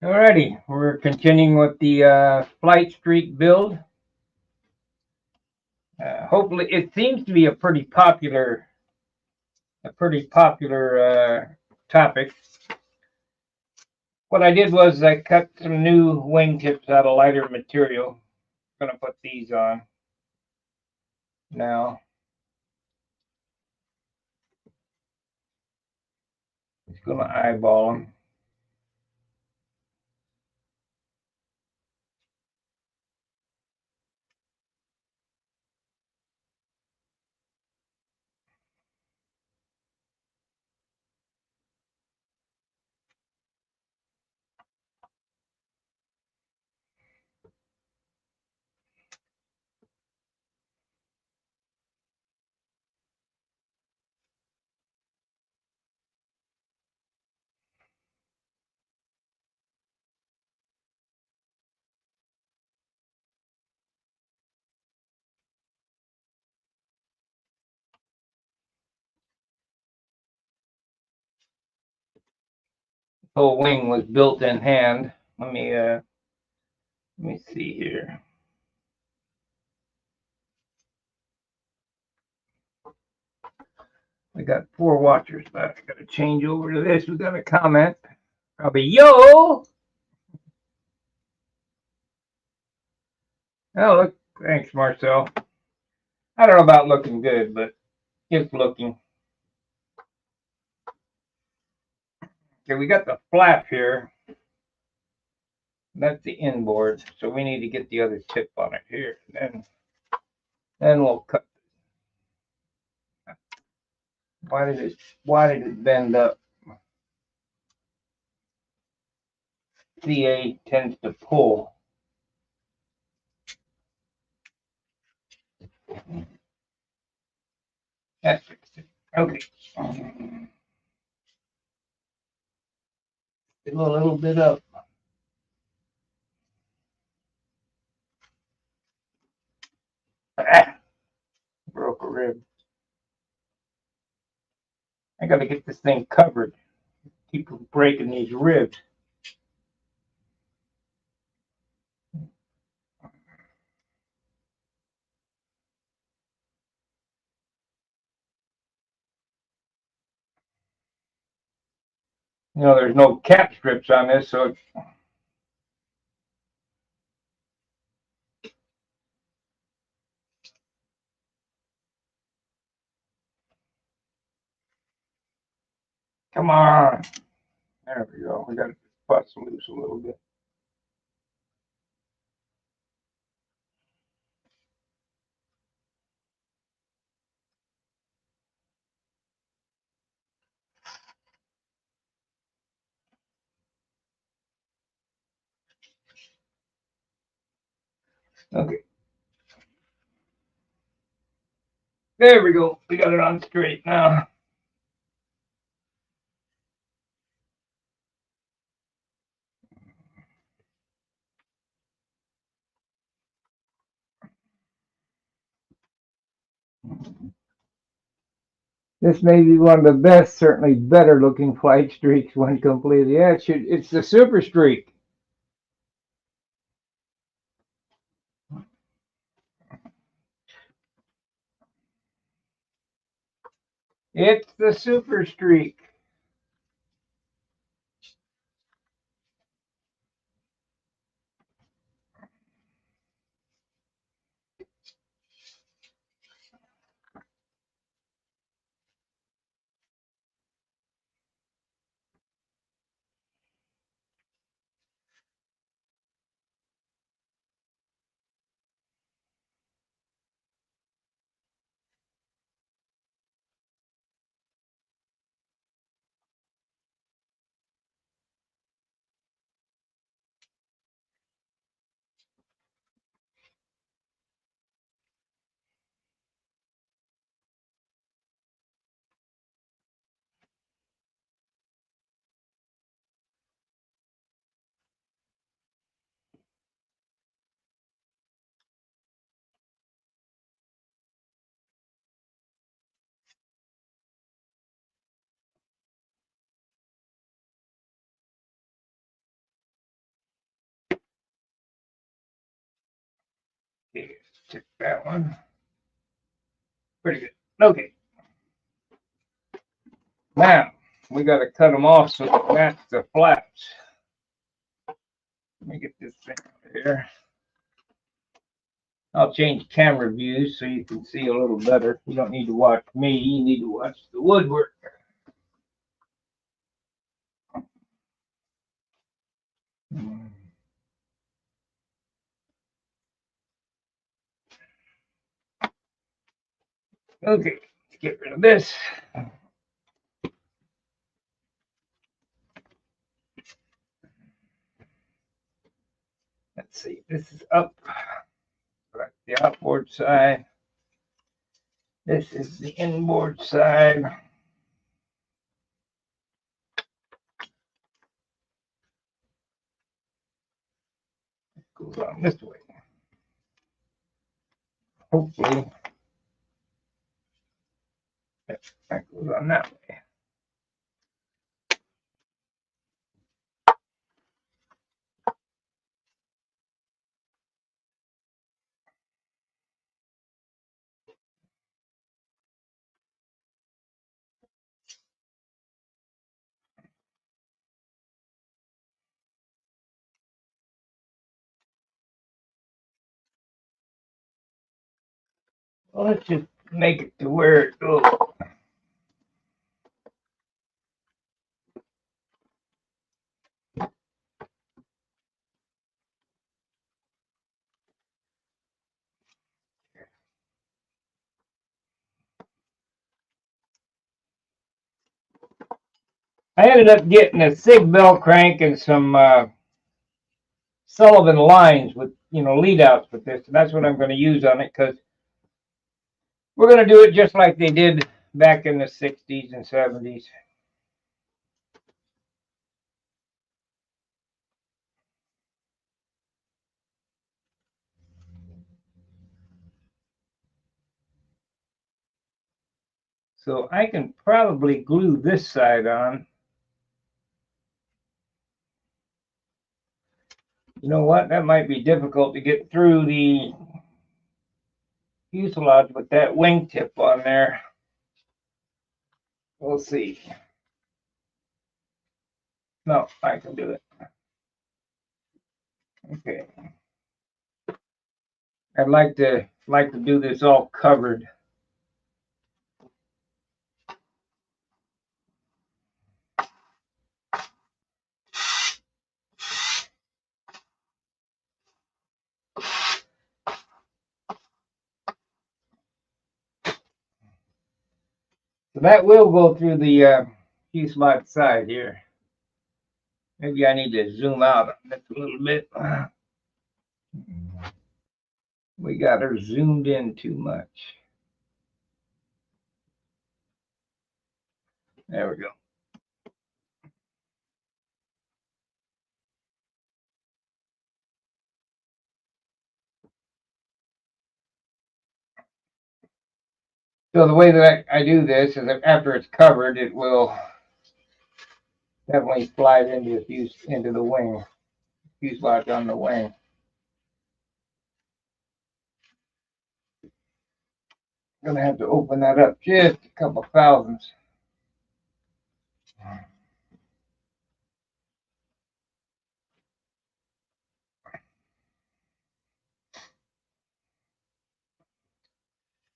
Alrighty, we're continuing with the Flite Streak build. Hopefully, it seems to be a pretty popular topic. What I did was I cut some new wingtips out of lighter material. I'm gonna put these on now. Just gonna eyeball them. The whole wing was built in hand. Let me see here. We got 4 watchers, but I gotta change over to this. We got a comment. Probably yo. Oh look, thanks Marcel. I don't know about looking good, but it's looking. Okay, we got the flap here. That's the inboard, so we need to get the other tip on it here. Then we'll cut. Why did it bend up? CA tends to pull. That fixed it. Okay. A little bit up. Ah, broke a rib. I gotta get this thing covered. Keep breaking these ribs. There's no cap strips on this, so come on. There we go. We gotta bust loose a little bit. Okay. There we go. We got it on straight now. This may be one of the best, certainly better looking Flite Streaks when completed. Yeah, it's the Super Streak. It's the Super Streak. Okay, check that one. Pretty good. Okay. Now, we got to cut them off so they match the flaps. Let me get this thing over here. I'll change camera views so you can see a little better. You don't need to watch me, you need to watch the woodwork. Okay, let's get rid of this. Let's see, this is up, right, the outboard side. This is the inboard side. It goes on this way. Hopefully, that goes on that way. Well, let's just make it to where it goes. I ended up getting a Sig bell crank and some Sullivan lines with, lead outs with this. And that's what I'm going to use on it because we're going to do it just like they did back in the 60s and 70s. So I can probably glue this side on. You know what? That might be difficult to get through the fuselage with that wingtip on there. We'll see. No, I can do it. Okay. I'd like to do this all covered. So that will go through the fuselage side here. Maybe I need to zoom out on this a little bit. We got her zoomed in too much. There we go. So the way that I do this is that after it's covered, it will definitely slide into the wing, fuselage on the wing. I'm gonna have to open that up just a couple thousandths.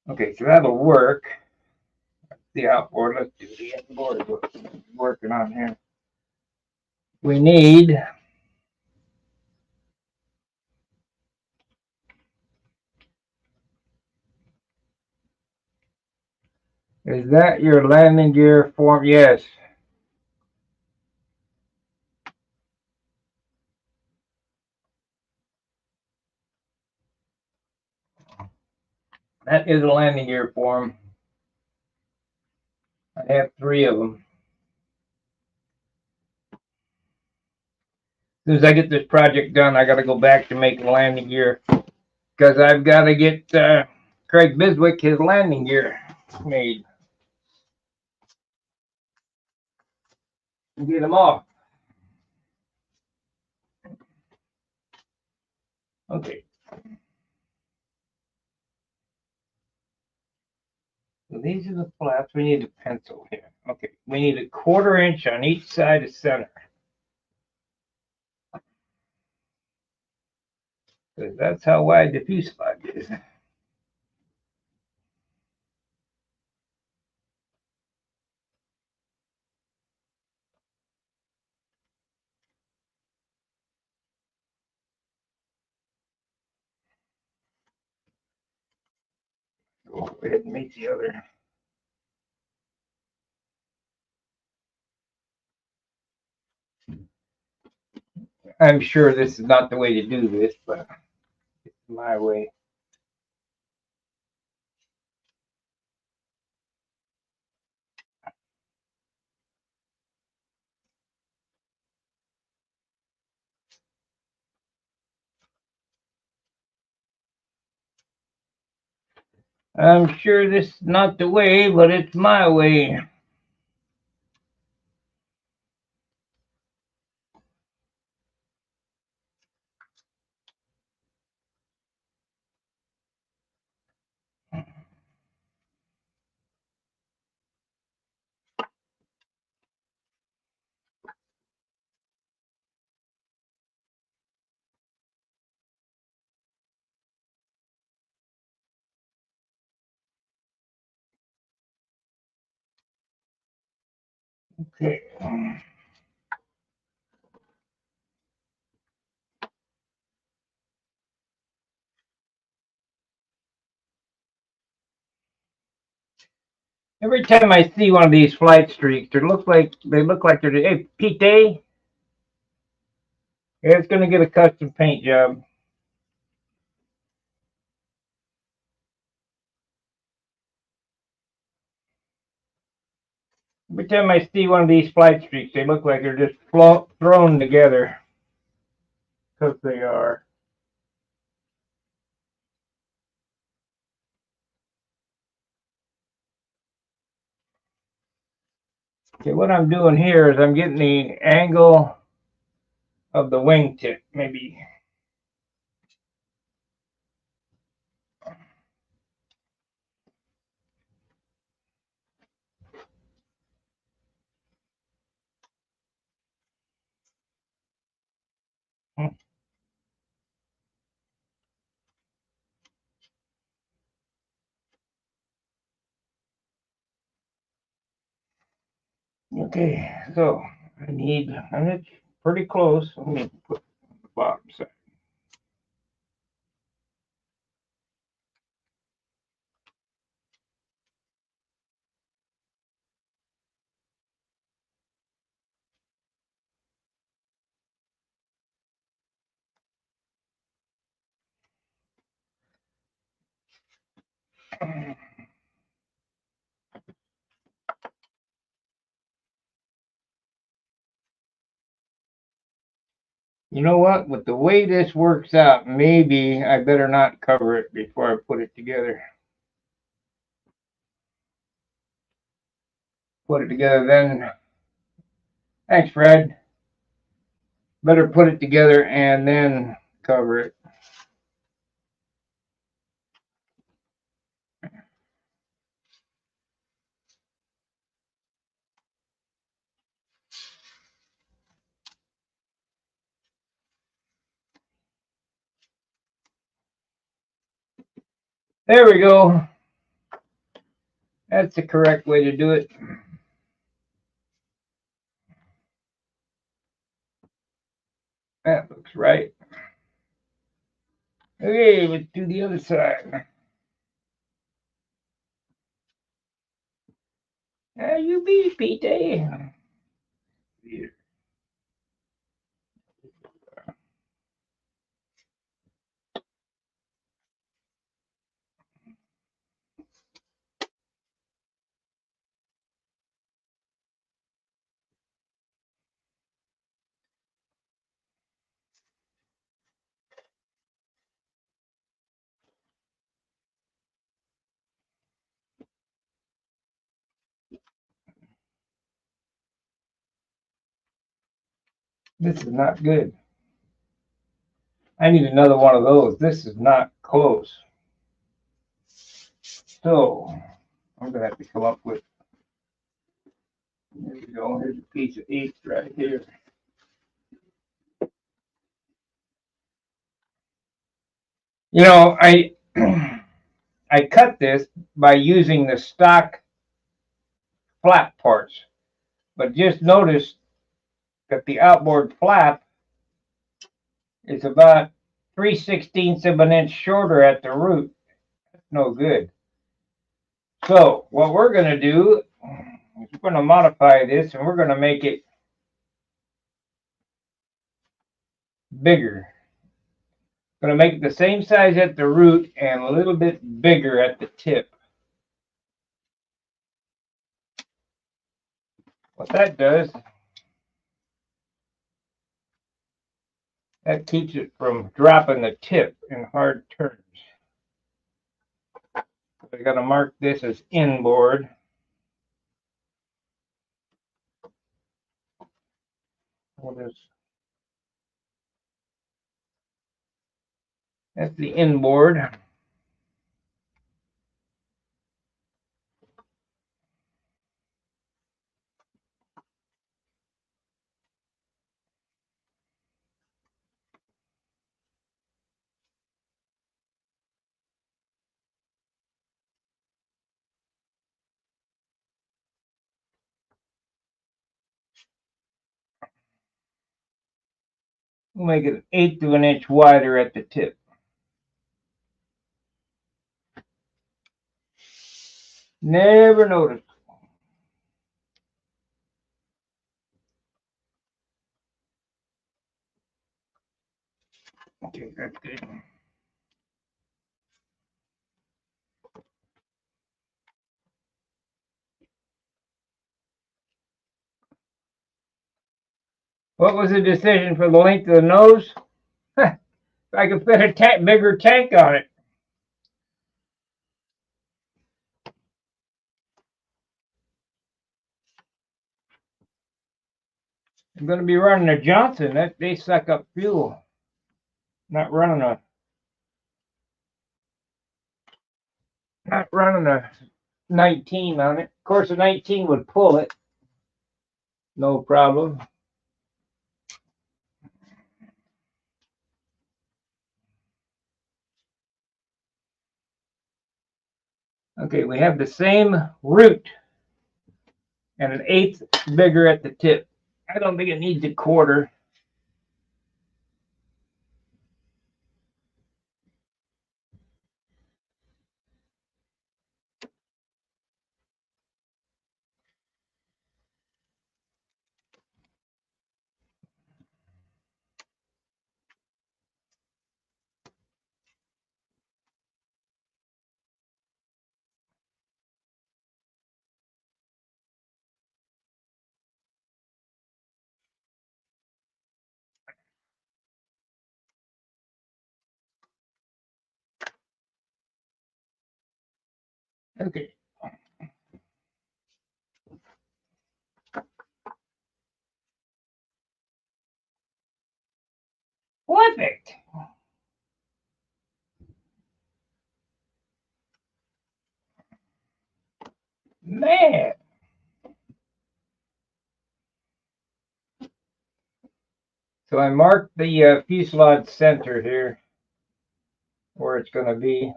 Okay, so that'll work. The outboard. Let's do the inboard. Working on here. We need Is that your landing gear form? Yes. That is a landing gear form. I have 3 of them. As soon as I get this project done, I got to go back to making landing gear because I've got to get Craig Biswick his landing gear made and get them off. Okay. these are the flats. We need a pencil here. Okay, we need a 1/4 inch on each side of center. Because that's how wide the fuselage is. Go ahead and make the other. I'm sure this is not the way to do this, but it's my way. I'm sure this is not the way, but it's my way. Okay. Every time I see one of these Flite Streaks, they look like they're, hey, Pete Day, it's going to get a custom paint job. Every time I see one of these Flite Streaks, they look like they're just thrown together. Because they are. Okay, what I'm doing here is I'm getting the angle of the wingtip, maybe. Okay, so I need, and it's pretty close. Let me put the bottom side. You know what? With the way this works out, maybe I better not cover it before I put it together. Put it together then. Thanks, Fred. Better put it together and then cover it. There we go. That's the correct way to do it. That looks right. Okay, let's do the other side. You be Pete. Here. This is not good. I need another one of those. This is not close. So I'm gonna have to come up with. There we go. Here's a piece of eighth right here. You know, I I cut this by using the stock flap parts, but just notice that the outboard flap is about 3/16 of an inch shorter at the root. That's no good. So what we're going to do is we're going to modify this and we're going to make it bigger. Going to make it the same size at the root and a little bit bigger at the tip. What that does, that keeps it from dropping the tip in hard turns. So we're going to mark this as inboard. That's the inboard. We'll make it 1/8 of an inch wider at the tip. Never noticed. Okay, that's good. What was the decision for the length of the nose? I could fit a bigger tank on it. I'm going to be running a Johnson. They suck up fuel. Not running a 19 on it. Of course, a 19 would pull it, no problem. Okay, we have the same root and an 1/8 bigger at the tip. I don't think it needs a quarter. Okay. Perfect. Man. So I marked the fuselage center here where it's going to be.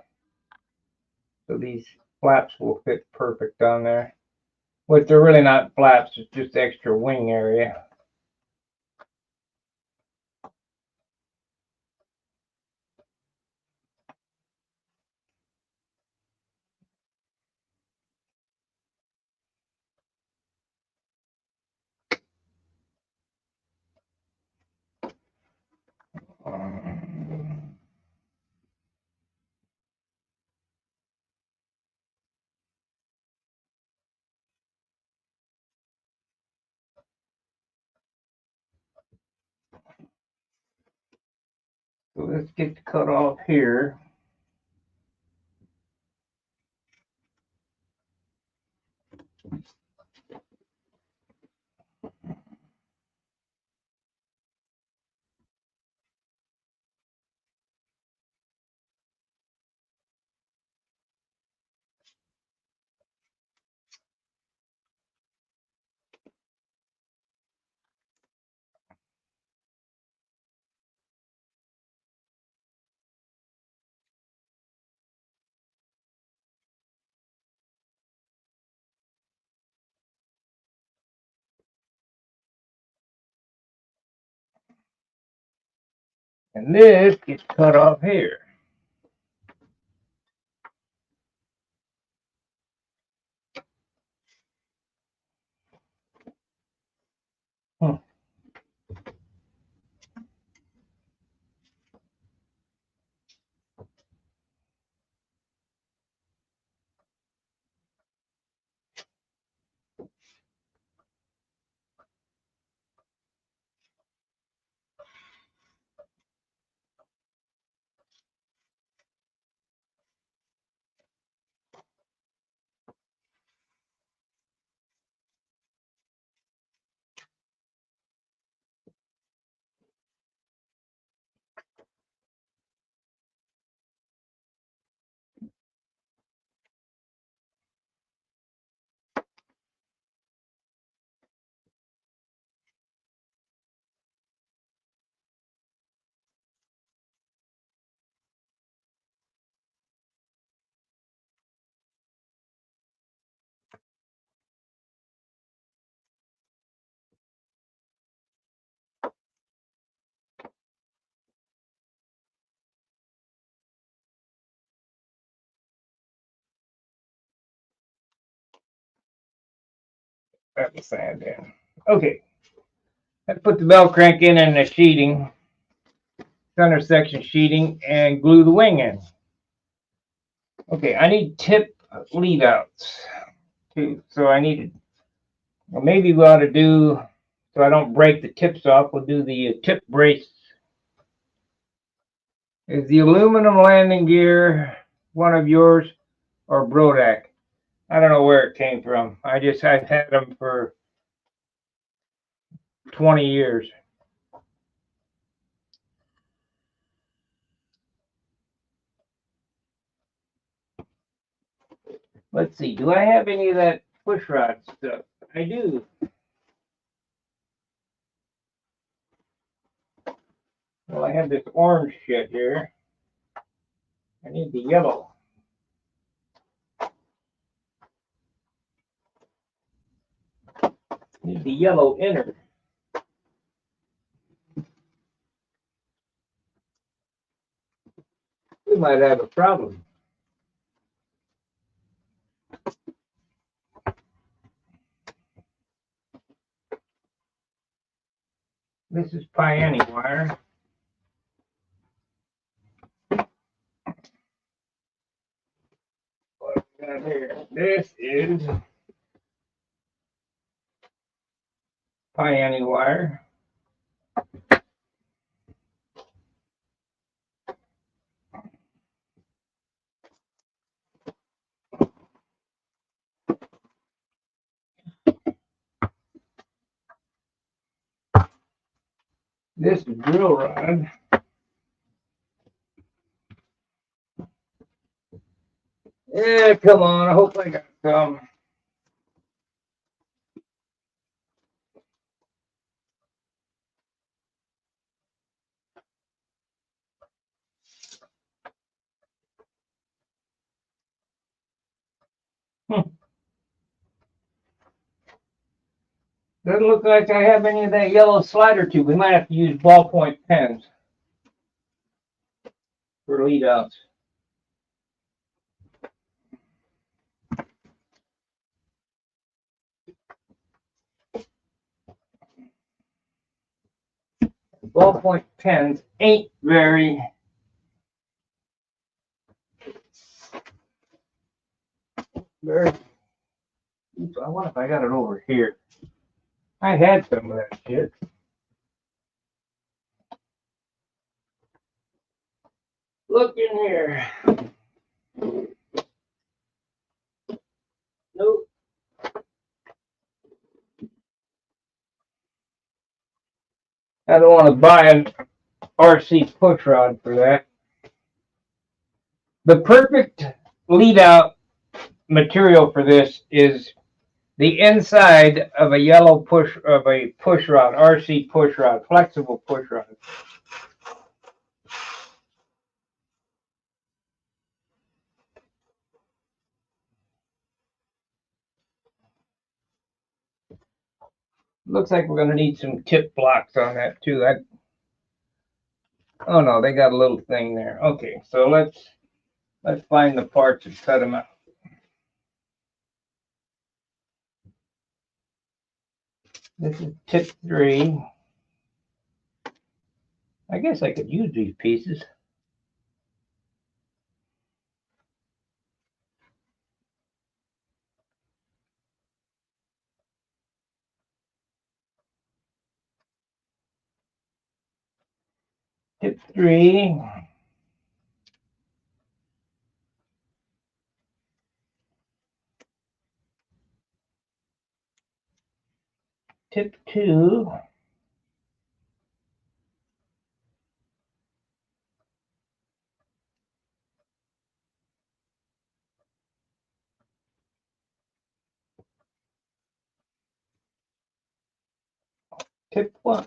So these flaps will fit perfect on there. But they're really not flaps, it's just extra wing area. So let's get the cut off here. And this gets cut off here. Hmm. Got the sand in. Okay. Let's put the bell crank in and the sheeting, center section sheeting, and glue the wing in. Okay, I need tip lead outs too. So I need, well, maybe we ought to do, so I don't break the tips off, we'll do the tip brace. Is the aluminum landing gear one of yours or Brodak? I don't know where it came from. I've had them for 20 years. Let's see, do I have any of that push rod stuff? I do. Well, I have this orange shit here. I need the yellow. Need the yellow inner. We might have a problem. This is Piani wire. What we got here? This is Piani wire. This is drill rod. Yeah, come on. I hope I got some. Doesn't look like I have any of that yellow slider tube. We might have to use ballpoint pens for lead outs. Ballpoint pens ain't very I wonder if I got it over here. I had some of that shit. Look in here. Nope. I don't want to buy an RC push rod for that. The perfect lead out material for this is the inside of a yellow push rod, RC push rod, flexible push rod. Looks like we're going to need some tip blocks on that too. Oh no, they got a little thing there. Okay, so let's find the parts and cut them out. This is tip 3. I guess I could use these pieces. Tip 3. Tip 2. Tip 1.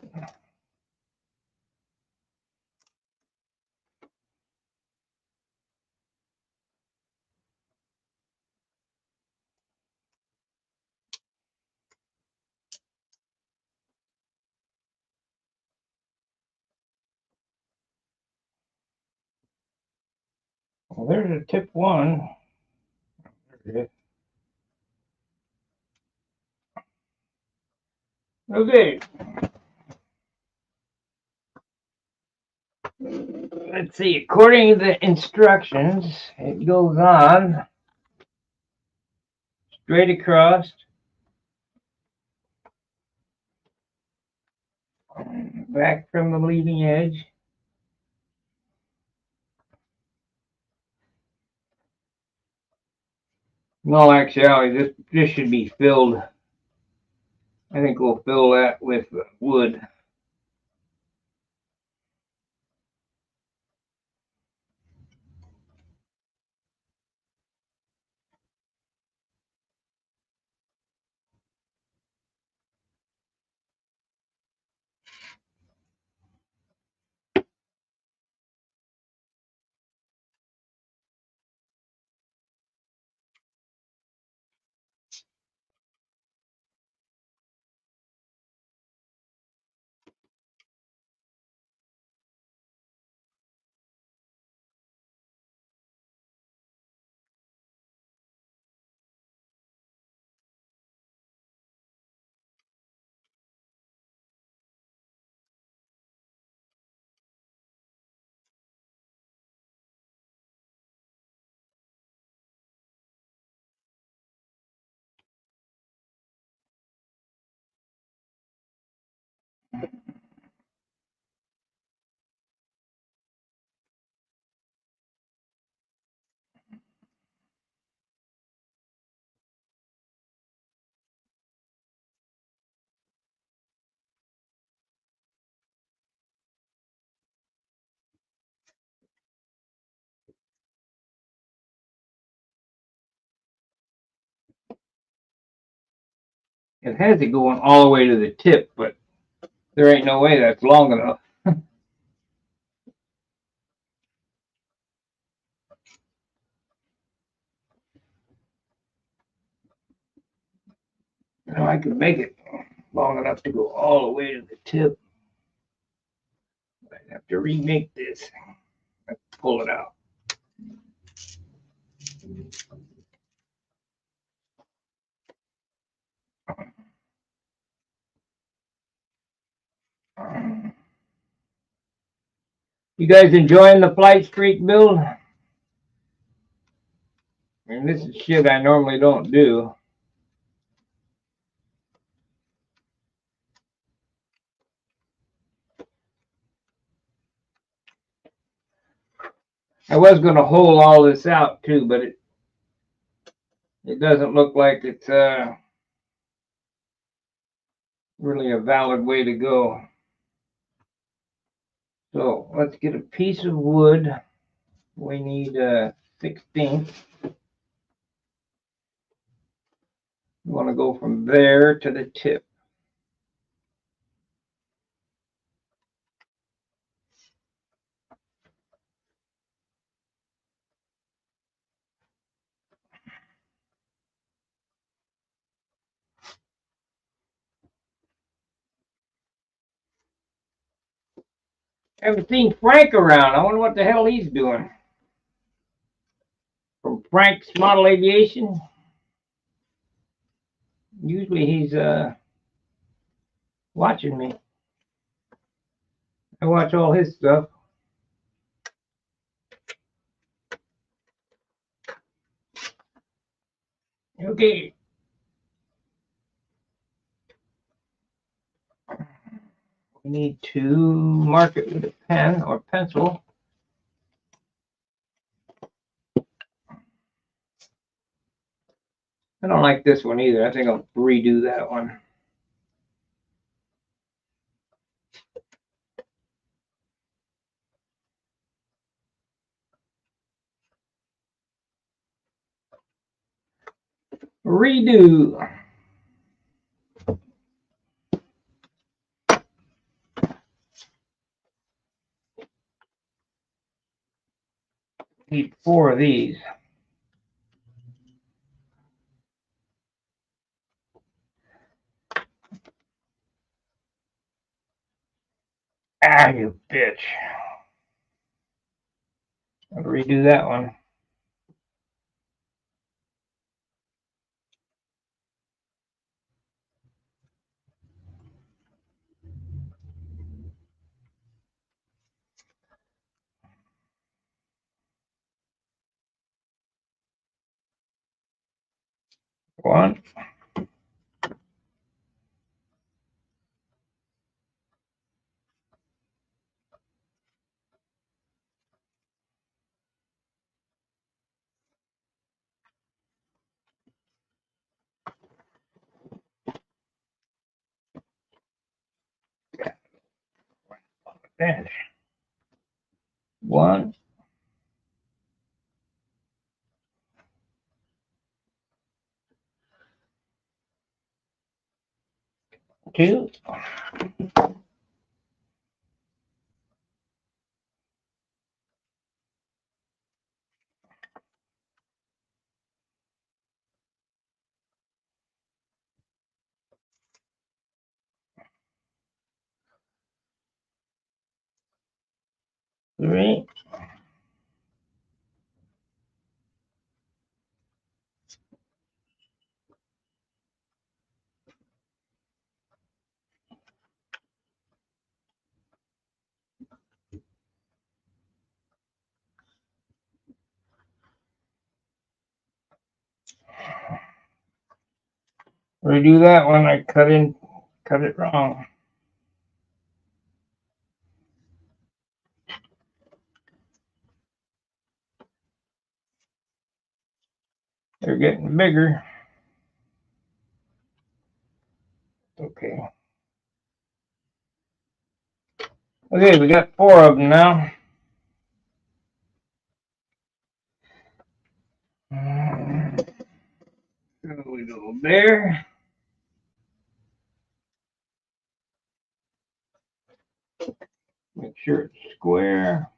Well, there's a tip 1. Okay. Let's see. According to the instructions, it goes on straight across, back from the leading edge. No, actually, this should be filled. I think we'll fill that with wood. It has it going all the way to the tip, but there ain't no way that's long enough. You know, I could make it long enough to go all the way to the tip. I'd have to remake this. Let's pull it out. You guys enjoying the Flite Streak build? And this is shit I normally don't do. I was going to hole all this out too, but it doesn't look like it's really a valid way to go. So let's get a piece of wood. We need a 16th. We want to go from there to the tip. Haven't seen Frank around. I wonder what the hell he's doing. From Frank's Model Aviation. Usually he's watching me. I watch all his stuff. Okay. We need to mark it with a pen or pencil. I don't like this one either. I think I'll redo that one. Redo. Need 4 of these. Ah, you bitch. I'll redo that one. One. Finish. 1. 2. 3. Redo that one. I cut it wrong. They're getting bigger. Okay. Okay, we got 4 of them now. So we go there. Make sure it's square.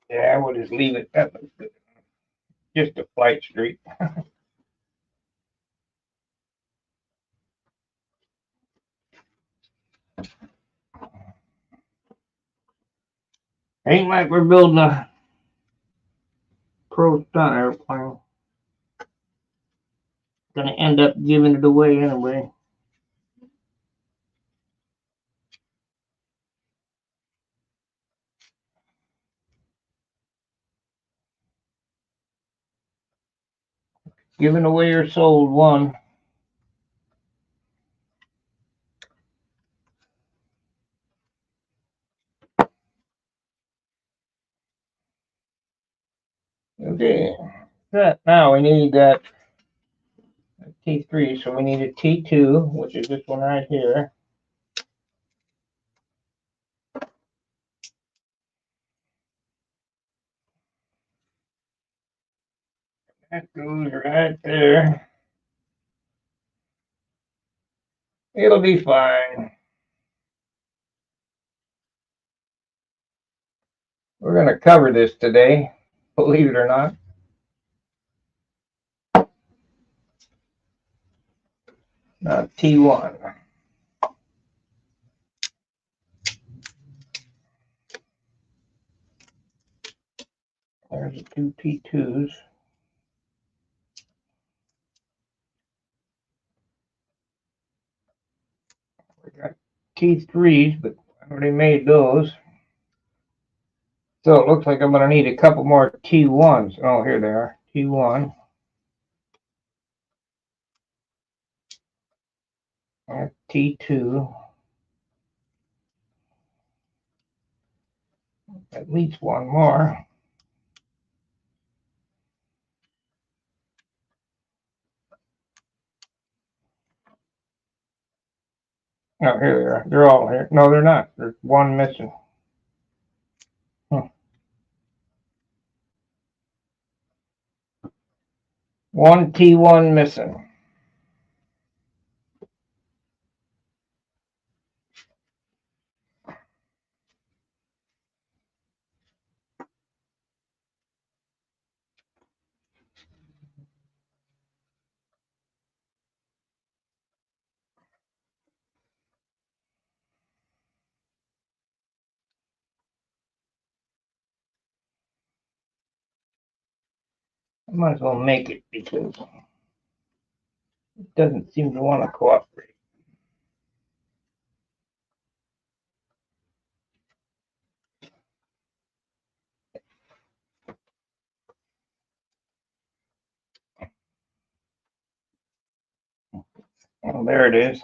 Yeah, I would just leave it. That looks good. Just a Flite Streak. Ain't like we're building a pro stunt airplane. Gonna end up giving it away anyway. Giving away or sold one. Okay. That now we need that T3, so we need a T2, which is this one right here. That goes right there. It'll be fine. We're going to cover this today, believe it or not. T1. There's the two T2s. We got T3s, but I already made those. So it looks like I'm going to need a couple more T1s. Oh, here they are. T1. And T2. At least one more. Oh, here they are. They're all here. No, they're not. There's one missing. One T1 missing. I might as well make it because it doesn't seem to want to cooperate. Oh, there it is.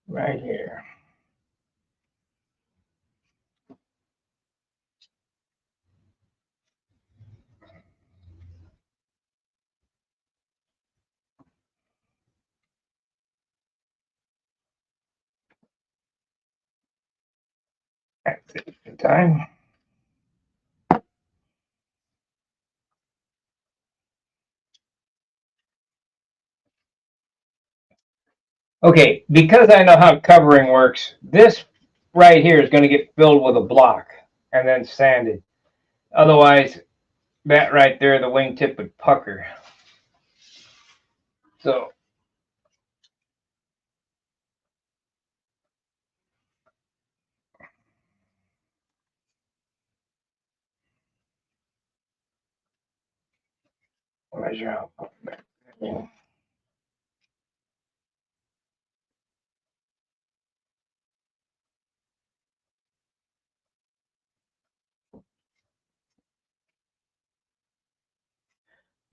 Right here. That's it for time. Okay, because I know how covering works, this right here is going to get filled with a block and then sanded. Otherwise, that right there, the wingtip would pucker. So measure out.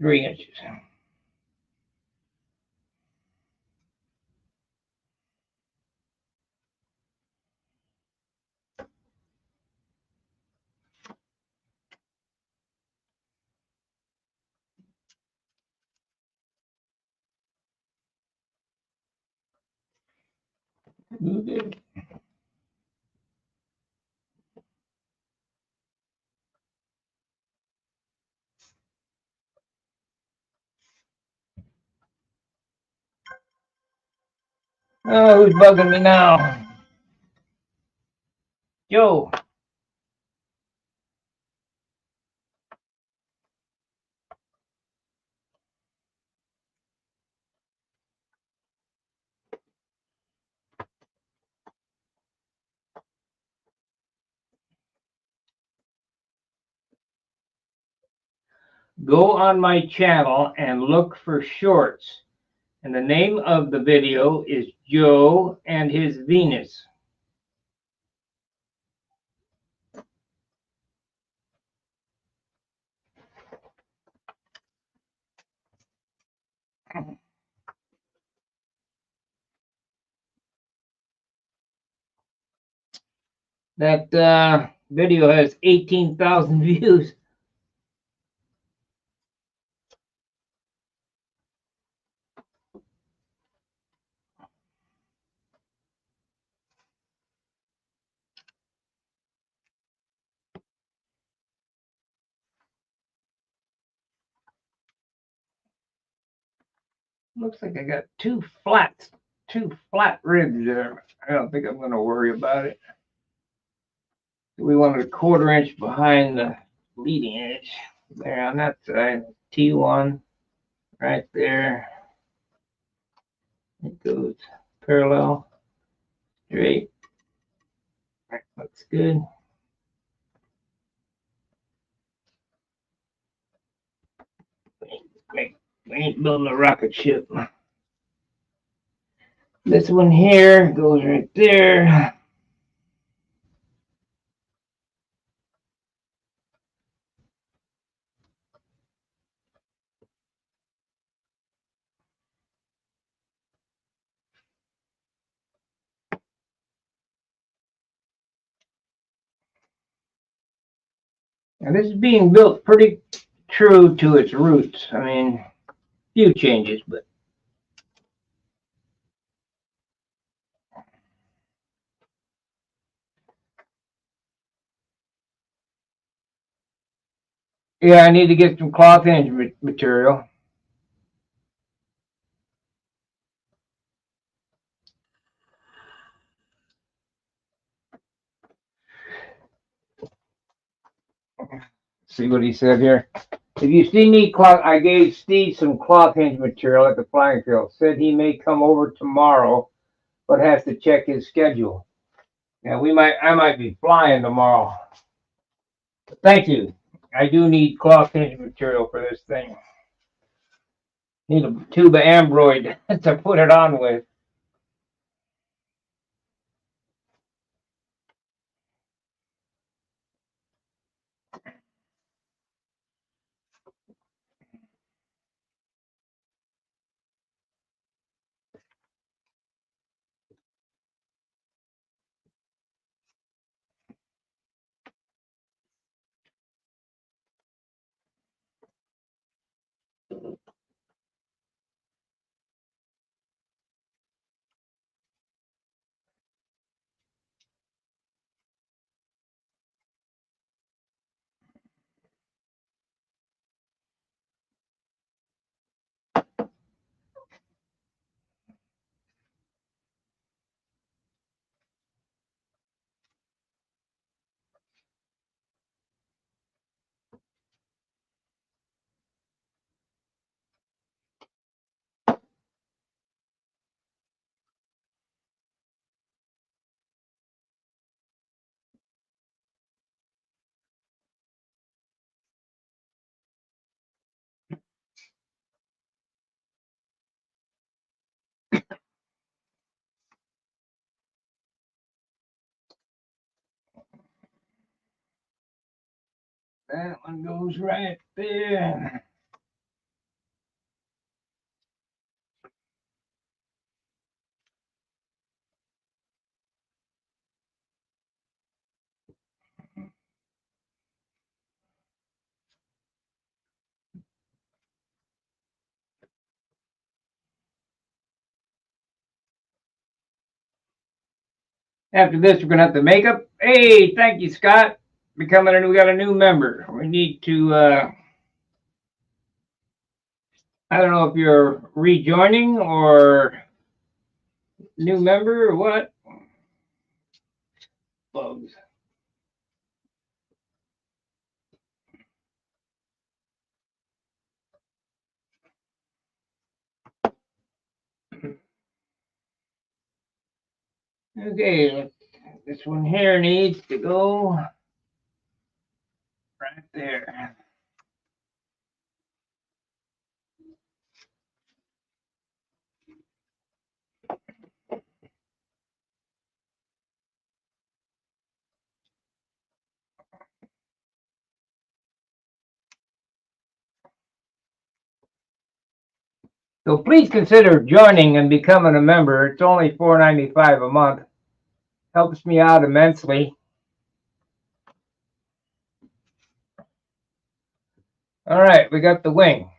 3 inches. Oh, who's bugging me now? Joe. Go on my channel and look for shorts. And the name of the video is Joe and his Venus. That video has 18,000 views. Looks like I got two flat ribs there. I don't think I'm going to worry about it. We want it a 1/4 inch behind the leading edge. There on that side, T1 right there. It goes parallel, straight. Right, looks good. We ain't building a rocket ship. This one here goes right there. Now this is being built pretty true to its roots. I mean, few changes, but yeah, I need to get some cloth hinge material. See what he said here. If you see need cloth, I gave Steve some cloth hinge material at the flying field. Said he may come over tomorrow, but has to check his schedule. Yeah, I might be flying tomorrow. Thank you. I do need cloth hinge material for this thing. Need a tube of ambroid to put it on with. That one goes right there. After this, we're gonna have the makeup. Hey, thank you, Scott. We got a new member. We need to. I don't know if you're rejoining or new member or what. Bugs. Okay, this one here needs to go right there. So please consider joining and becoming a member. It's only $4.95 a month. Helps me out immensely. All right, we got the wing.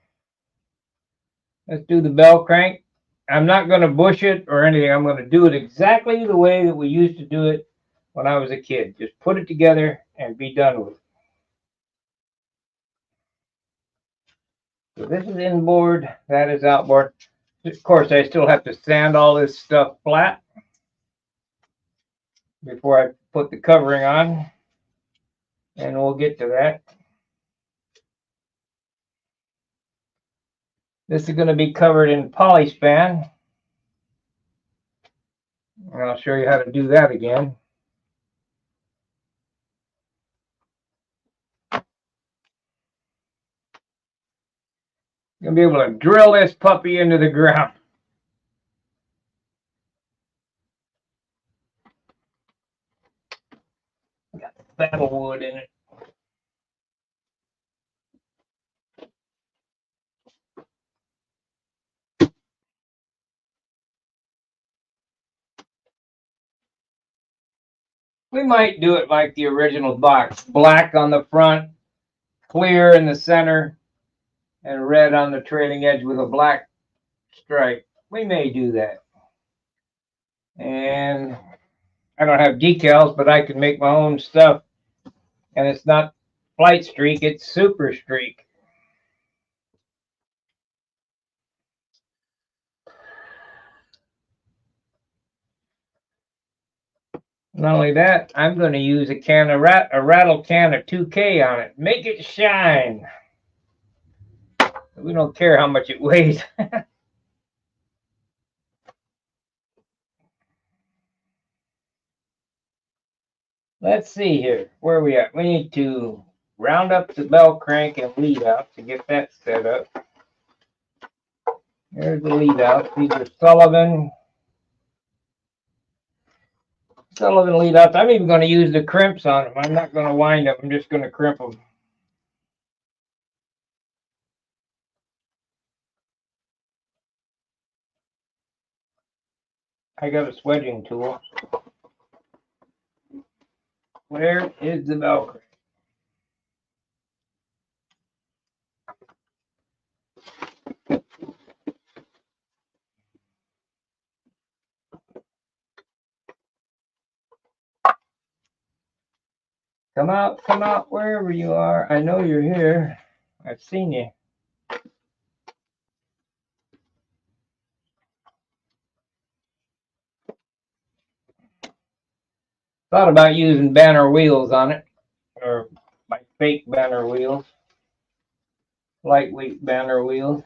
Let's do the bell crank. I'm not going to bush it or anything. I'm going to do it exactly the way that we used to do it when I was a kid. Just put it together and be done with it. So this is inboard, that is outboard. Of course, I still have to sand all this stuff flat before I put the covering on. and we'll get to that. This is going to be covered in polyspan, and I'll show you how to do that again. You'll be able to drill this puppy into the ground. Got battle wood in it. We might do it like the original box. Black on the front, clear in the center, and red on the trailing edge with a black stripe. We may do that. And I don't have decals, but I can make my own stuff. And it's not Flite Streak, it's Super Streak. Not only that, I'm going to use a rattle can of 2K on it. Make it shine. We don't care how much it weighs. Let's see here. Where are we at? We need to round up the bell crank and lead out to get that set up. There's the lead out. These are Sullivan lead outs. I'm even going to use the crimps on them. I'm not going to wind them. I'm just going to crimp them. I got a swedging tool. Where is the bell crank? Come out, wherever you are. I know you're here. I've seen you. Thought about using banner wheels on it, or my fake banner wheels, lightweight banner wheels.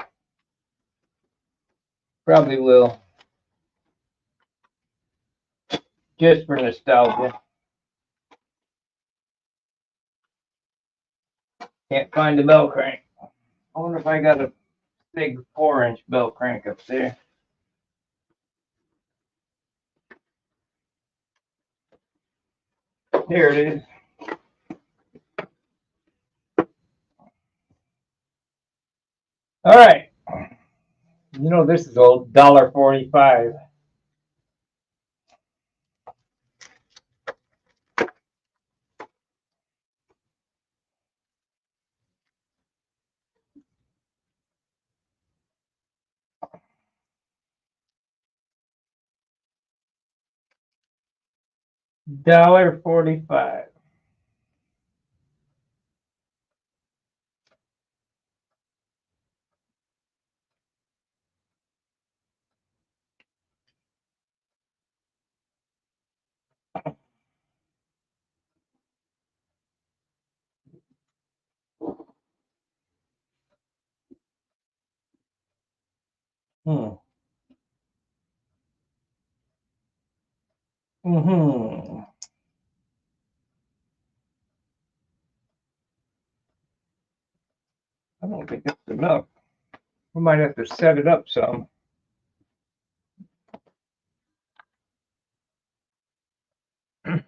Probably will, just for nostalgia. Can't find the bell crank. I wonder if I got a big 4-inch bell crank up there. Here it is. All right. You know this is old, $1.45. $1.45. Hmm. Mm-hmm. I don't think that's enough. We might have to set it up some. I'm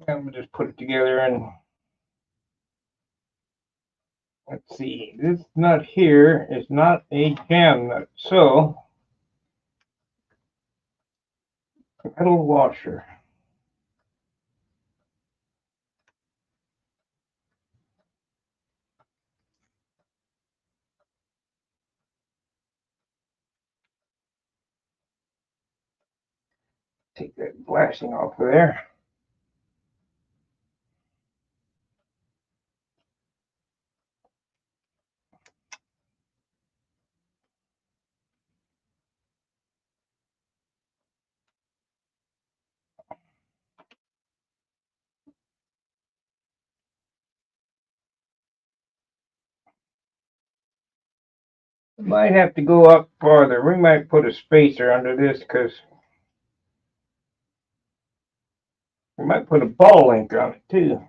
gonna just put it together and let's see. This nut here is not a jam nut, so metal washer. Take that blasting off of there. Might have to go up farther. We might put a spacer under this because we might put a ball link on it too.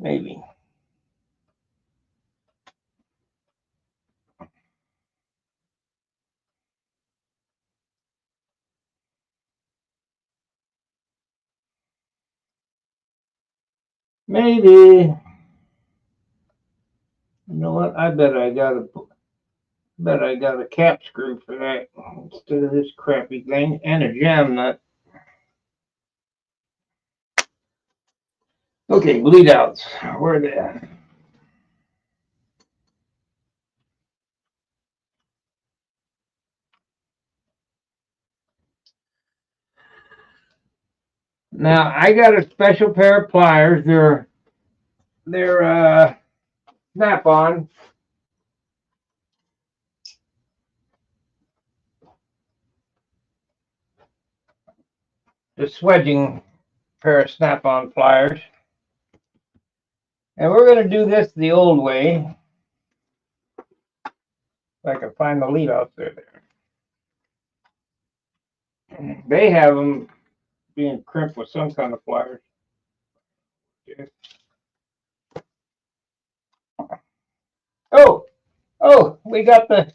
Maybe. Maybe. You know what? I bet I got a cap screw for that instead of this crappy thing, and a jam nut. Okay, bleed outs. Where are they at? Now I got a special pair of pliers. They're snap-on. The swedging pair of snap-on pliers. And we're going to do this the old way. If I can find the lead outs there. They have them being crimped with some kind of pliers. Oh, we got the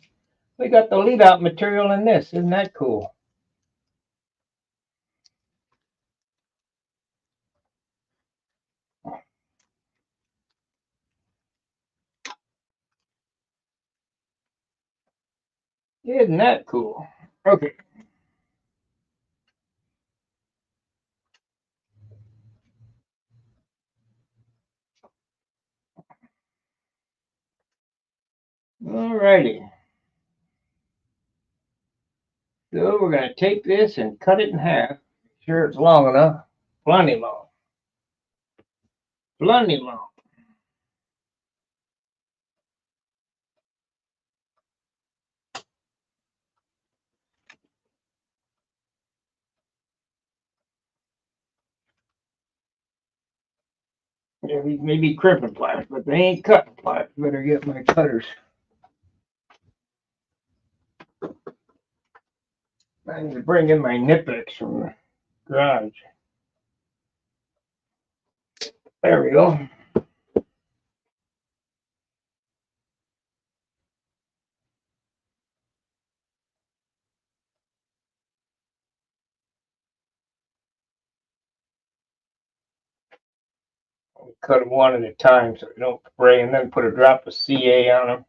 lead out material in this. Isn't that cool? Isn't that cool? Okay. Alrighty. So we're going to take this and cut it in half. Make sure it's long enough. Plenty long. Plenty long. Yeah, these may be crimping pliers, but they ain't cutting pliers. Better get my cutters. I need to bring in my Nipex from the garage. There we go. I'll cut them one at a time so they don't spray, and then put a drop of CA on them.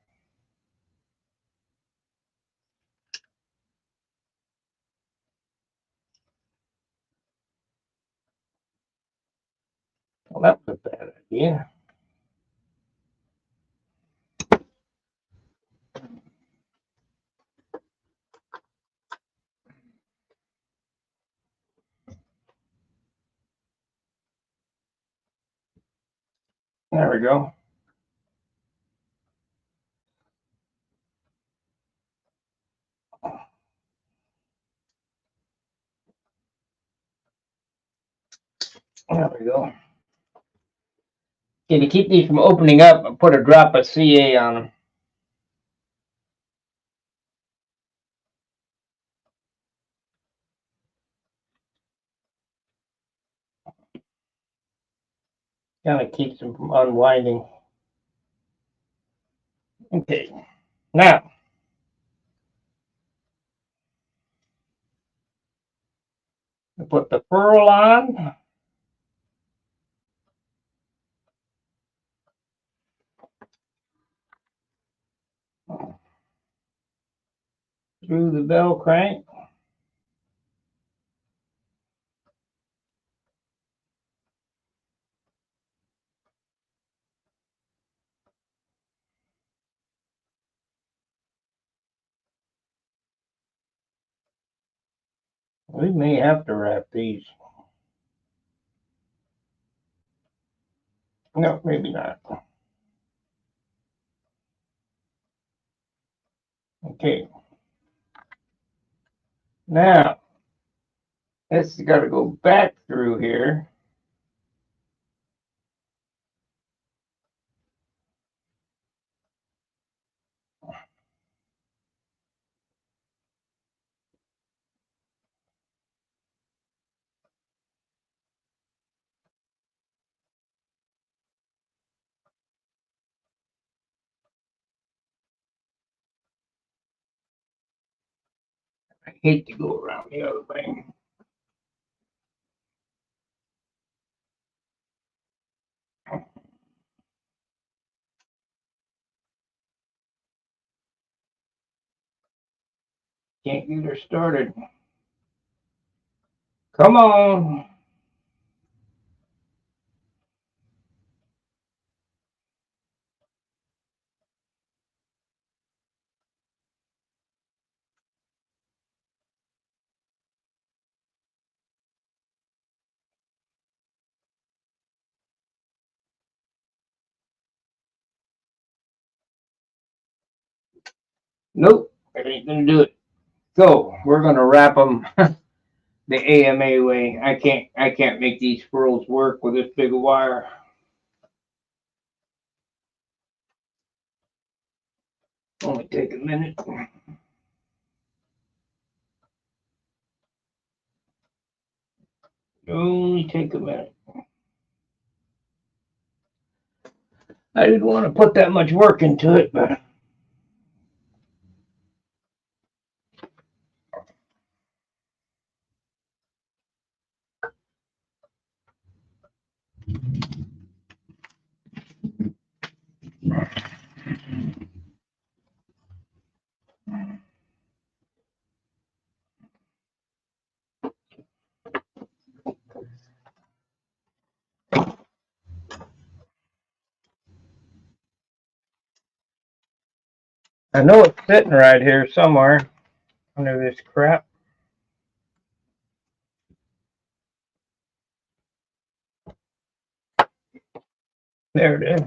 Well, that was a bad idea. There we go. There we go. Okay, to keep these from opening up, I put a drop of CA on them. Kind of keeps them from unwinding. Okay, now I put the ferrule on. Through the bell crank. We may have to wrap these. No, maybe not. Okay. Now, this has got to go back through here. I hate to go around the other thing. Can't get her started. Come on. Nope, it ain't gonna do it. So we're gonna wrap them the AMA way. I can't make these squirrels work with this big wire. Only take a minute. Only take a minute. I didn't want to put that much work into it, but I know it's sitting right here somewhere under this crap. There it is.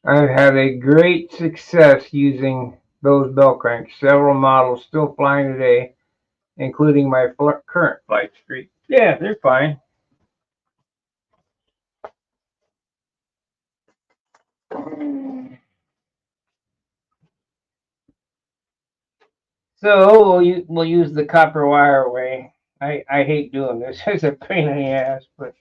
I've had a great success using those bell cranks. Several models still flying today, including my current Flite Streak. Yeah, they're fine. So we'll use the copper wire way. I hate doing this. It's a pain in the ass, but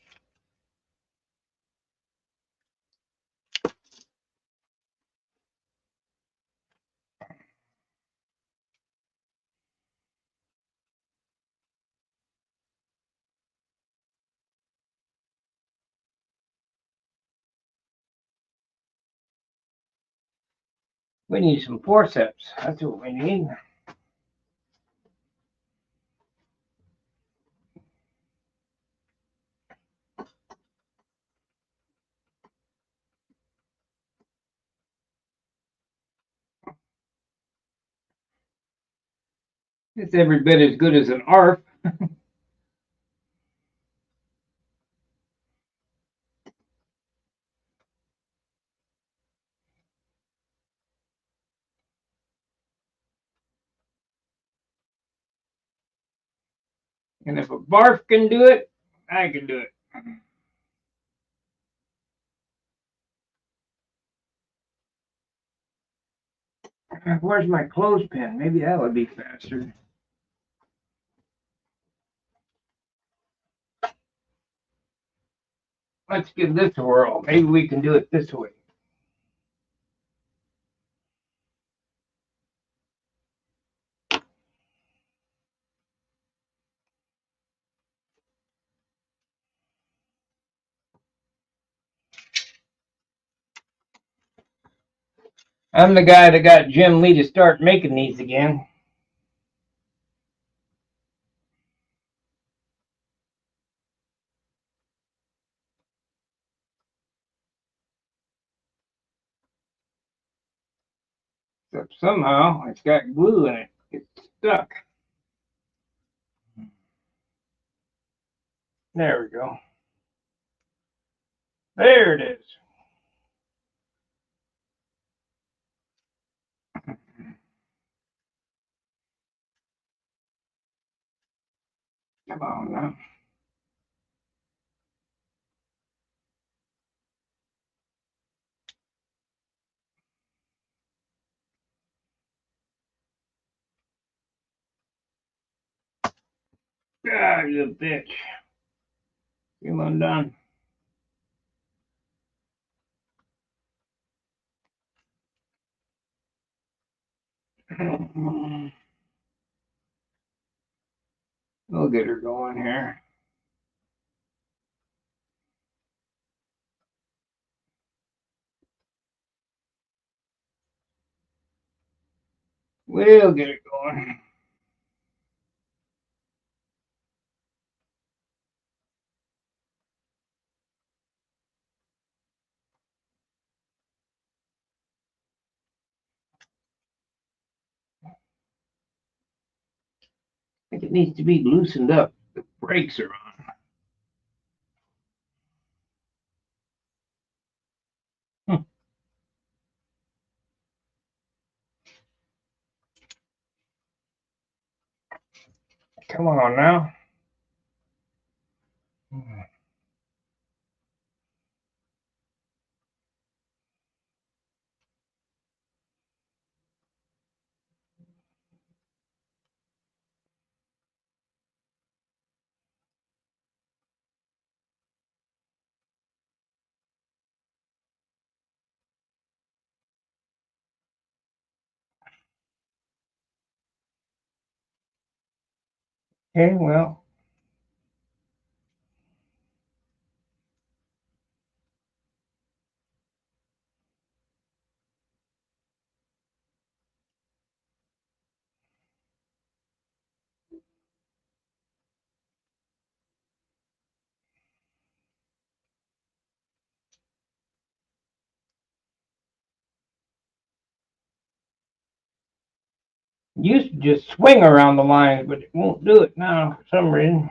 we need some forceps. That's what we need. It's every bit as good as an ARF. And if a barf can do it, I can do it. Where's my clothespin? Maybe that would be faster. Let's give this a whirl. Maybe we can do it this way. I'm the guy that got Jim Lee to start making these again. Except somehow it's got glue in it. It's stuck. There we go. There it is. Come on now. Ah, you bitch. Come on done. We'll get her going here. We'll get it going. I think it needs to be loosened up. The brakes are on. Come on now. Okay, well, used to just swing around the lines, but it won't do it now for some reason.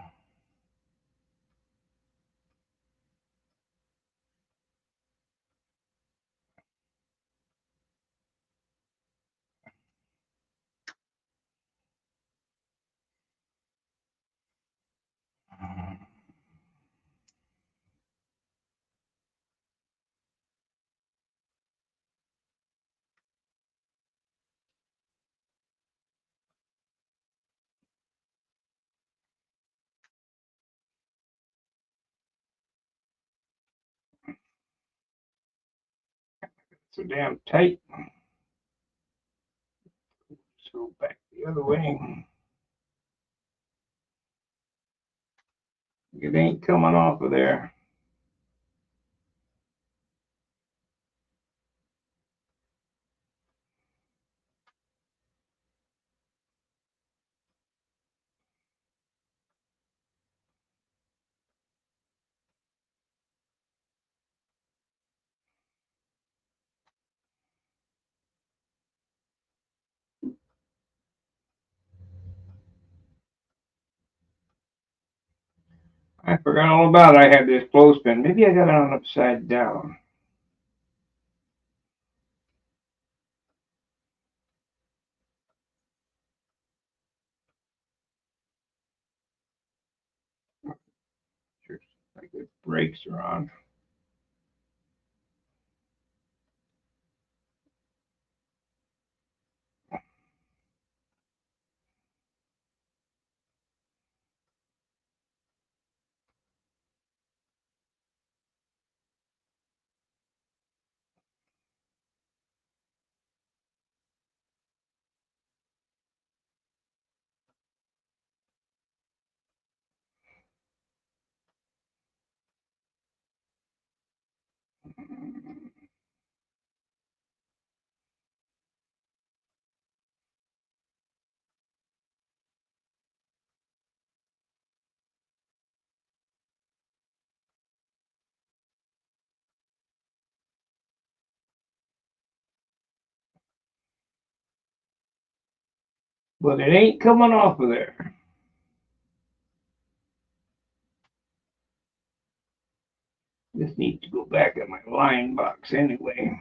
So damn tight. So back the other way. It ain't coming off of there. I forgot all about it. I had this clothespin. Maybe I got it on upside down. Sure, like the brakes are on. But it ain't coming off of there. This needs to go back in my line box anyway.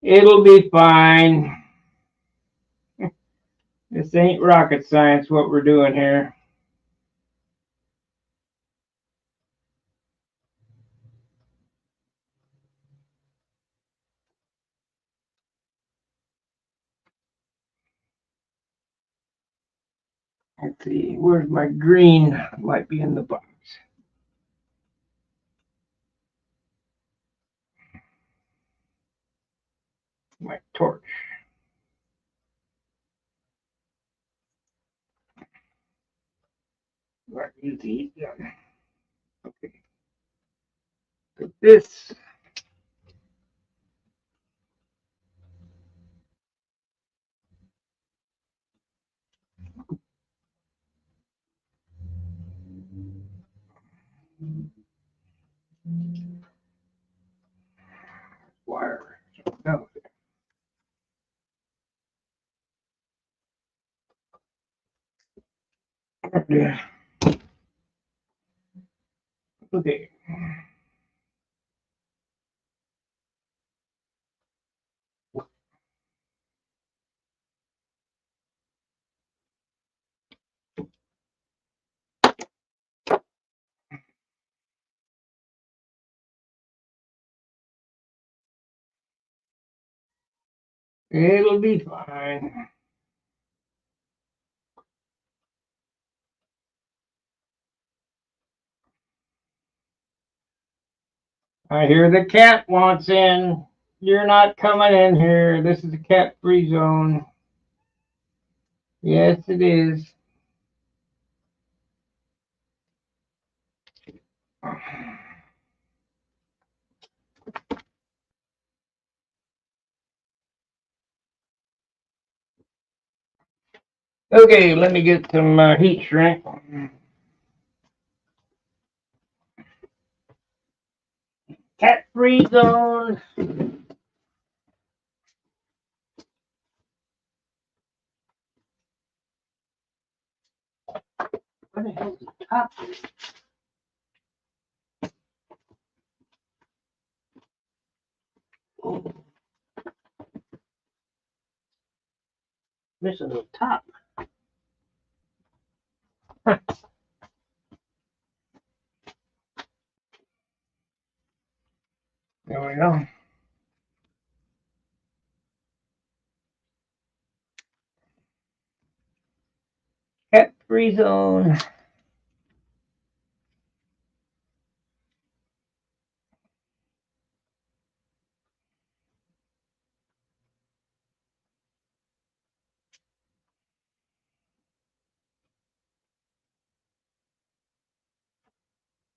It'll be fine. This ain't rocket science what we're doing here. Let's see, where's my green? Might be in the box. My torch. Right, use the heat gun. Okay. Put this. Wire. No. Yeah. Okay. It'll be fine. I hear the cat wants in. You're not coming in here. This is a cat-free zone. Yes, it is. Okay, let me get some heat shrink. Cat-free zone. What the hell's the top? Oh, missing the top. There we go. Cat-free zone.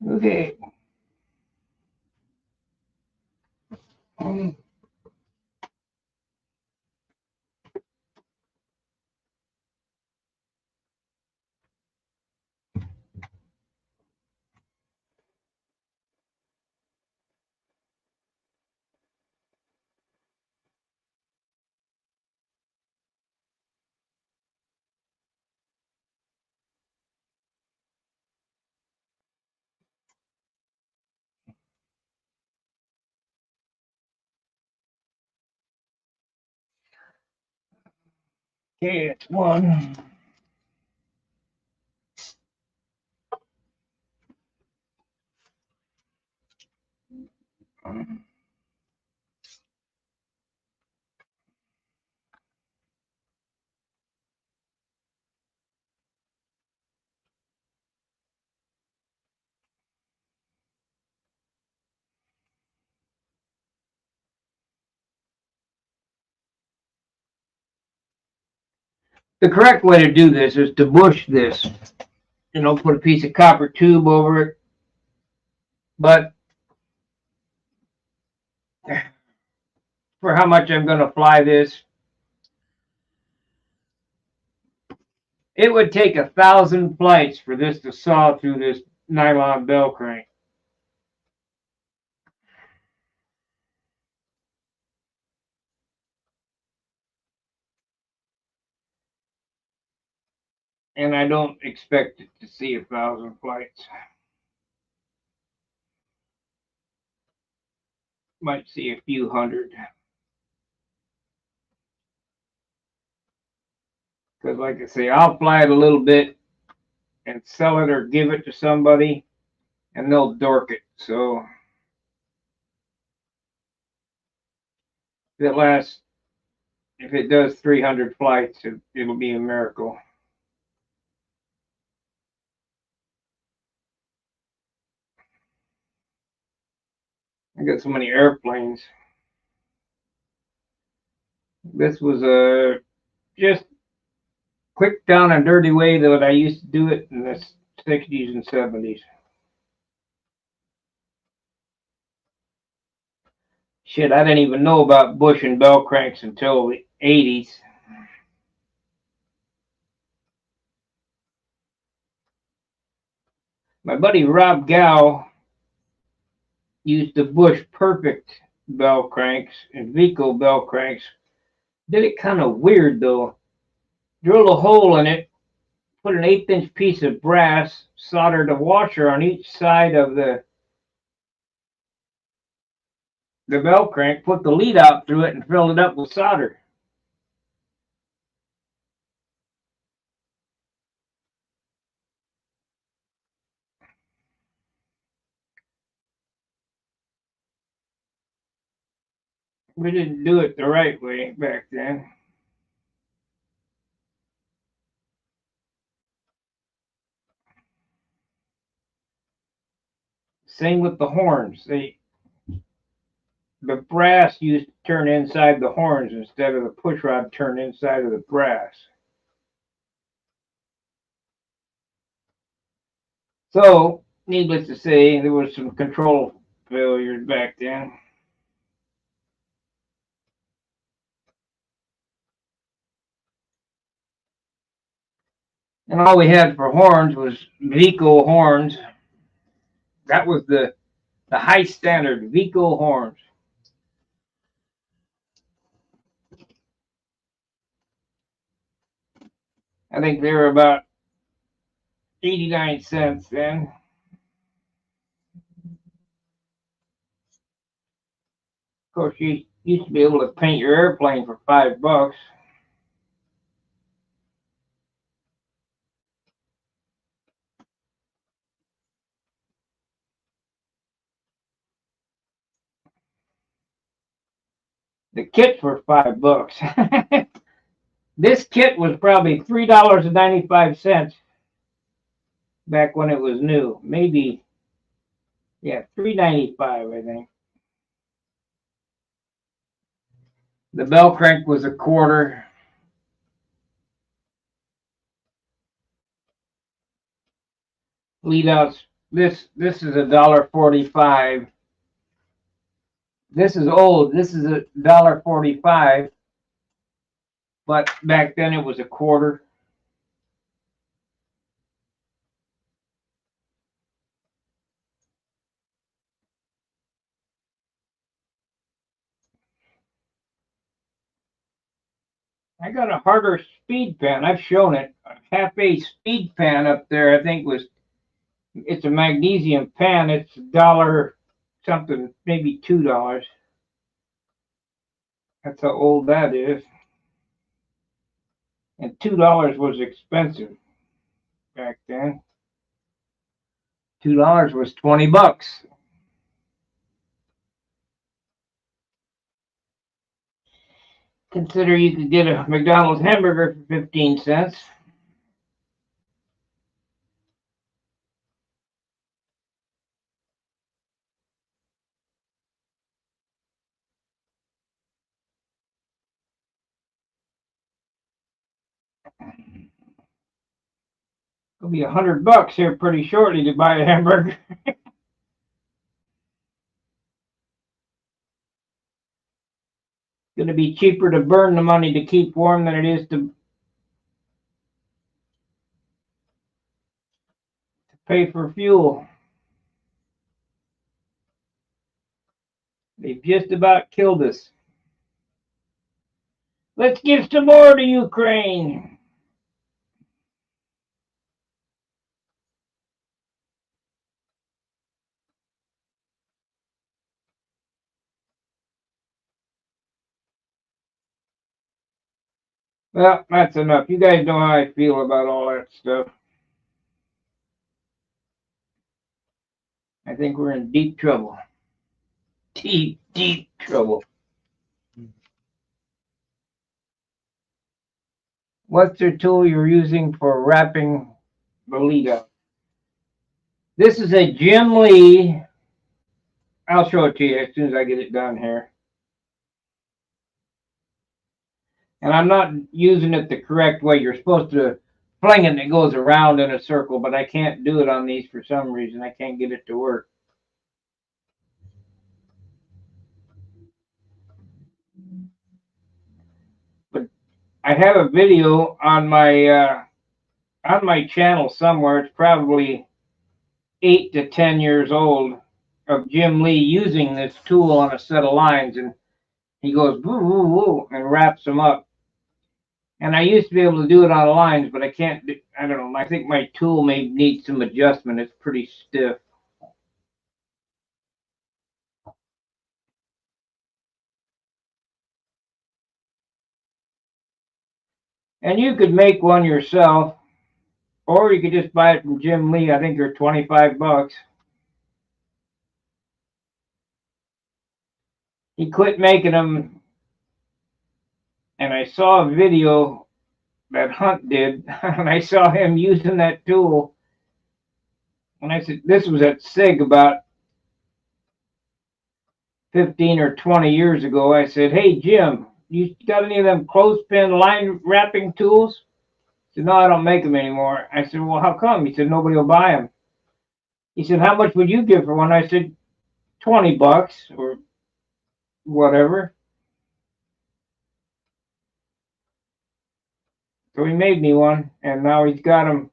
Okay. Okay, it's one. The correct way to do this is to bush this. Put a piece of copper tube over it. But for how much I'm going to fly this, it would take 1,000 flights for this to saw through this nylon bell crank. And I don't expect it to see 1,000 flights. Might see a few hundred. Because, like I say, I'll fly it a little bit and sell it or give it to somebody, and they'll dork it. So if it lasts, if it does 300 flights, it'll be a miracle. I got so many airplanes. This was a just quick down and dirty way that I used to do it in the 60s and 70s. Shit, I didn't even know about bush and bell cranks until the 80s. My buddy Rob Gow used the Bush Perfect bell cranks and Vico bell cranks. Did it kind of weird though. Drilled a hole in it, put an 1/8 inch piece of brass, soldered a washer on each side of the bell crank, put the lead out through it, and filled it up with solder. We didn't do it the right way back then. Same with the horns. The brass used to turn inside the horns instead of the push rod turn inside of the brass. So, needless to say, there was some control failures back then. And all we had for horns was Vico horns. That was the high standard Vico horns. I think they were about 89 cents then. Of course, you used to be able to paint your airplane for $5. The kits were $5. This kit was probably $3.95 back when it was new. Maybe, yeah, $3.95, I think. The bell crank was a quarter. Lead outs. This is $1.45. This is old. This is $1.45. But back then it was a quarter. I got a harder speed pan. I've shown it. A half-A speed pan up there. I think it's a magnesium pan. It's $1 something, maybe $2. That's how old that is. And $2 was expensive back then. $2 was $20. Consider you could get a McDonald's hamburger for 15 cents. It'll be $100 here pretty shortly to buy a hamburger. Going to be cheaper to burn the money to keep warm than it is to pay for fuel. They've just about killed us. Let's give some more to Ukraine. Well, that's enough. You guys know how I feel about all that stuff. I think we're in deep trouble. Deep, deep trouble. What's the tool you're using for wrapping the lead up? This is a Jim Lee. I'll show it to you as soon as I get it done here. And I'm not using it the correct way. You're supposed to fling it and it goes around in a circle, but I can't do it on these for some reason. I can't get it to work. But I have a video on my channel somewhere. It's probably 8 to 10 years old of Jim Lee using this tool on a set of lines, and he goes woo woo woo and wraps them up. And I used to be able to do it on lines, but I can't. I don't know. I think my tool may need some adjustment. It's pretty stiff. And you could make one yourself, or you could just buy it from Jim Lee. I think they're 25 bucks. He quit making them, and I saw a video that Hunt did, and I saw him using that tool. And I said, this was at SIG about 15 or 20 years ago. I said, hey, Jim, you got any of them clothespin line wrapping tools? He said, no, I don't make them anymore. I said, well, how come? He said, nobody will buy them. He said, how much would you give for one? I said, 20 bucks or whatever. So he made me one, and now he's got them.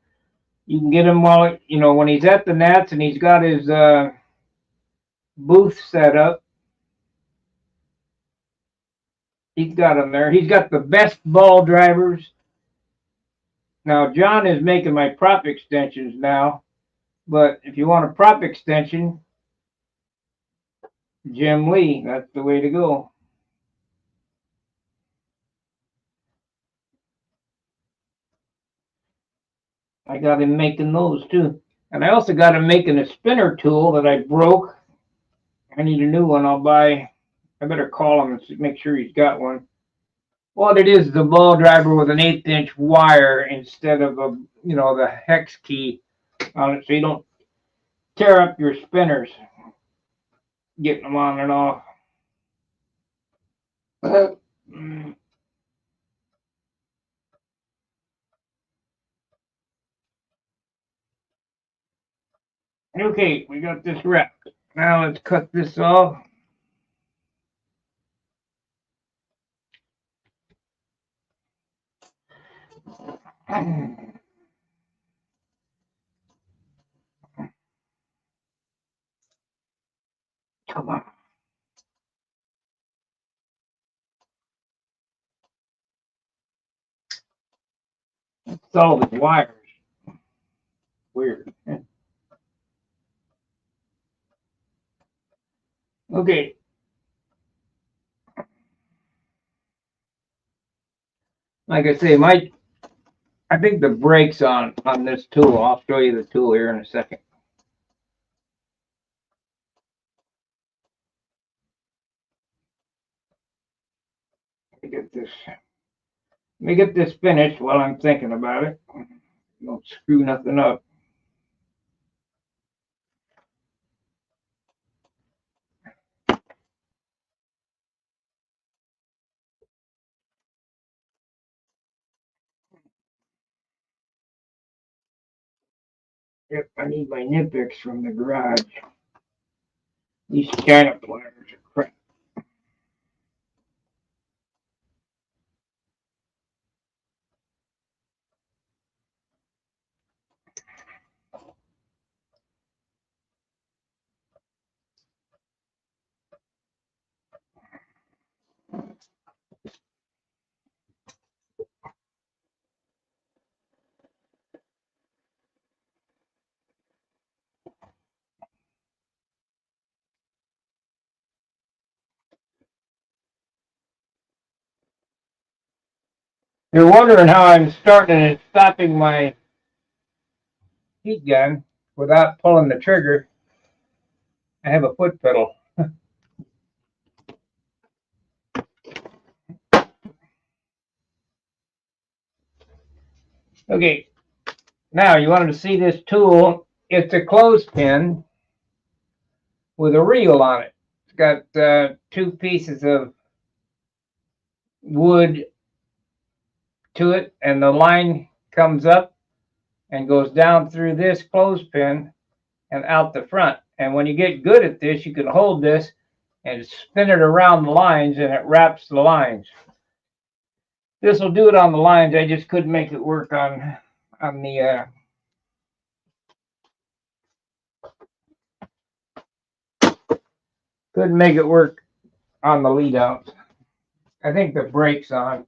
You can get him while, when he's at the Nats and he's got his booth set up. He's got them there. He's got the best ball drivers. Now, John is making my prop extensions now, but if you want a prop extension, Jim Lee, that's the way to go. I got him making those too. And I also got him making a spinner tool that I broke. I need a new one. I better call him and make sure he's got one. What it is the ball driver with an 1/8-inch wire instead of the hex key on it, so you don't tear up your spinners getting them on and off. Okay, we got this wrapped. Now let's cut this off. Come on. It's all the wires. Weird. Okay. Like I say, I think the brakes on this tool. I'll show you the tool here in a second. Let me get this finished while I'm thinking about it. Don't screw nothing up. Yep, I need my Nipix from the garage. These China pliers are crap. You're wondering how I'm starting and stopping my heat gun without pulling the trigger. I have a foot pedal. Okay, now you wanted to see this tool. It's a clothespin with a reel on it. It's got two pieces of wood to it, and the line comes up and goes down through this clothespin and out the front. And when you get good at this, you can hold this and spin it around the lines, and it wraps the lines. This will do it on the lines. I just couldn't make it work on the couldn't make it work on the lead outs. I think the brake's on.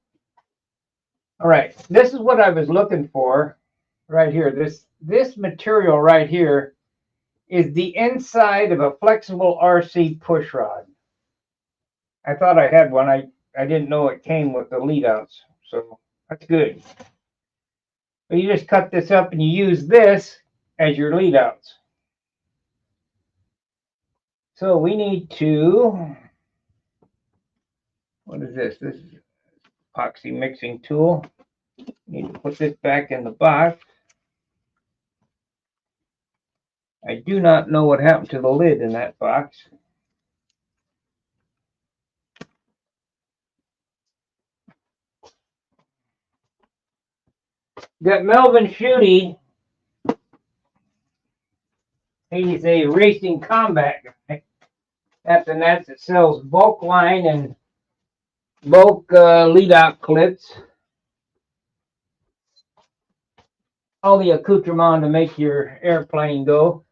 All right, this is what I was looking for right here. This material right here is the inside of a flexible RC push rod. I thought I had one. I didn't know it came with the lead outs, so that's good. But you just cut this up and you use this as your lead outs. So we need to, what is this? This is epoxy mixing tool. Need to put this back in the box. I do not know what happened to the lid in that box. Got Melvin Schutte. He's a racing combat guy. That's and that's it sells bulk line and bulk lead out clips. All the accoutrement to make your airplane go.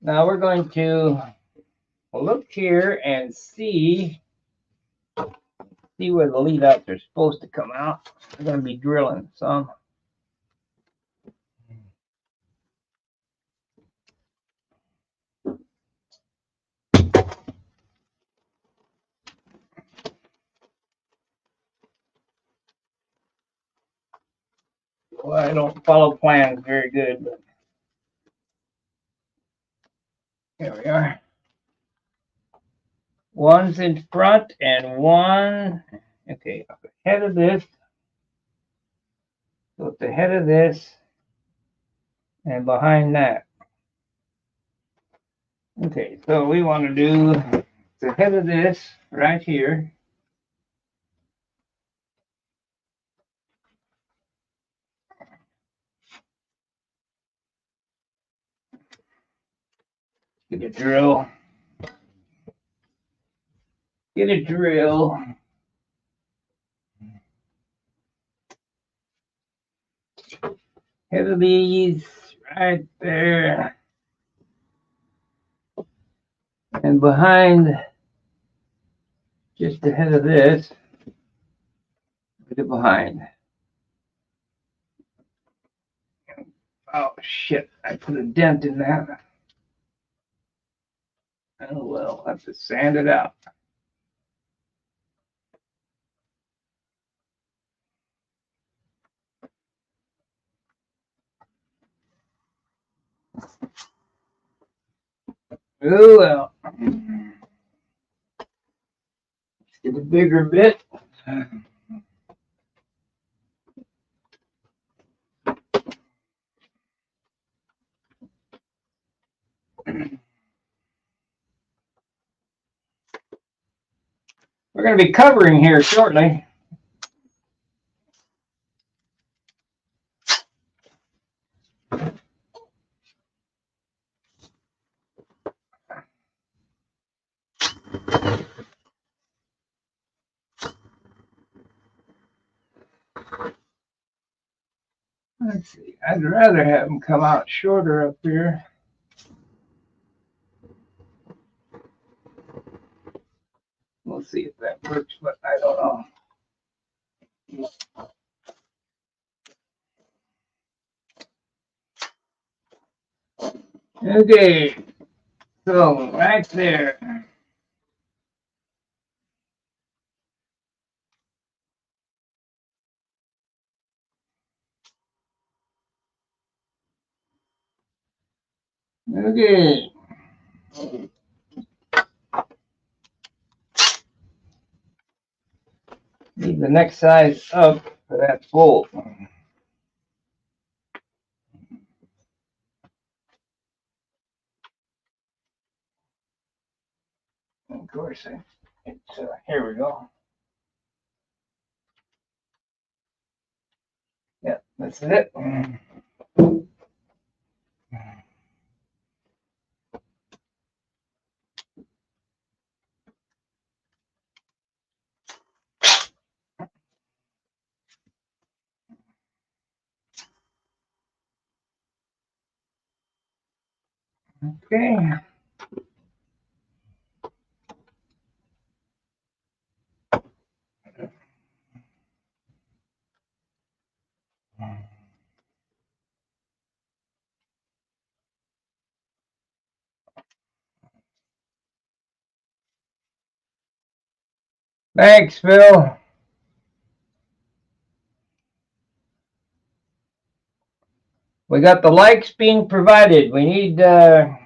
Now we're going to look here and see where the lead outs are supposed to come out. We're going to be drilling some. Well, I don't follow plans very good, but here we are. One's in front and one, okay, up ahead of this. So it's ahead of this and behind that. Okay, so we want to do the head of this right here. Get a drill. Get a drill. Head of these right there. And behind, just ahead of this, put it behind. Oh shit, I put a dent in that. Oh well, I'll have to sand it out. Oh well. Let's get a bigger bit. We're going to be covering here shortly. Let's see. I'd rather have them come out shorter up here. We'll see if that works, but I don't know. Okay, so right there. Okay. Need the next size up for that bolt. Of course, it's here we go. Yeah, that's it. Okay. Thanks, Phil. We got the likes being provided. We need, I'm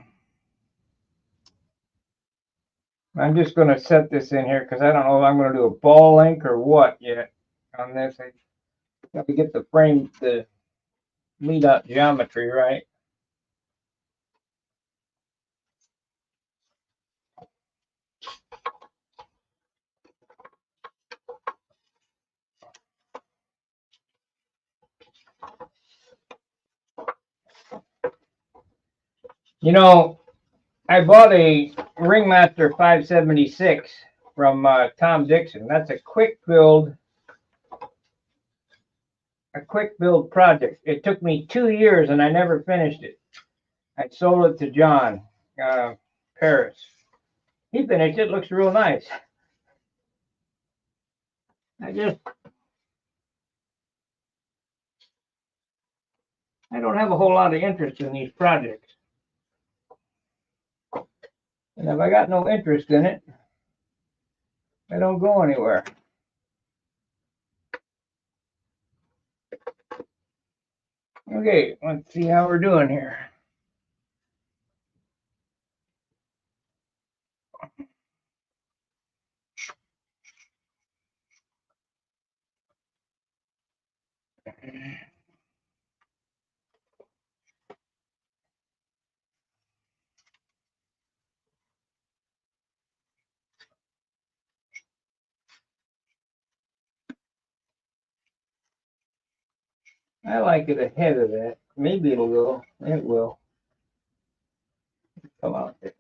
just going to set this in here because I don't know if I'm going to do a ball link or what yet on this. I got to get the frame, the lead out geometry right. You know, I bought a Ringmaster 576 from Tom Dixon. That's a quick build project. It took me 2 years and I never finished it. I sold it to John Paris. He finished it. Looks real nice. I don't have a whole lot of interest in these projects. And if I got no interest in it, I don't go anywhere. Okay, let's see how we're doing here. I like it ahead of that. Maybe it'll go. It will come out there.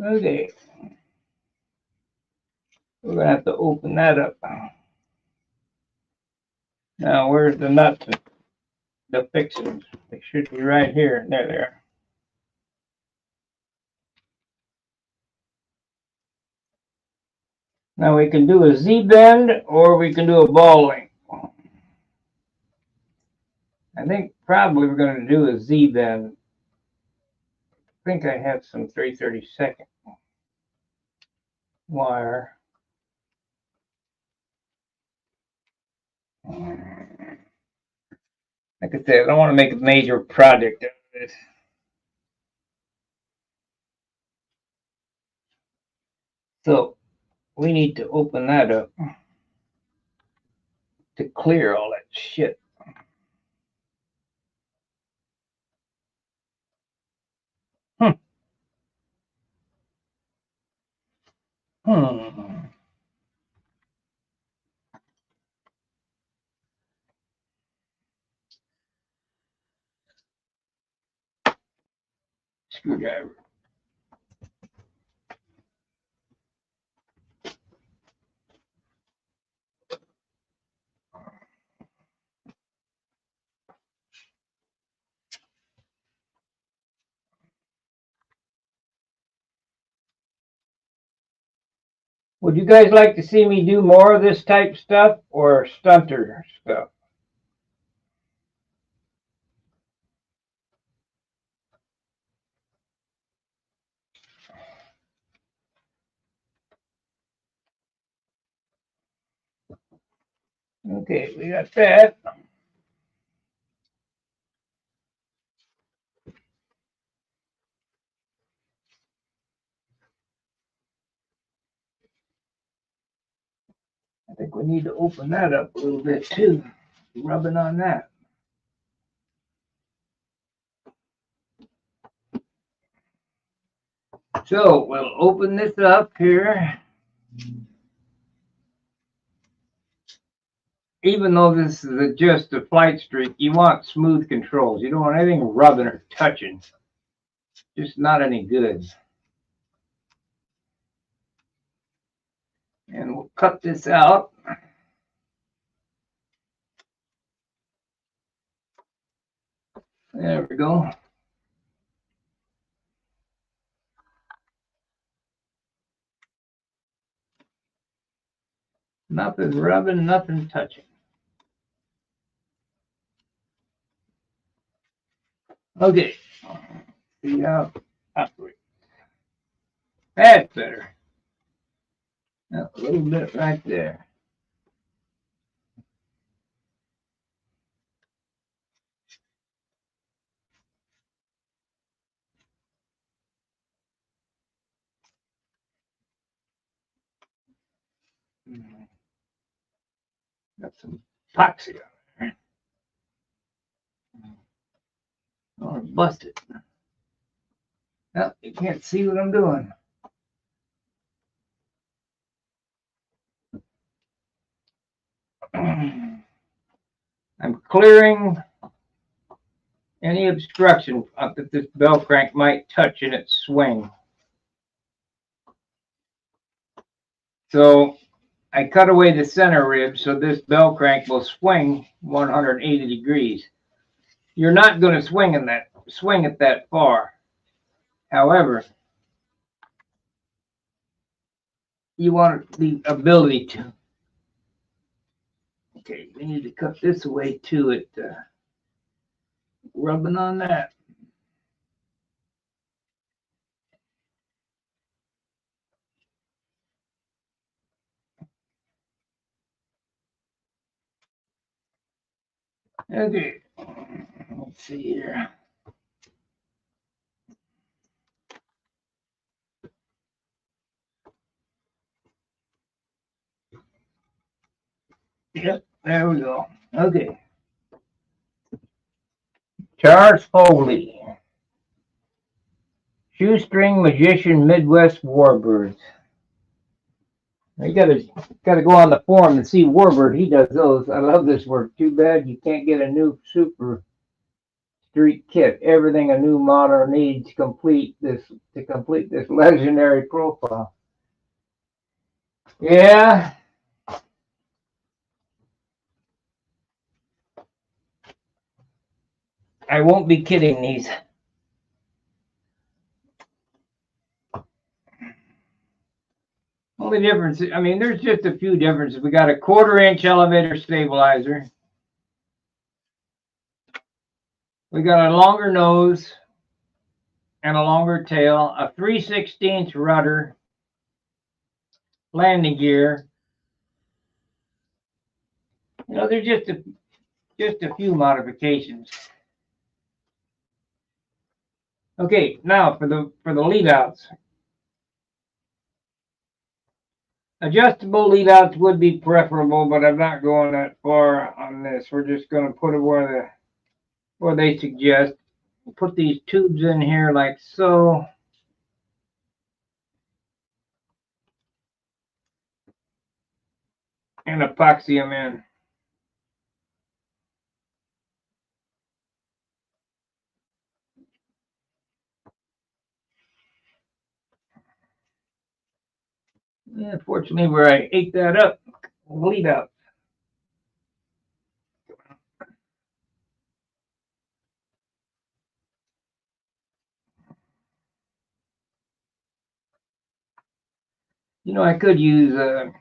Okay. We're going to have to open that up. Now, where's the nuts? The fixings. They should be right here. There they are. Now we can do a Z-bend or we can do a ball link. I think probably we're going to do a Z-bend. I think I have some 3/32 wire. Like I said, I don't want to make a major project out of this. So we need to open that up to clear all that shit. Hmm. Screwdriver. Would you guys like to see me do more of this type stuff or stunter stuff? Okay, we got that. we need to open that up a little bit too. Rubbing on that. So we'll open this up here. Even though this is just a Flite Streak, you want smooth controls. You don't want anything rubbing or touching. Just not any good. And we'll cut this out. There we go. Nothing rubbing, nothing touching. Okay. See how it operates. That's better. Now, a little bit right there. Got some epoxy on there. Oh, bust it. Well, you can't see what I'm doing. I'm clearing any obstruction that this bell crank might touch in its swing. So I cut away the center rib so this bell crank will swing 180 degrees. You're not going to swing it that far. However, you want the ability to. Okay, we need to cut this away too. It rubbing on that. Okay, let's see here. Yep, there we go. Okay. Charles Foley, Shoestring Magician Midwest Warbirds. You gotta go on the forum and see Warbird. He does those. I love this work. Too bad you can't get a new Super Streak kit. Everything a new model needs to complete this legendary profile. Yeah. I won't be kidding these. Only difference, I mean, there's just a few differences. We got a 1/4-inch elevator stabilizer. We got a longer nose and a longer tail, a 3/16 rudder, landing gear. You know, there's just a few modifications. Okay, now for the lead outs. Adjustable lead outs would be preferable, but I'm not going that far on this. We're just going to put it where they suggest. Put these tubes in here like so. And epoxy them in. Unfortunately, where I ate that up, lead out. You know, I could use a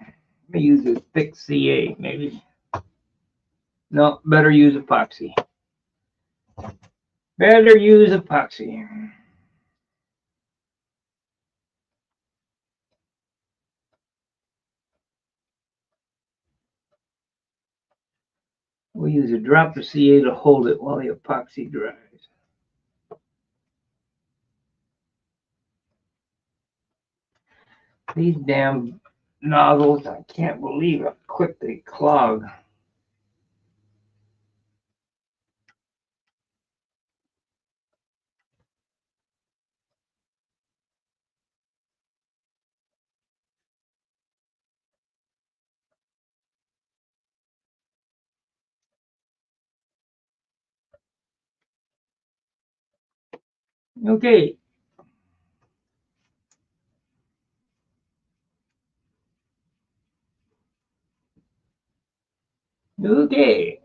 thick CA maybe. No, better use epoxy. Better use epoxy. We'll use a drop of CA to hold it while the epoxy dries. These damn nozzles. I can't believe how quick they clog. Okay. Okay.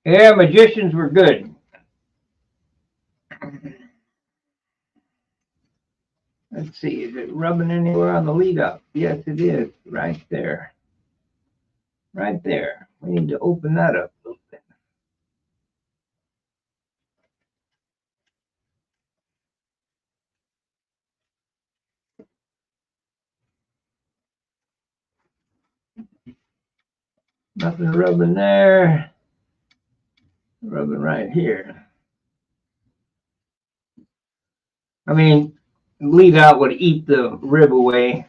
Yeah, magicians were good. Let's see, is it rubbing anywhere on the lead up? Yes, it is. Right there. Right there. We need to open that up a little bit. Nothing rubbing there. Rubbing right here. I mean, lead out would eat the rib away,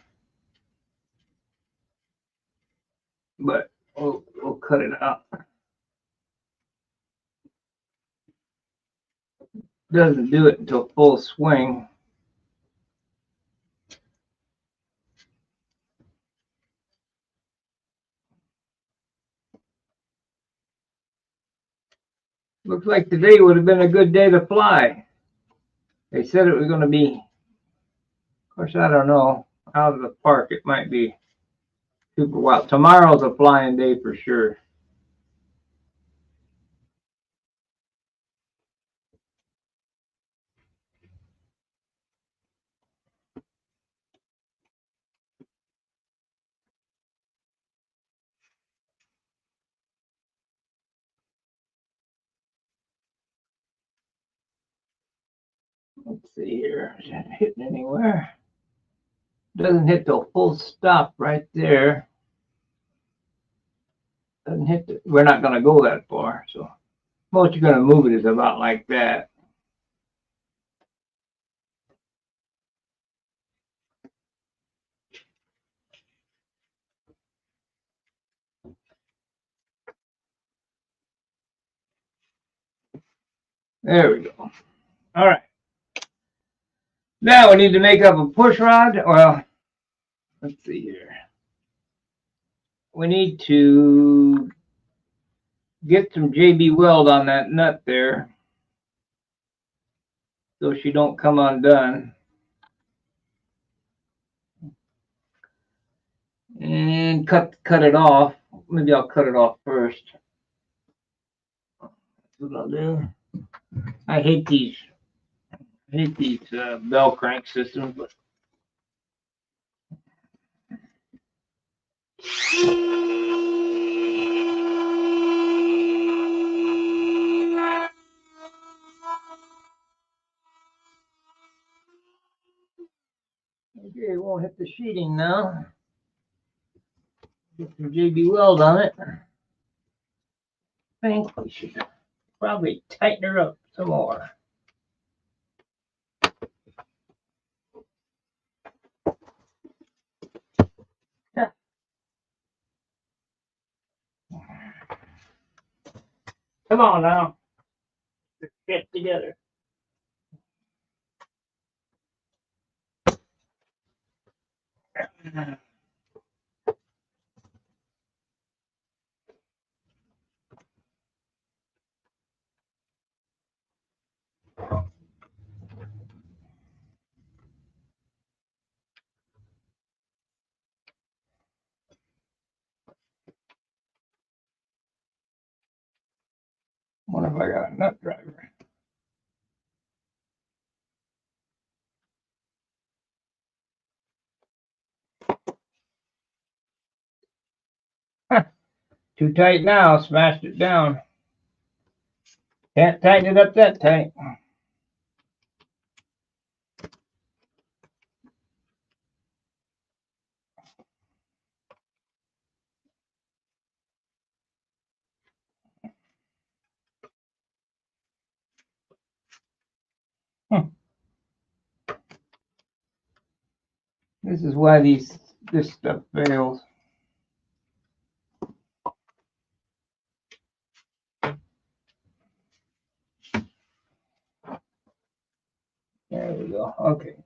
but we'll cut it out. Doesn't do it until full swing. Looks like today would have been a good day to fly. They said it was going to be, of course, I don't know, out of the park. It might be super wild. Tomorrow's a flying day for sure. Let's see here. Is that hitting anywhere? Doesn't hit the full stop right there. Doesn't hit the, we're not going to go that far. So most you're going to move it is about like that. There we go. All right. Now we need to make up a push rod. Well, let's see here. We need to get some JB weld on that nut there so she don't come undone. And cut it off. Maybe I'll cut it off first. That's what I'll do. I hate these bell crank systems, but okay, it won't hit the sheeting now. Get some JB weld on it. I think we should probably tighten her up some more. Come on now. Get together. Wonder if I got a nut driver. Huh. Too tight now. Smashed it down. Can't tighten it up that tight. This is why this stuff fails. There we go. Okay.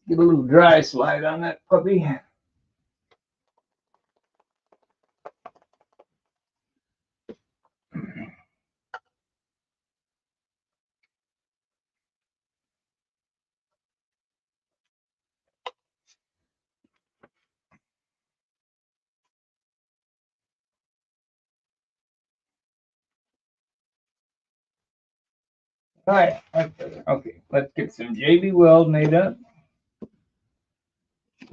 Get a little dry slide on that puppy. All right. Okay. Let's get some JB Weld made up.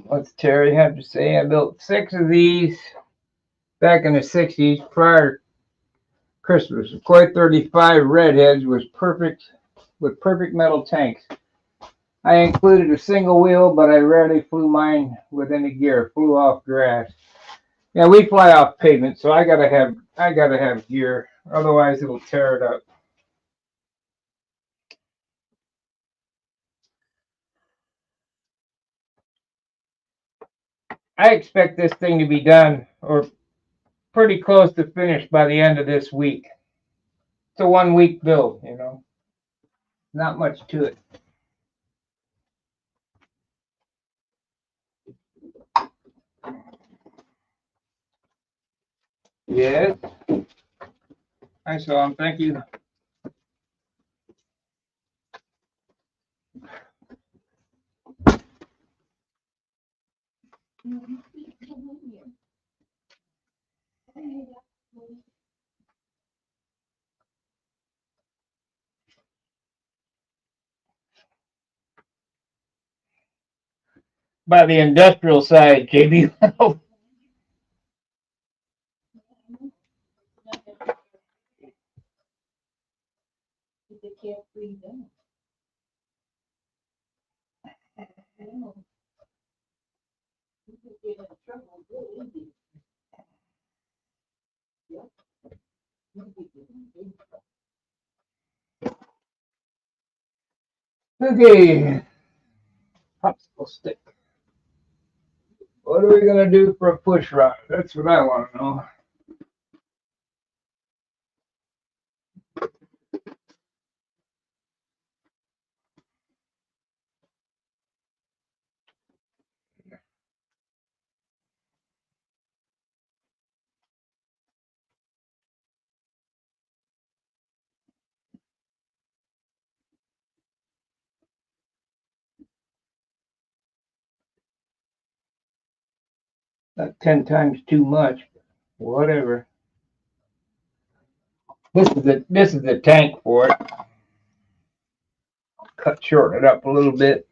What's Terry have to say? I built 6 of these back in the 60s prior to Christmas. The Koi 35 redheads was perfect with perfect metal tanks. I included a single wheel, but I rarely flew mine with any gear. Flew off grass. Yeah, we fly off pavement, so I gotta have gear, otherwise it'll tear it up. I expect this thing to be done or pretty close to finished by the end of this week. It's a 1 week build, you know. Not much to it. Yes. I saw him. Thank you. By the industrial side, JB. Okay. Popsicle stick. What are we gonna do for a push rod? That's what I want to know. Not 10 times too much. Whatever. This is the tank for it. Shorten it up a little bit.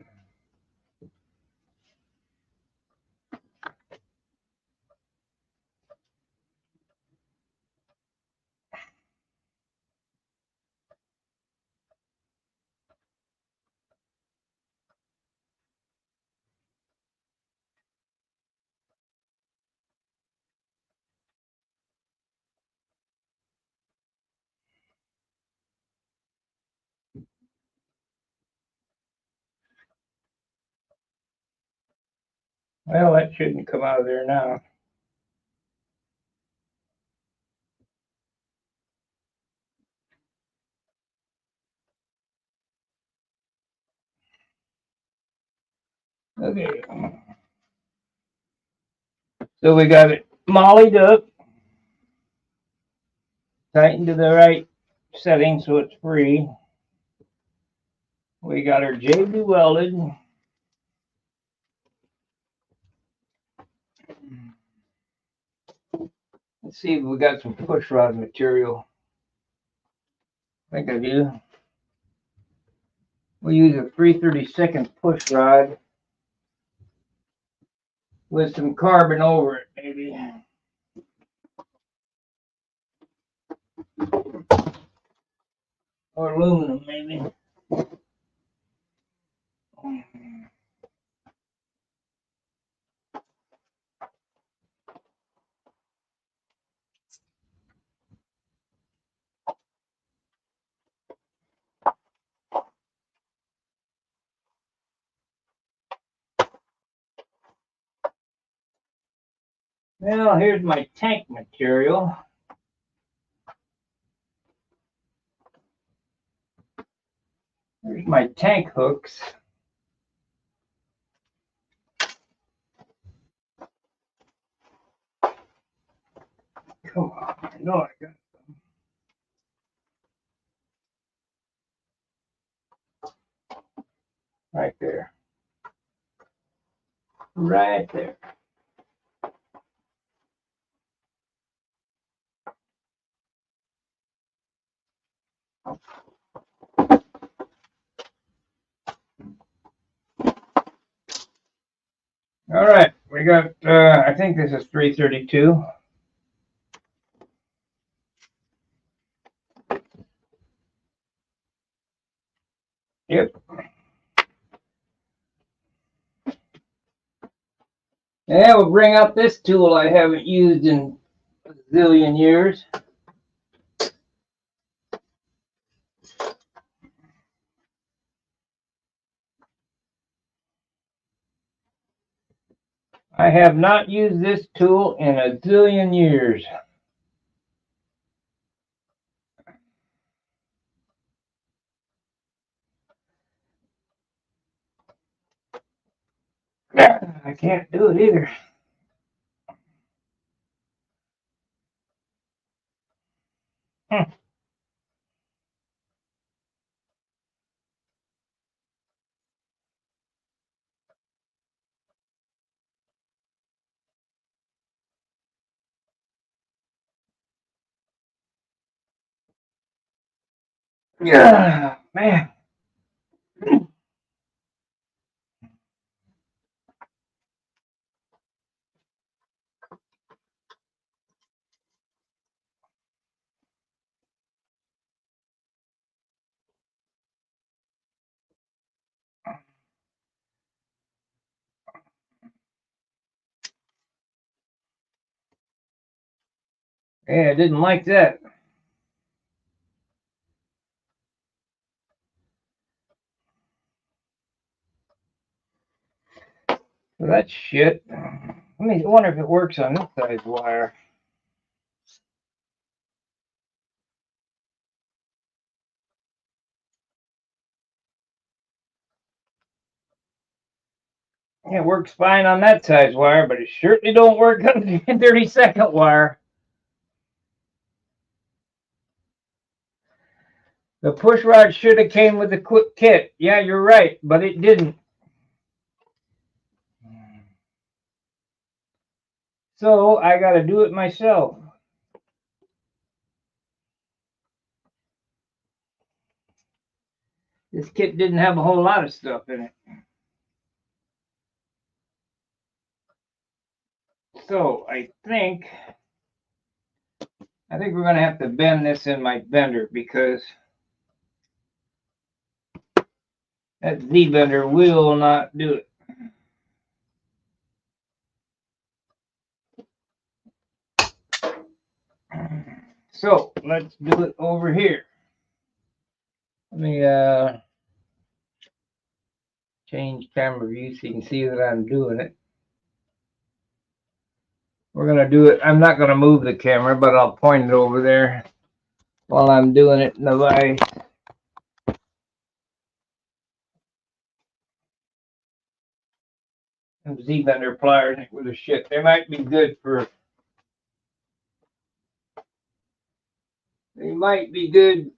Well, that shouldn't come out of there now. Okay. So we got it mollied up, tightened to the right setting so it's free. We got our JB welded. Let's see if we got some push rod material. I think I do. We use a 3/32 push rod with some carbon over it, maybe. Or aluminum, maybe. Well, here's my tank material. Here's my tank hooks. Come on, I know I got right there. Right there. All right, we got, I think this is 332. Yep. Yeah, we'll bring out this tool I haven't used in a zillion years. I have not used this tool in a zillion years. I can't do it either. Yeah, man. Yeah, I didn't like that. So that's shit. Let me wonder if it works on this size wire. Yeah, it works fine on that size wire, but it certainly don't work on the 32nd wire. The push rod should have came with the quick kit. Yeah, you're right, but it didn't. So I got to do it myself. This kit didn't have a whole lot of stuff in it. So I think we're going to have to bend this in my bender because that Z bender will not do it. So let's do it over here. Let me change camera view so you can see that I'm doing it. We're going to do it. I'm not going to move the camera, but I'll point it over there while I'm doing it in the vise. Them Z bender pliers with a shit. They might be good for. They might be good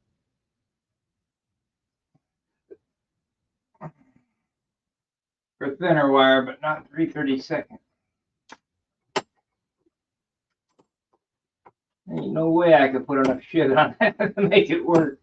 for thinner wire, but not 3/32. Ain't no way I could put enough shit on that to make it work.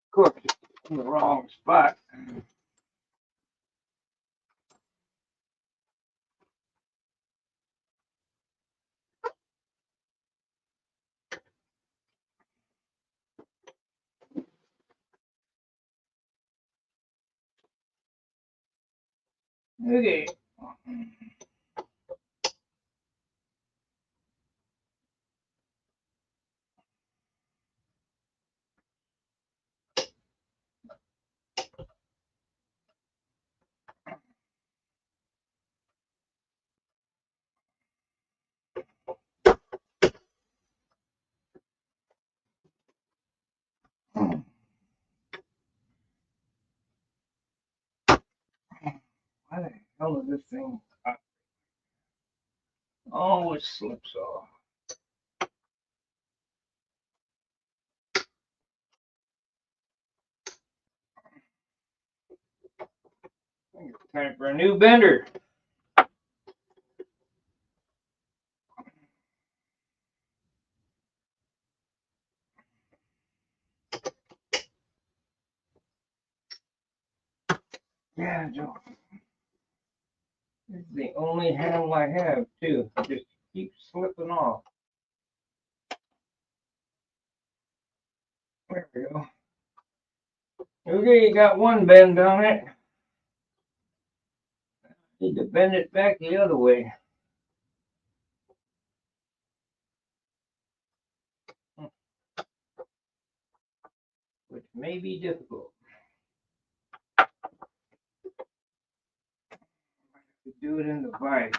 Of course, it's in the wrong spot. Okay. Why the hell is this thing? Oh, it slips off. I think it's time for a new bender. Yeah, Joe. This is the only handle I have, too. It just keeps slipping off. There we go. Okay, you got one bend on it. Need to bend it back the other way. Which may be difficult. To do it in the vise.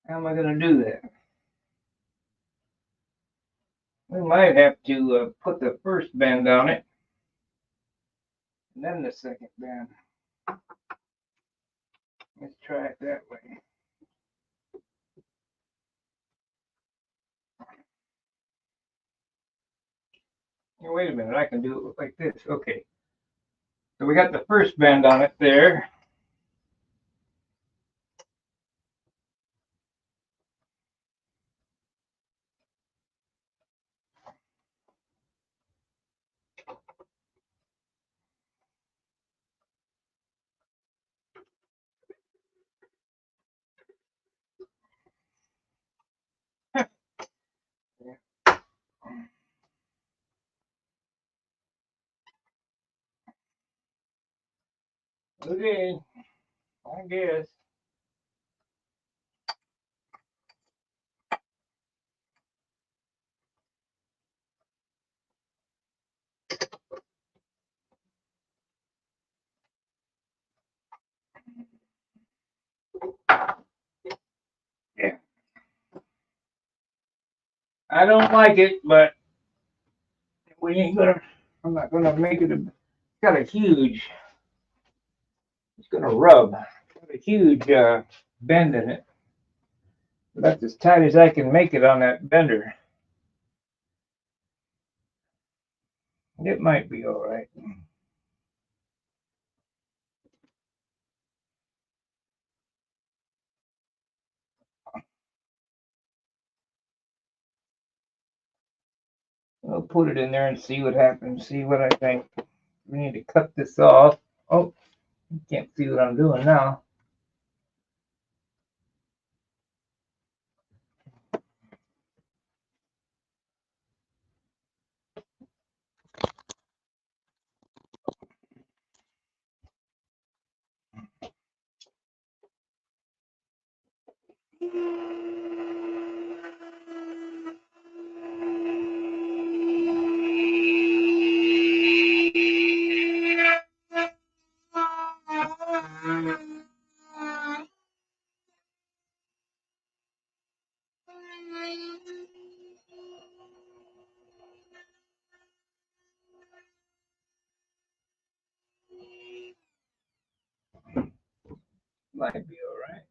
How am I going to do that? We might have to put the first bend on it, and then the second bend. Let's try it that way. Now, wait a minute, I can do it like this. Okay. So we got the first bend on it there. Okay, I guess. Yeah. I don't like it, but we ain't gonna, I'm not gonna make it, it's got a huge, it's gonna rub. It's got a huge bend in it. That's as tight as I can make it on that bender. It might be all right. I'll put it in there and see what happens, see what I think. We need to cut this off. Oh, you can't see what I'm doing now. Might be all right.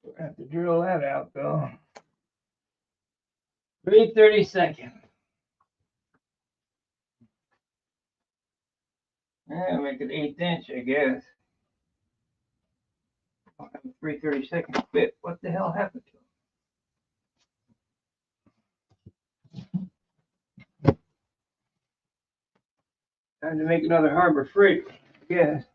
We'll have to drill that out though. 3/32. Yeah, make it 1/8 inch, I guess. 3/32 bit. What the hell happened to it? Time to make another Harbor Freight, I guess.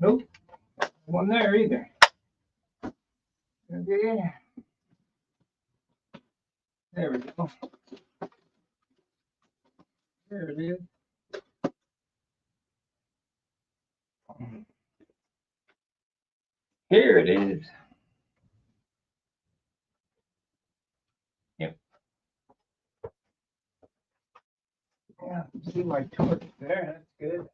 Nope, one there either. Okay. There we go. There it is. Here it is. Yep. Yeah, see my torch there. That's good.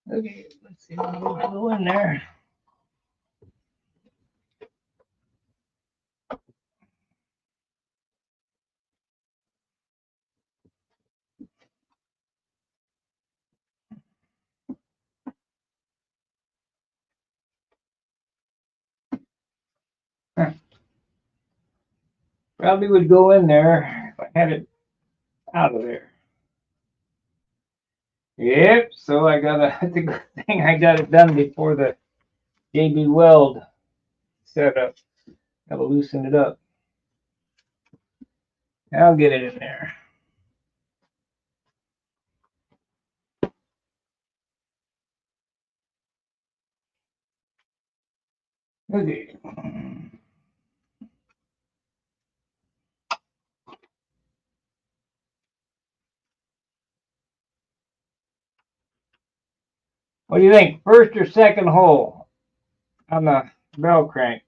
Okay, let's see what we can go in there. Huh. Probably would go in there if I had it out of there. Yep, so I got it's a good thing I got it done before the JB Weld setup. Gotta loosen it up. I'll get it in there. Okay. What do you think? First or second hole on the bell crank?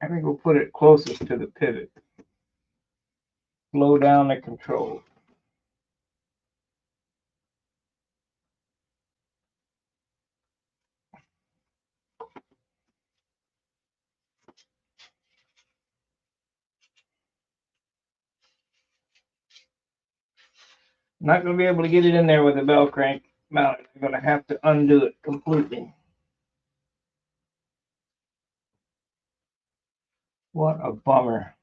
I think we'll put it closest to the pivot. Slow down the control. Not going to be able to get it in there with the bell crank mounted. I'm going to have to undo it completely. What a bummer.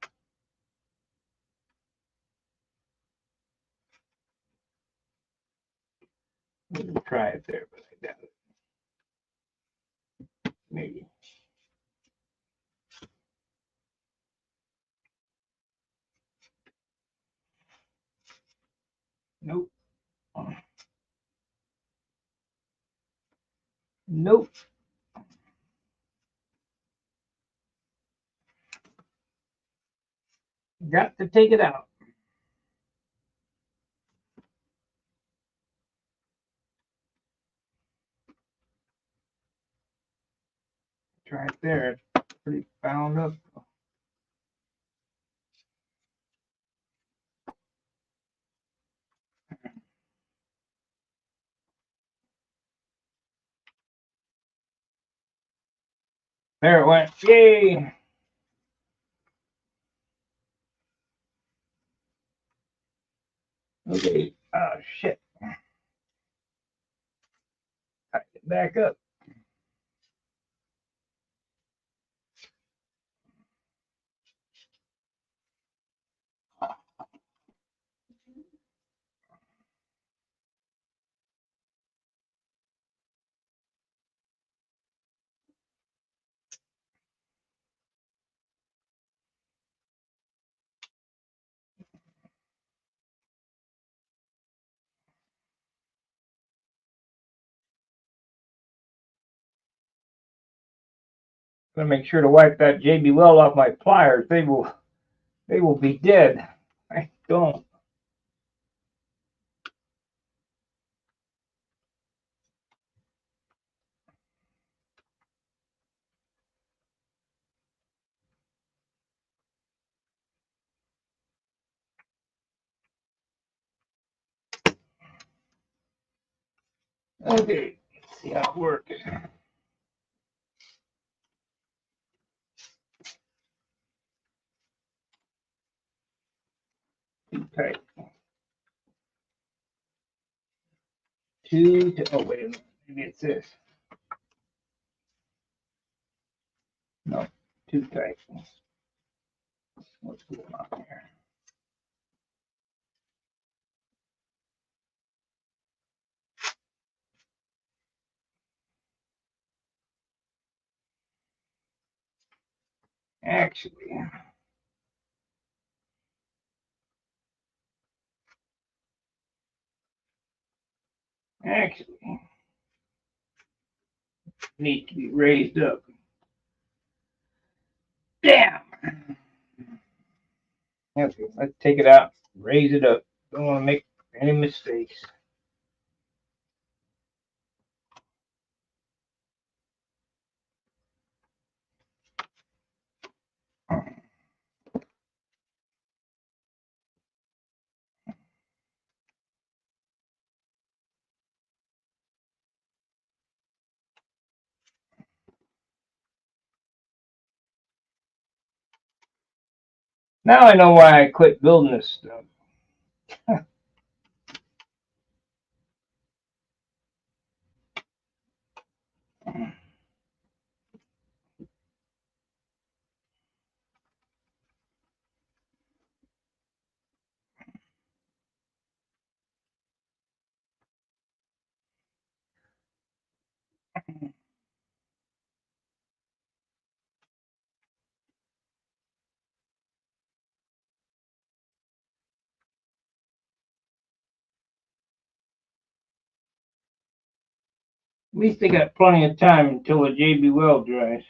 Let me try it there, but I doubt it. Maybe. Nope. Nope. Got to take it out. Try it there. It's pretty bound up. There it went. Yay! Okay. Oh, shit. Tighten it back up. Gonna make sure to wipe that JB Weld off my pliers. They will be dead. I don't. Okay, let's see how it works. Too tight. Oh, wait a minute. Maybe it's this. No, too tight. What's going on here? Actually, needs to be raised up. Damn. Okay, let's take it out, raise it up. Don't want to make any mistakes. Now I know why I quit building this stuff. At least they got plenty of time until the JB well dries.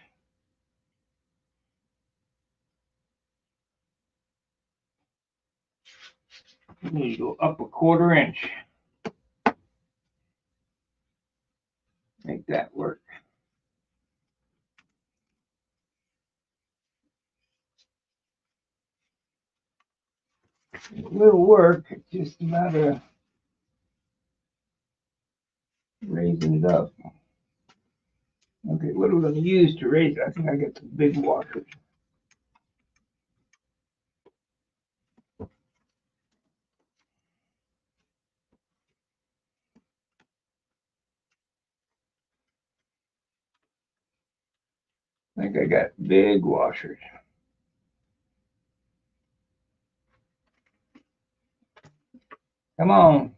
You need to go up a 1/4 inch. Make that work. It will work. It's just a matter of raising it up. Okay, what are we going to use to raise it? I think I got some big washers. I think I got big washers. Come on.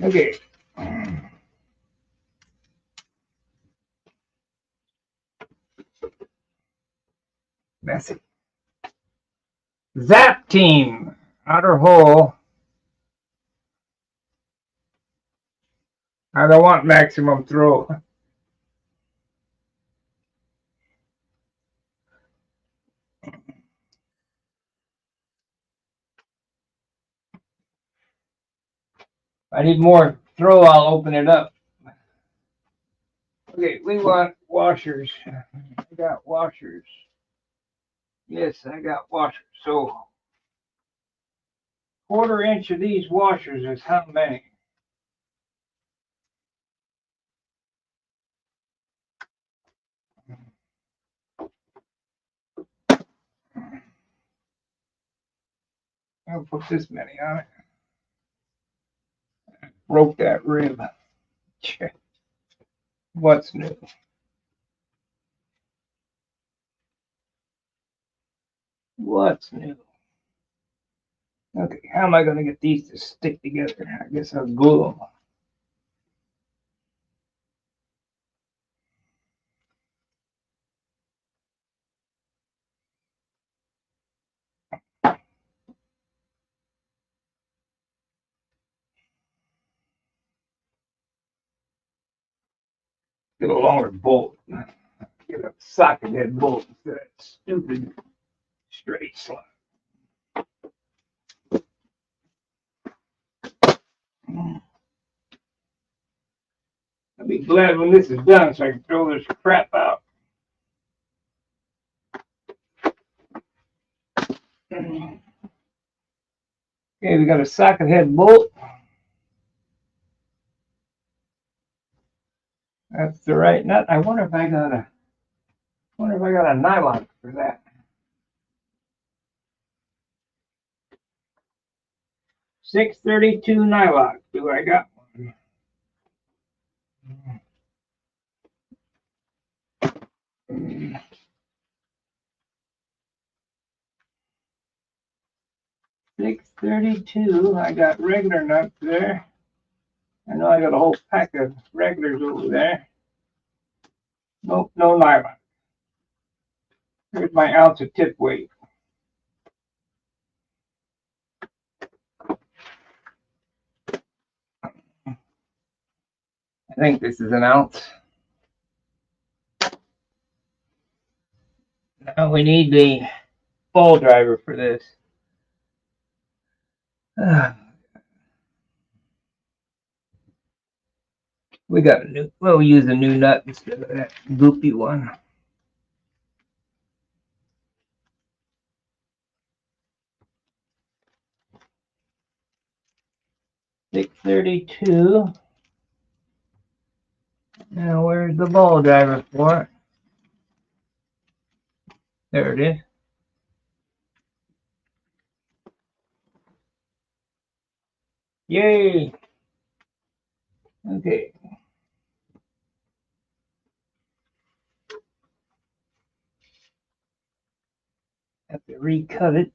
Okay. Messy. Zap team. Outer hole. I don't want maximum throw. I need more throw, I'll open it up. Okay, we want washers. I got washers. Yes, I got washers. So 1/4 inch of these washers is how many? I'll put this many on it. Broke that rib. What's new? What's new? Okay, how am I going to get these to stick together? I guess I'll glue them. Get a longer bolt. Get a socket head bolt instead of that stupid straight slot. I'll be glad when this is done so I can throw this crap out. Okay, we got a socket head bolt. That's the right nut. I wonder if I got a nylon for that. 632 nylock. Do I got one? 632. I got regular nuts there. I know I got a whole pack of regulars over there. Nope, no nylon. Here's my ounce of tip weight. I think this is an ounce. Now we need the ball driver for this. We got a new, we'll use a new nut instead of that goopy one. $632. Now where's the ball driver for it? There it is. Yay! Okay. Have to recut it.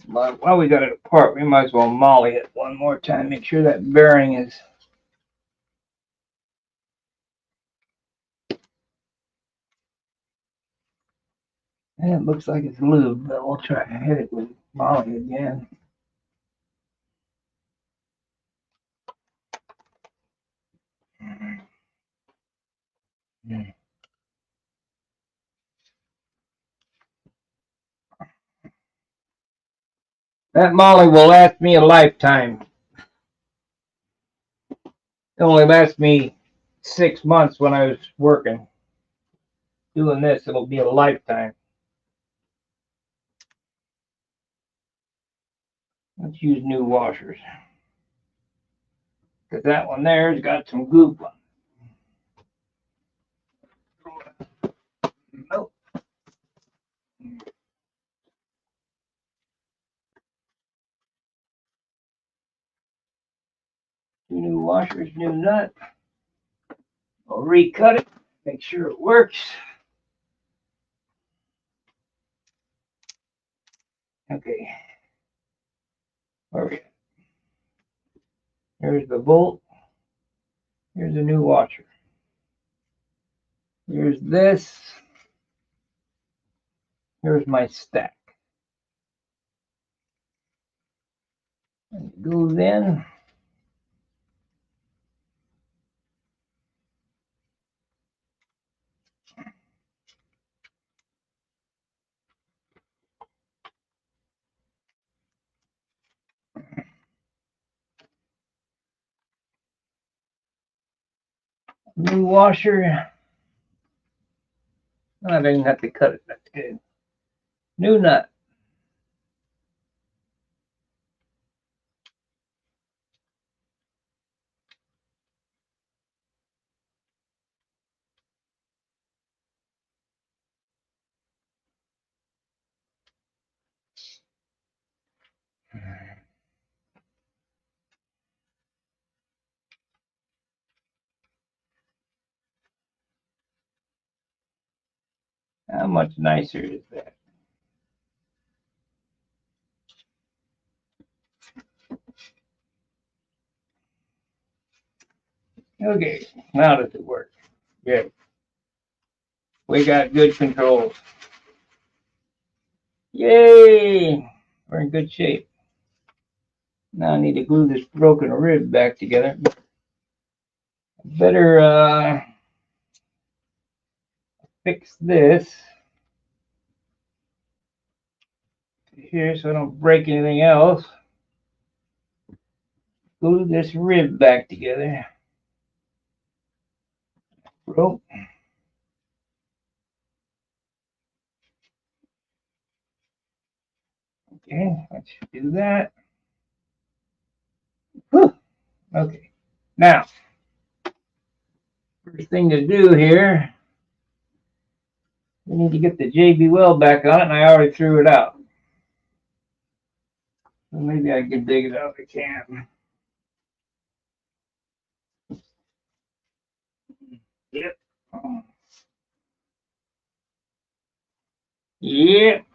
While we got it apart, we might as well molly it one more time. Make sure that bearing is. And it looks like it's lubed, but we'll try to hit it with molly again. That molly will last me a lifetime. It only lasts me 6 months when I was working. Doing this, it'll be a lifetime. Let's use new washers. Because that one there's got some goop on it. Nope. Two new washers, new nut. I'll recut it, make sure it works. Okay. Where are we at? Here's the bolt. Here's a new washer. Here's this. Here's my stack. And it goes in. New washer. I didn't have to cut it. That's good. New nut. How much nicer is that? Okay, now does it work? Yeah. We got good controls. Yay! We're in good shape. Now I need to glue this broken rib back together. Better fix this here so I don't break anything else. Glue this rib back together. Rope. Okay, let's do that. Whew. Okay, now, first thing to do here, we need to get the JB well back on it, and I already threw it out. Well, maybe I can dig it out if I can. Yep. Yep.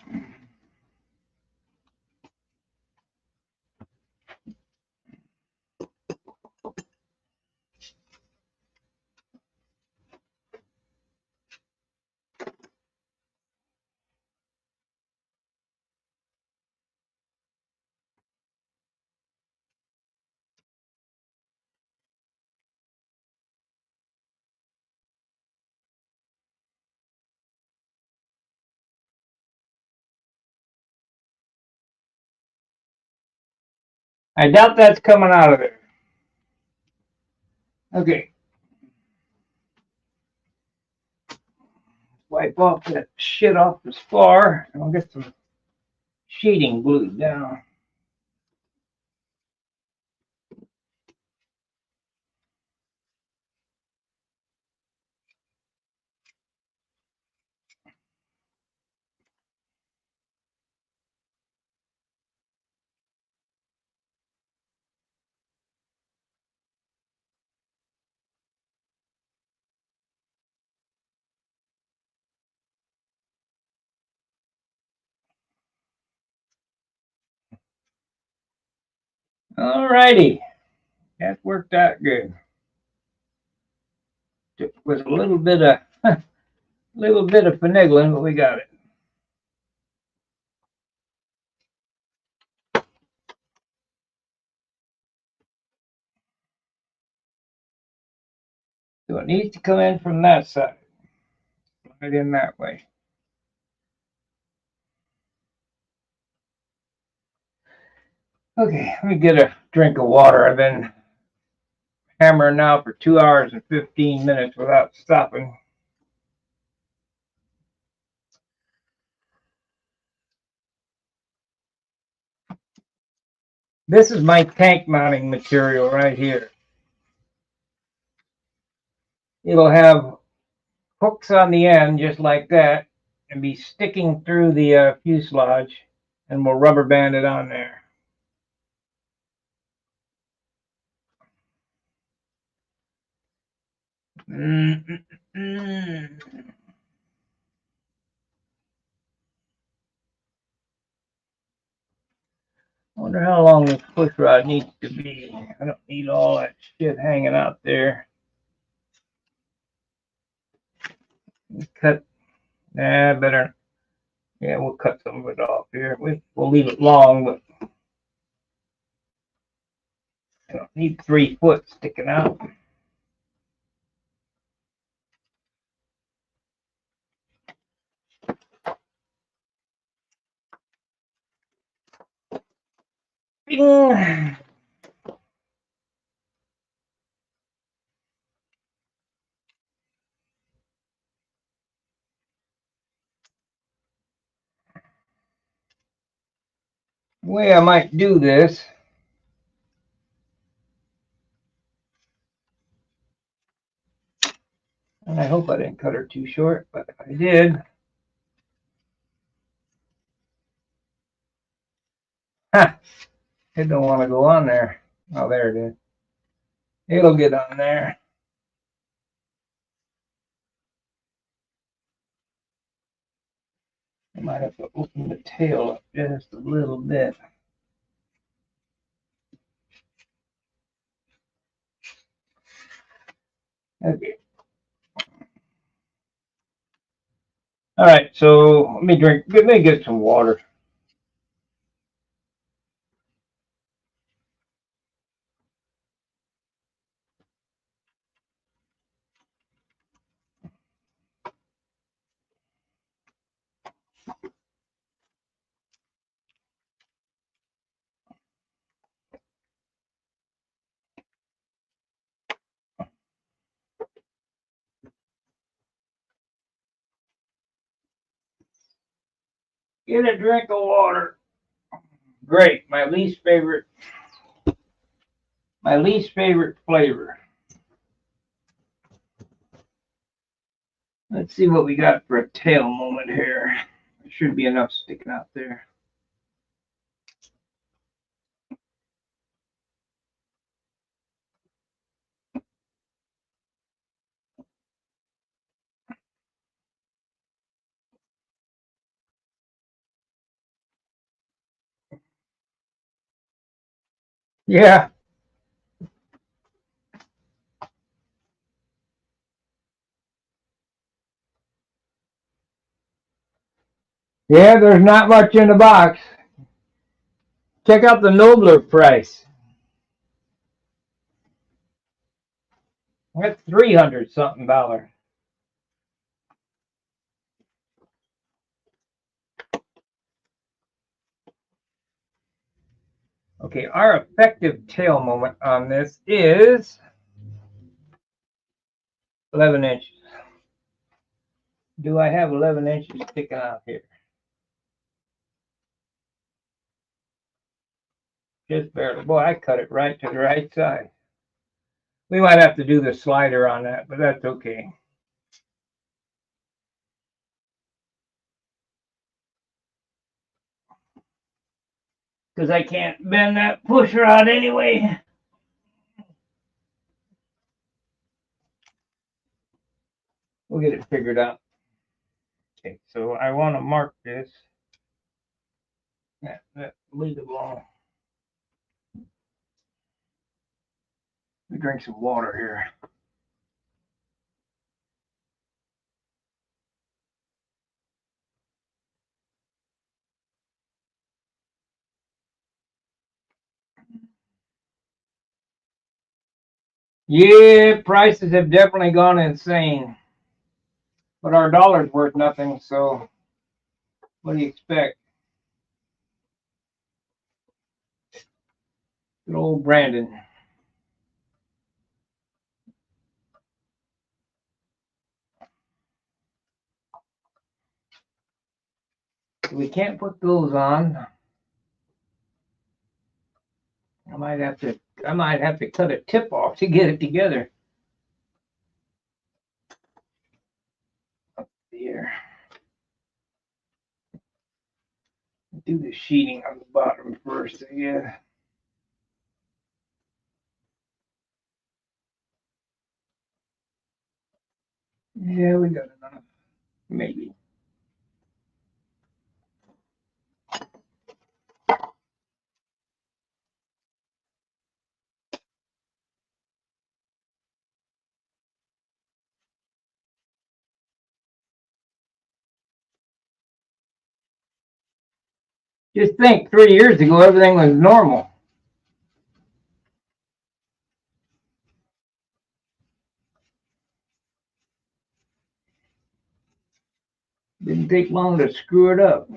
I doubt that's coming out of there. Okay. Wipe off that shit off the spar, and I'll get some sheeting glued down. Alrighty. That worked out good. It was a little bit of finagling, but we got it. So it needs to come in from that side. Right in that way. Okay, let me get a drink of water. I've been hammering now for 2 hours and 15 minutes without stopping. This is my tank mounting material right here. It'll have hooks on the end just like that and be sticking through the fuselage, and we'll rubber band it on there. I wonder how long this push rod needs to be. I don't need all that shit hanging out there. Cut. Better. Yeah, we'll cut some of it off here. We'll leave it long, but I don't need 3 foot sticking out. Bing. The way I might do this, and I hope I didn't cut her too short, but if I did, ha, it don't want to go on there. Oh, there it is. It'll get on there. I might have to open the tail up just a little bit. Okay. All right, so let me get some water. Get a drink of water. Great, my least favorite flavor. Let's see what we got for a tail moment here. There should be enough sticking out there. Yeah. Yeah, there's not much in the box. Check out the Nobler price. That's 300 something dollars. Okay, our effective tail moment on this is 11 inches. Do I have 11 inches sticking out here? Just barely. Boy, I cut it right to the right side. We might have to do the slider on that, but that's okay. Because I can't bend that push rod anyway. We'll get it figured out. Okay, so I want to mark this. Leave it alone. Let me drink some water here. Yeah, prices have definitely gone insane. But our dollar's worth nothing, so what do you expect? Good old Brandon. We can't put those on. I might have to cut a tip off to get it together. Here. Do the sheeting on the bottom first, yeah. Yeah, we got enough. Maybe. Just think, 3 years ago, everything was normal. Didn't take long to screw it up.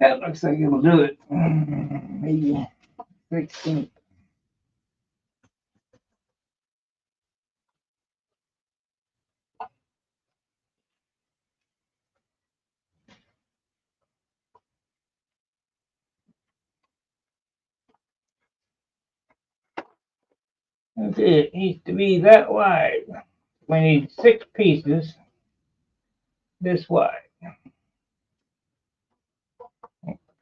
That looks like it'll do it. Maybe 16. Okay, it needs to be that wide. We need 6 pieces this wide.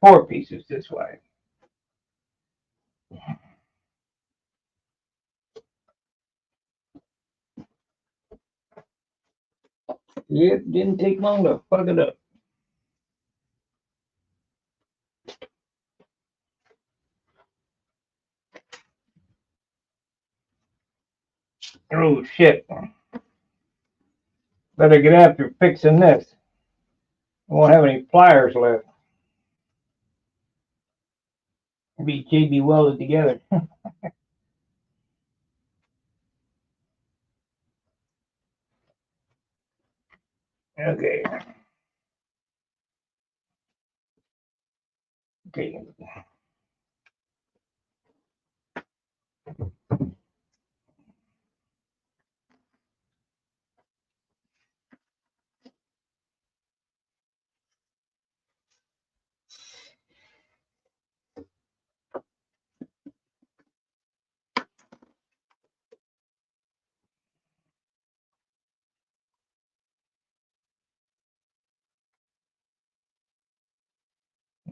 4 pieces this wide. It didn't take long to fuck it up. Oh shit. Better get after fixing this. I won't have any pliers left. It'll be JB welded together. Okay. Okay.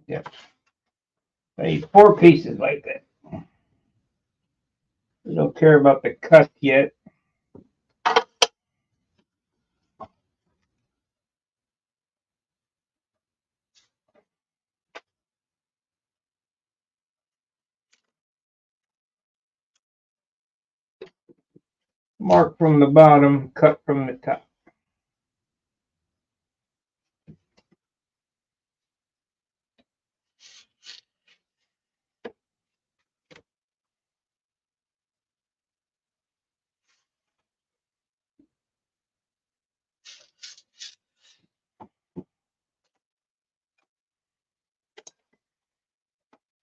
Yep. I need 4 pieces like that. Don't care about the cut yet. Mark from the bottom, cut from the top.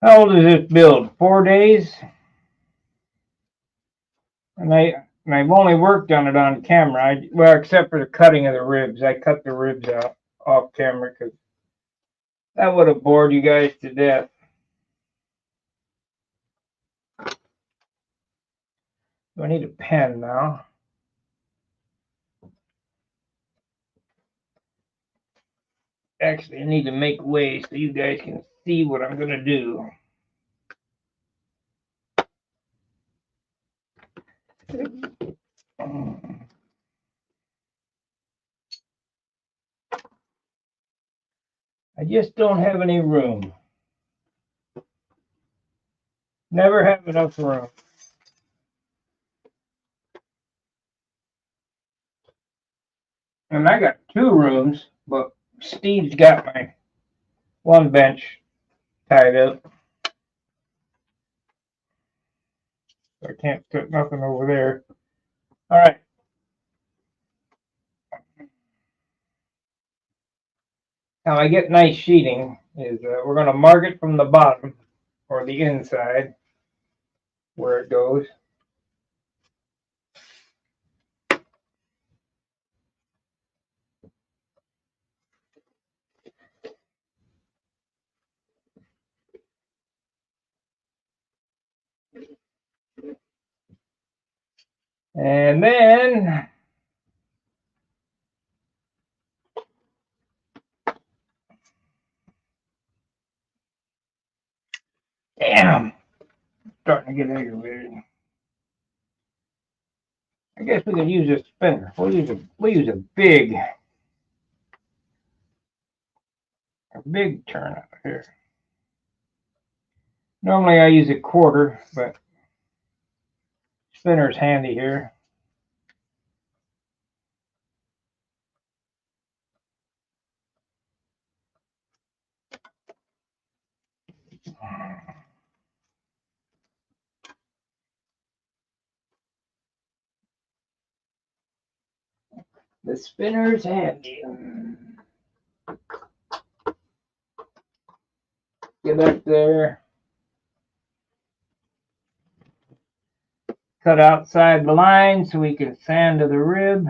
How old is this build? 4 days? And I've only worked on it on camera. Well, except for the cutting of the ribs. I cut the ribs out off camera because that would have bored you guys to death. I need a pen now. Actually, I need to make way so you guys can see what I'm going to do. I just don't have any room. Never have enough room. And I got 2 rooms, but Steve's got my one bench tied up. So I can't put nothing over there. All right. How I get nice sheeting is we're going to mark it from the bottom or the inside where it goes. And then damn, starting to get aggravated. I guess we could use a spinner. We'll use a big turn out here. Normally I use a quarter, but spinner's handy here. The spinner's handy. Get up there. Cut outside the line so we can sand to the rib.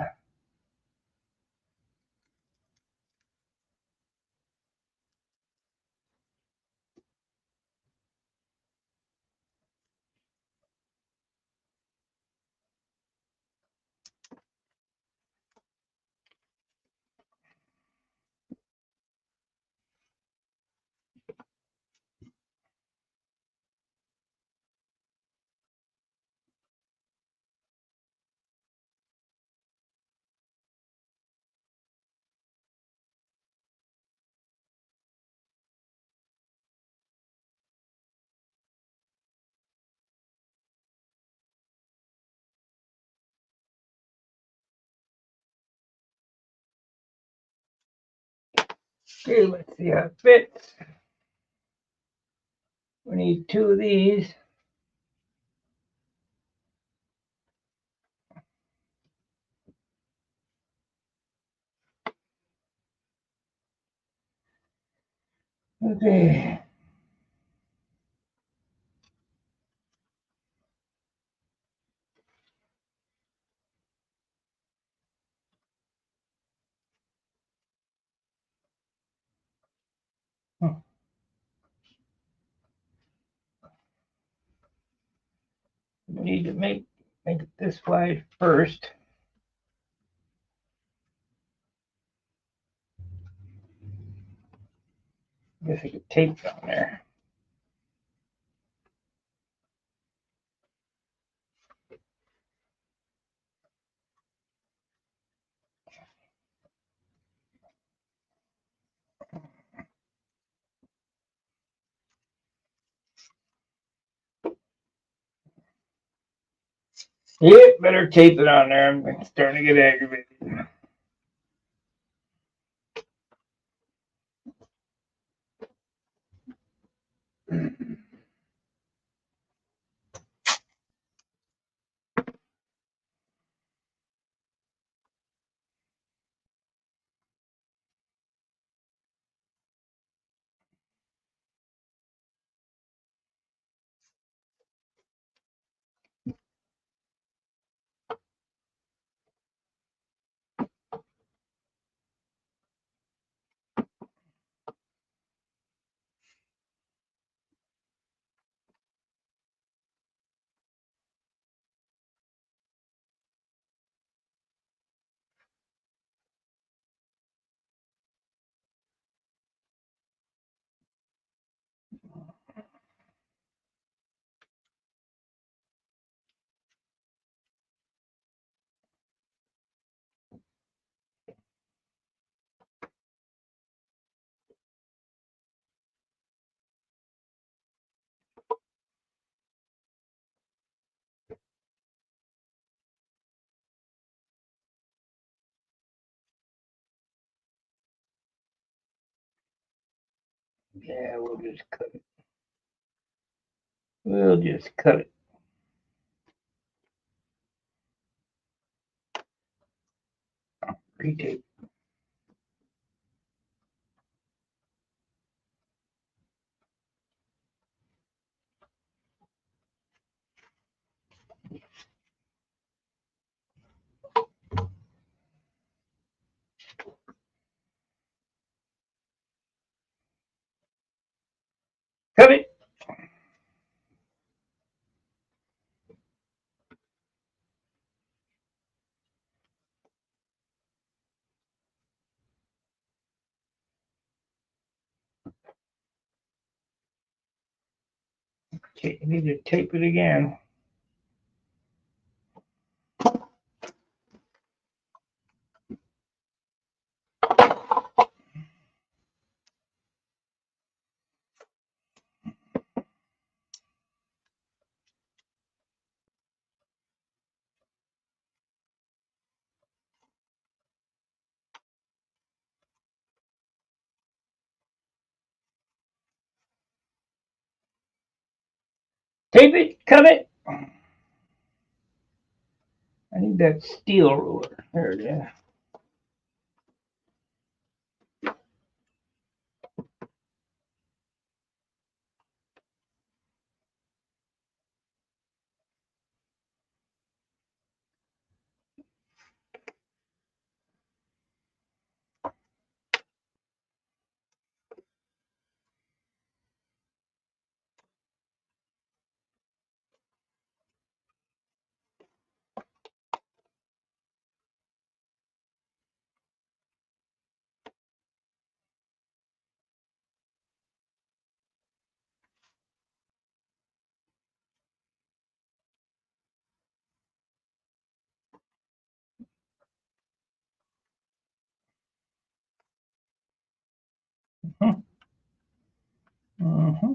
Okay, let's see how it fits. We need 2 of these. Okay. We need to make it this wide first. I guess I could tape it on there. Yep, better tape it on there. I'm starting to get aggravated. Yeah, we'll just cut it. We'll just cut it. Pre-tape. Cut it. Okay, you need to tape it again. Tape it. Cut it. I need that steel ruler. There it is. Mm-hmm.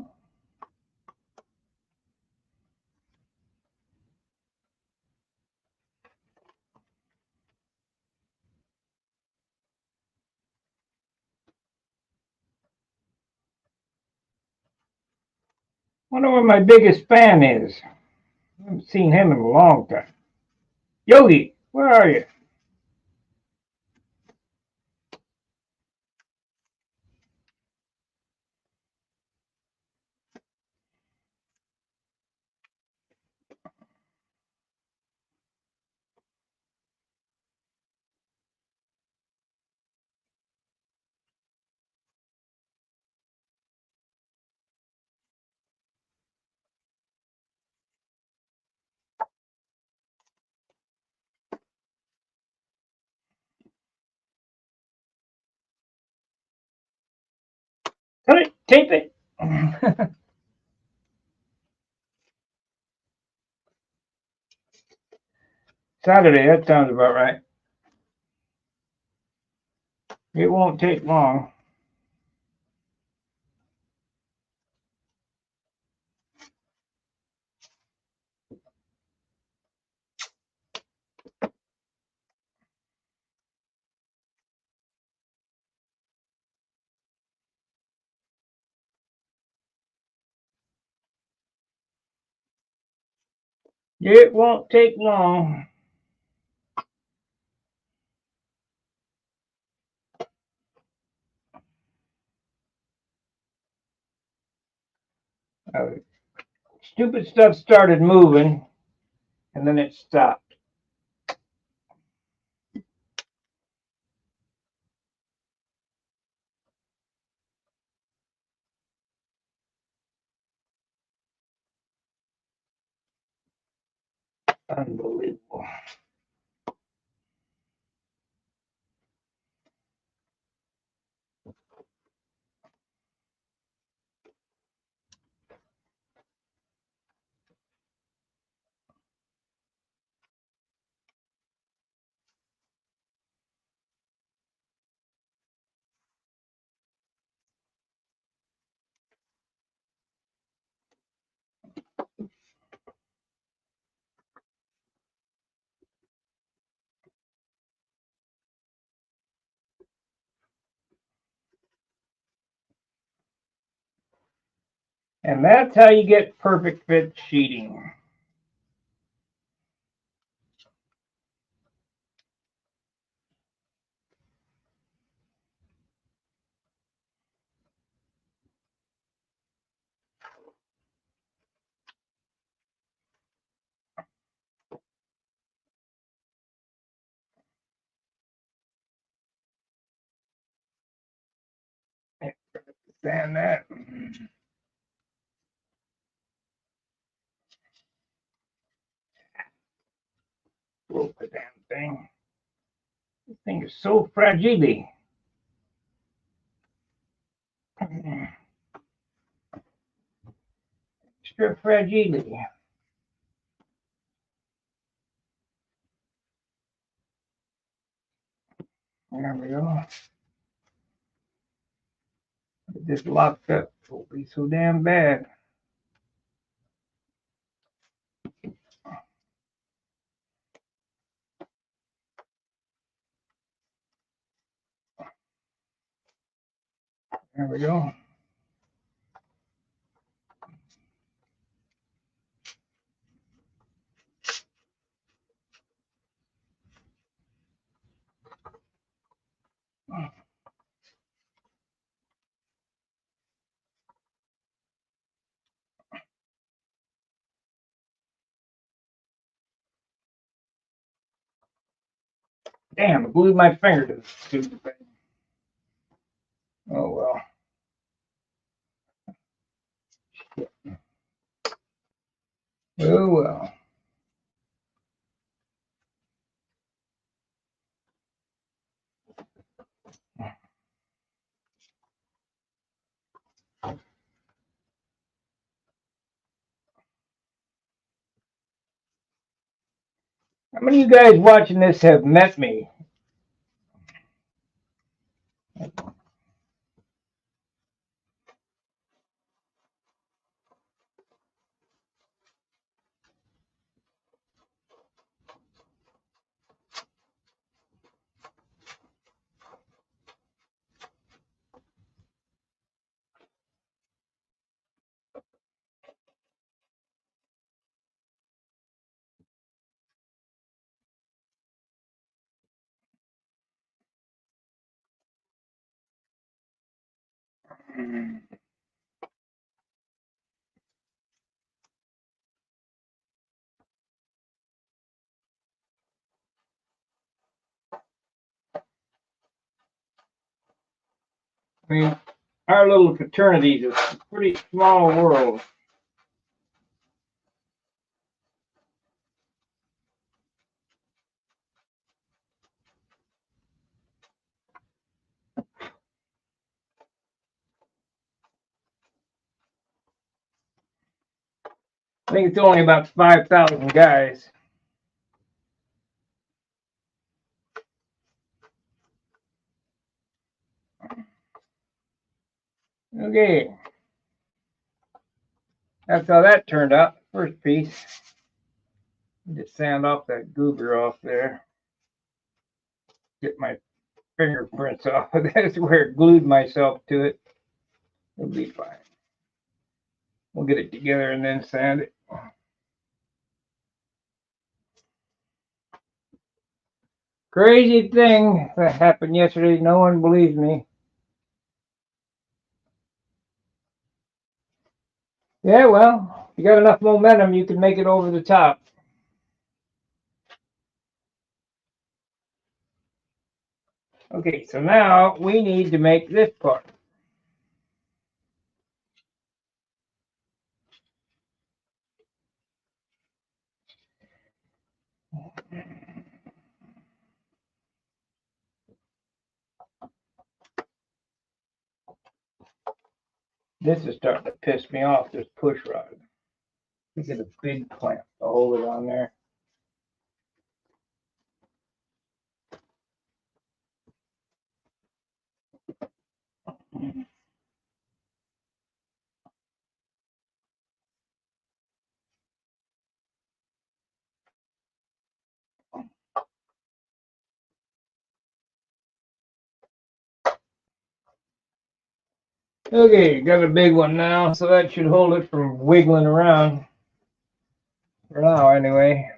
Wonder where my biggest fan is. I haven't seen him in a long time. Yogi, where are you? Cut it. Tape it. Saturday, that sounds about right. It won't take long. It won't take long. Stupid stuff started moving, and then it stopped. Unbelievable. And that's how you get perfect fit sheeting. Stand that. Broke the damn thing. This thing is so fragile. Extra fragile. There we go. It just locked up. It won't be so damn bad. There we go. Damn, I glued my finger to the stupid thing. Oh well. Oh well. How many of you guys watching this have met me? I mean, our little fraternity is a pretty small world. I think it's only about 5,000 guys. Okay. That's how that turned out. First piece. Just sand off that goober off there. Get my fingerprints off. That's where it glued myself to it. It'll be fine. We'll get it together and then sand it. Crazy thing that happened yesterday. No one believes me. Yeah, well, if you got enough momentum, you can make it over the top. Okay, so now we need to make this part. This is starting to piss me off, this push rod. We get a big clamp to hold it on there. Okay, got a big one now, so that should hold it from wiggling around. For now, anyway.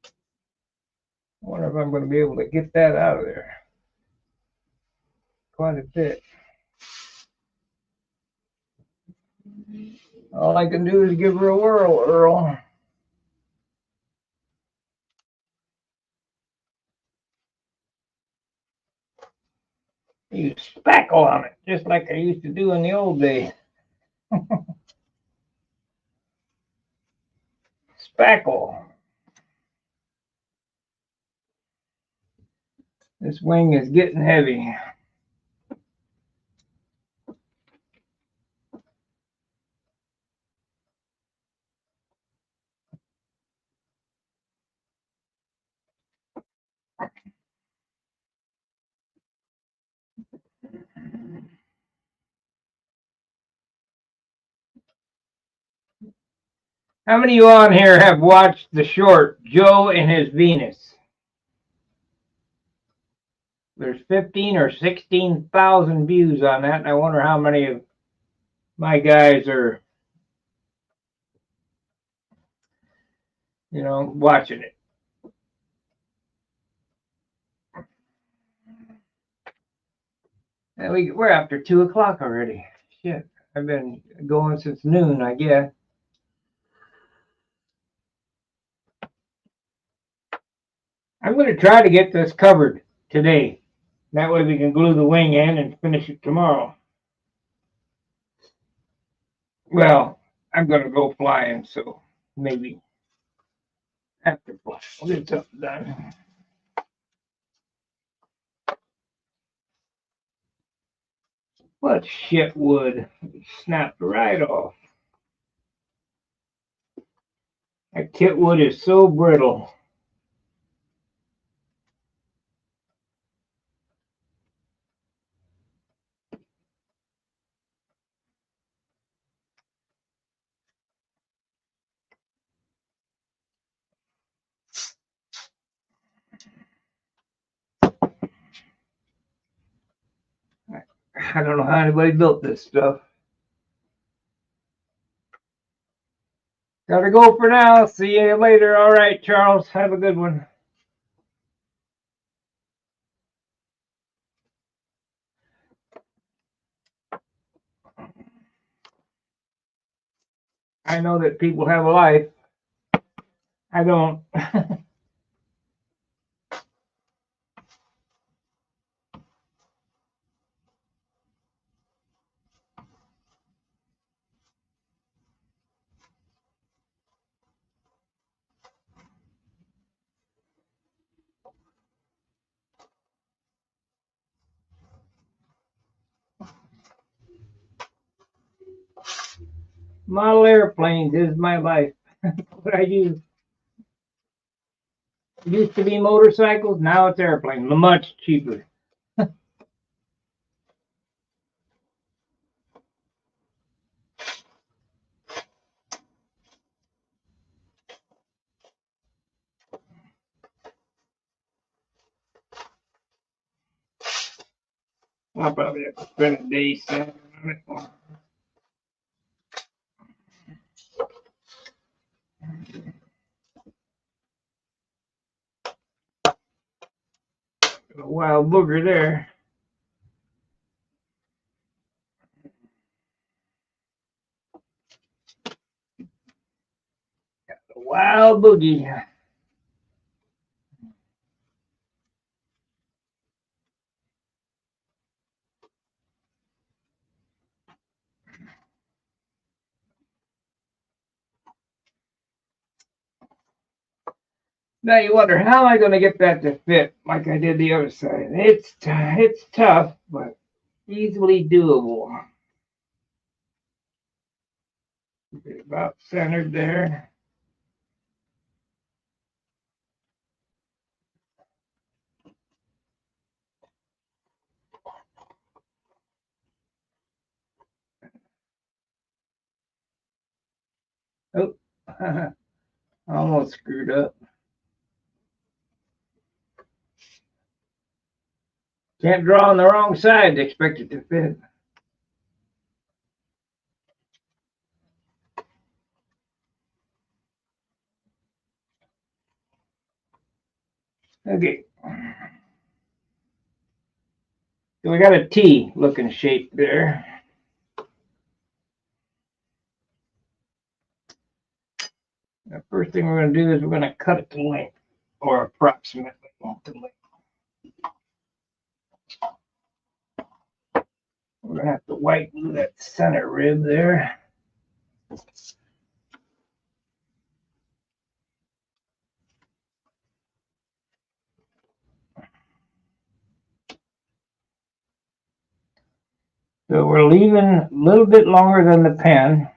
I wonder if I'm going to be able to get that out of there. Quite a bit. All I can do is give her a whirl, Earl. Use spackle on it, just like I used to do in the old days. Spackle. This wing is getting heavy. How many of you on here have watched the short Joe and his Venus? There's 15 or 16,000 views on that, and I wonder how many of my guys are, watching it. And we're after 2 o'clock already. Shit, I've been going since noon, I guess. I'm going to try to get this covered today. That way we can glue the wing in and finish it tomorrow. Well, I'm going to go flying, so maybe after flying we'll get something done. What shit wood? It snapped right off. That kit wood is so brittle. I don't know how anybody built this stuff. Gotta go for now. See you later. All right, Charles. Have a good one. I know that people have a life. I don't. Model airplanes is my life. What I use. It used to be motorcycles. Now it's airplanes. Much cheaper. I'll probably have to spend a day sanding on it. wild booger there. A wild boogie. Now you wonder, how am I going to get that to fit like I did the other side? It's tough, but easily doable. Get about centered there. Oh, almost screwed up. Can't draw on the wrong side to expect it to fit. Okay. So we got a T looking shape there. The first thing we're going to do is we're going to cut it to length, or approximately to length. We're going to have to white glue that center rib there. So we're leaving a little bit longer than the pen.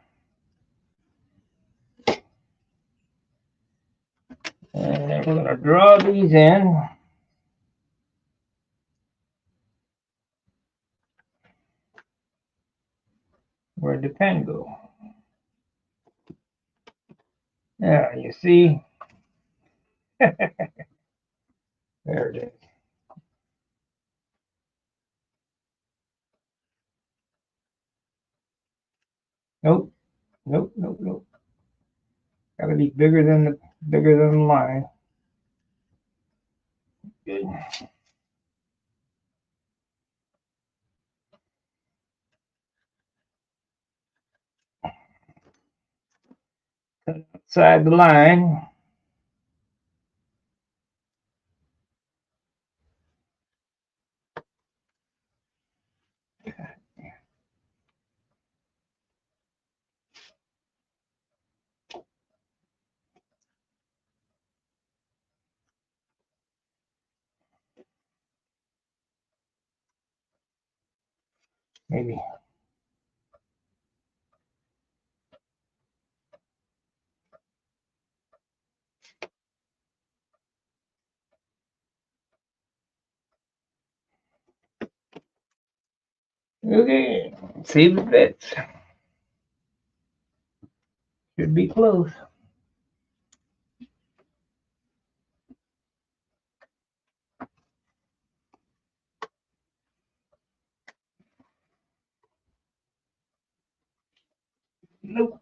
And then we're going to draw these in. Where'd the pen go? Yeah, you see? There it is. Nope, nope, nope, nope. Got to be bigger than the line. Good. Cut outside the line. Maybe. Okay, see if it fits. Should be close. Nope.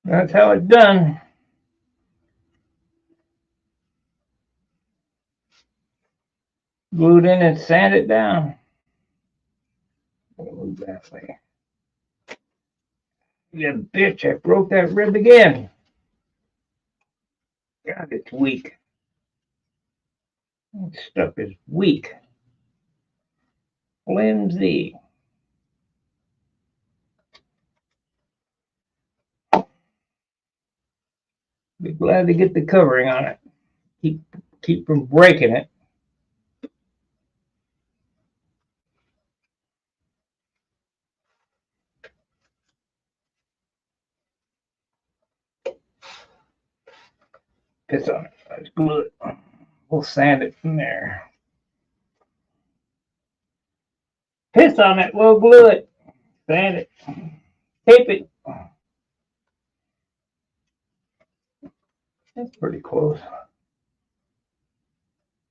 That's how it's done. Glue it in and sand it down. Move that way. You bitch, I broke that rib again. God, it's weak. That stuff is weak. Flimsy. Be glad to get the covering on it. Keep from breaking it. piss on it. Let's glue it. We'll sand it from there. Piss on it. We'll glue it. Sand it. Tape it. That's pretty close.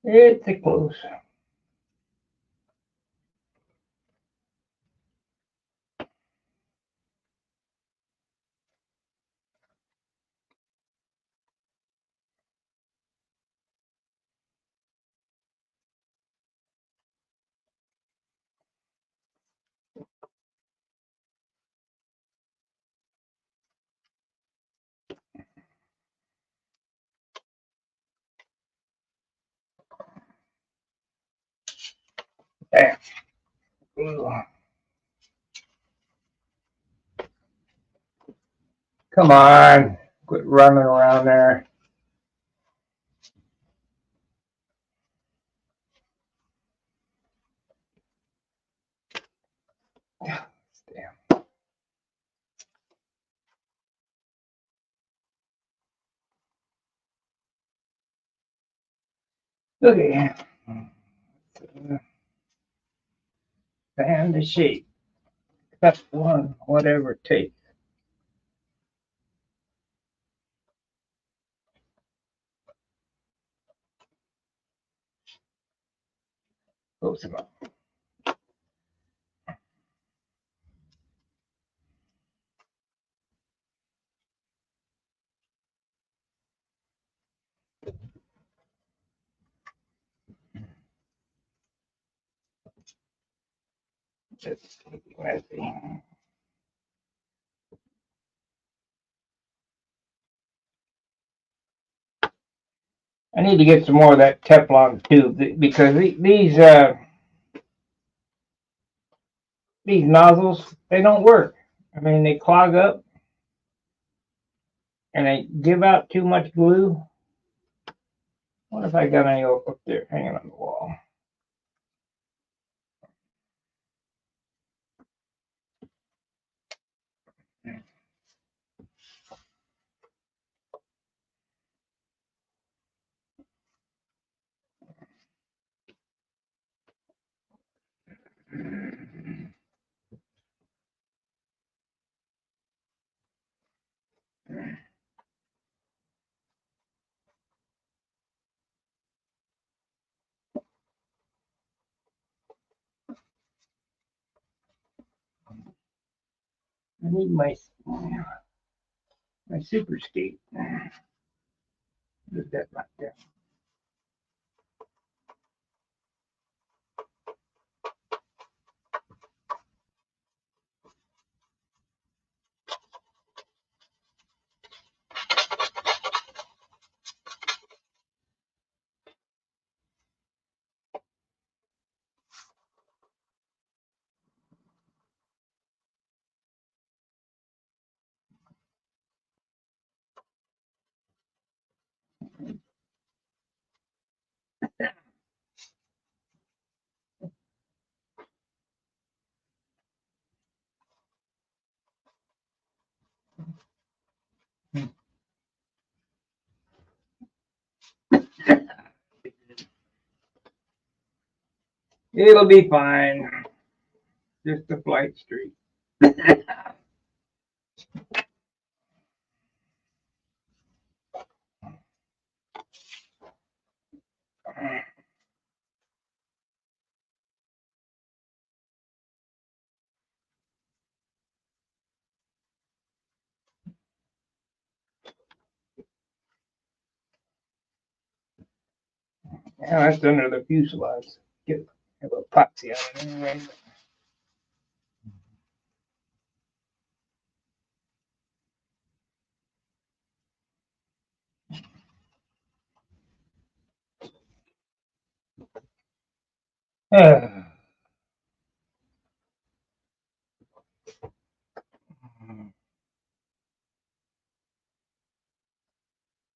It's a close. There. Glue. Come on. Quit running around there. Damn. Okay. Sand the shape. Cut one, whatever it takes. Close enough. It's messy. I need to get some more of that Teflon tube because these nozzles, they don't work. I mean, they clog up and they give out too much glue. What if I got any up there hanging on the wall? I need my super skate. Put that right there. It'll be fine. Just a Flite Streak. Yeah, that's under the fuselage. Get a little epoxy on it anyway.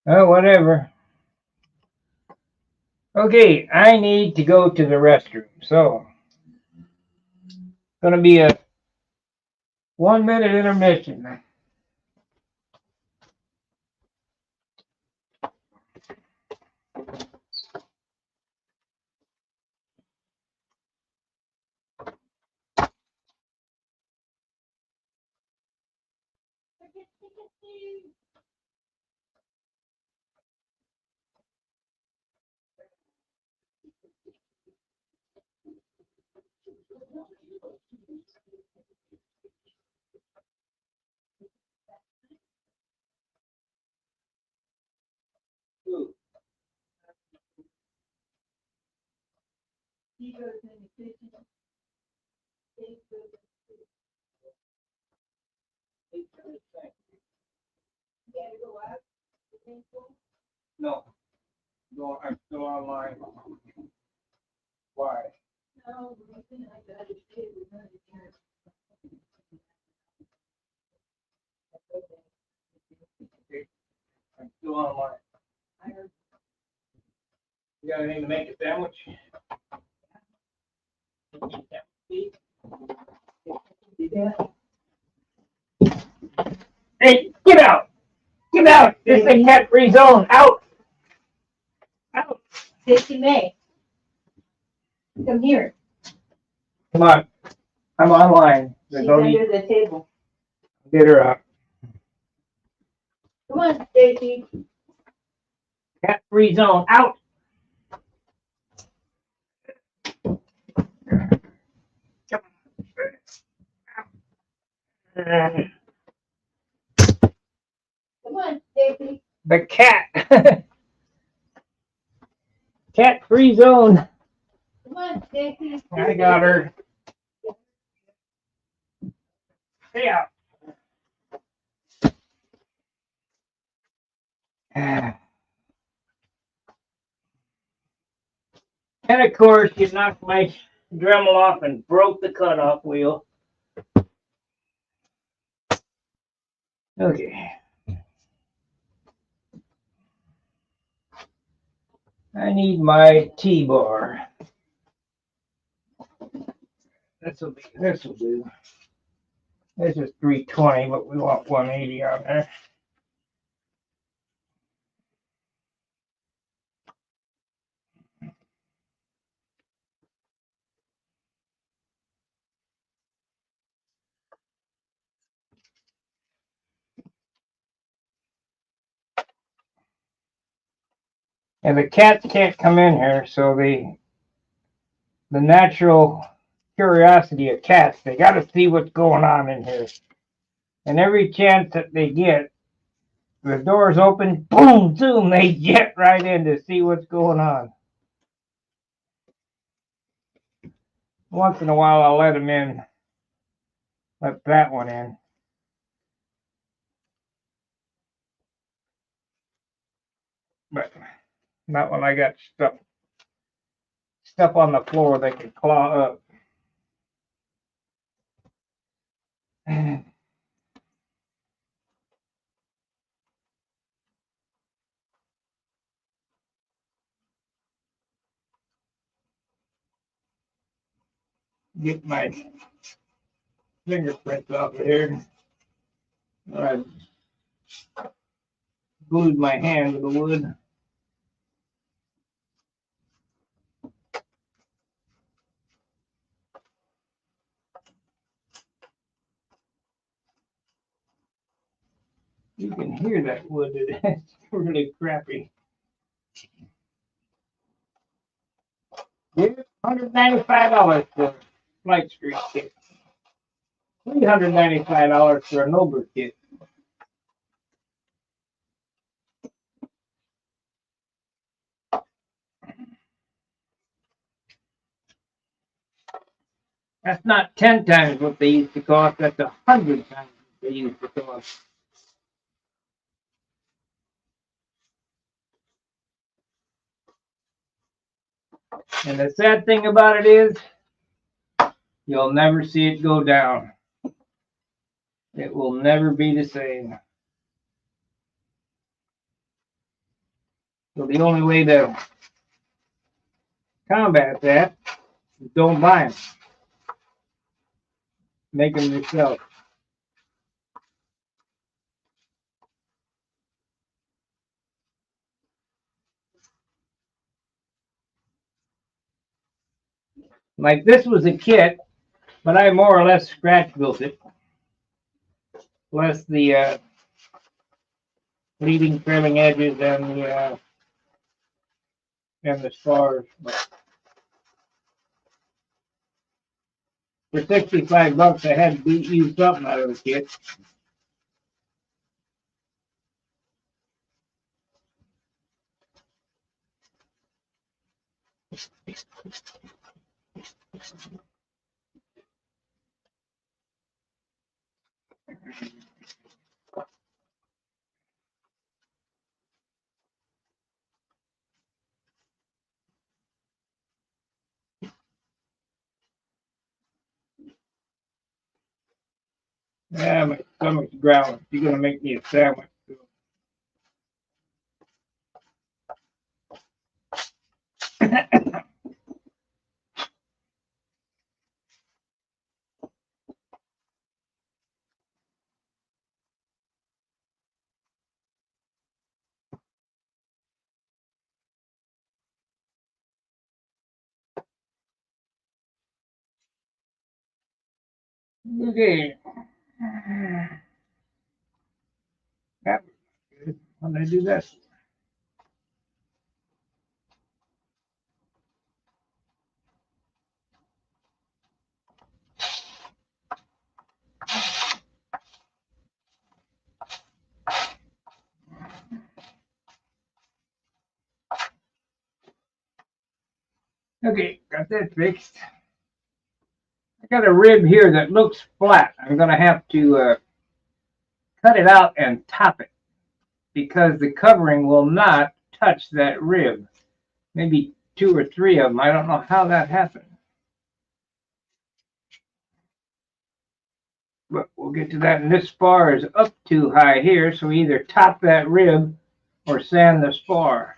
Oh, whatever. Okay, I need to go to the restroom. So, gonna be a 1 minute intermission. No, no, I'm still online. Why? Okay, I'm still online. You got anything to make a sandwich? Hey, get out! Get out! This is a cat-free zone. Out! Out! Sissy May. Come here. Come on. I'm online. She's There's no need under the table. to get her out. Come on, Stacy. Cat-free zone. Out! Come on, Stacy. The cat. Cat-free zone. Come on, Stacy. I got her. Stay out. And of course, you knocked my Dremel off and broke the cutoff wheel. Okay. I need my T-bar. This will do. This is 320, but we want 180 on there. And the cats can't come in here, so the natural curiosity of cats, they got to see what's going on in here. And every chance that they get, the door's open, boom, zoom, they jet right in to see what's going on. Once in a while, I'll let them in. Let that one in. But not when I got stuff on the floor they can claw up. Get my fingerprints off of here. I glued my hand to the wood. You can hear that wood. It's really crappy. Yeah, $195 for Flite Streak kit. $395 for a Nober kit. That's not 10 times what they used to cost. That's 100 times what they used to cost. And the sad thing about it is, you'll never see it go down. It will never be the same. So the only way to combat that is don't buy them. Make them yourself. Like this was a kit, but I more or less scratch built it. Plus the leading trailing edges and the spars. But for $65, I had to use something out of the kit. Yeah, my stomach's growling. You're gonna make me a sandwich. Okay. That was good. How did I do that? Okay, got that fixed. I got a rib here that looks flat. I'm gonna have to cut it out and top it because the covering will not touch that rib. Maybe two or three of them. I don't know how that happened. But we'll get to that. And this spar is up too high here, so we either top that rib or sand the spar.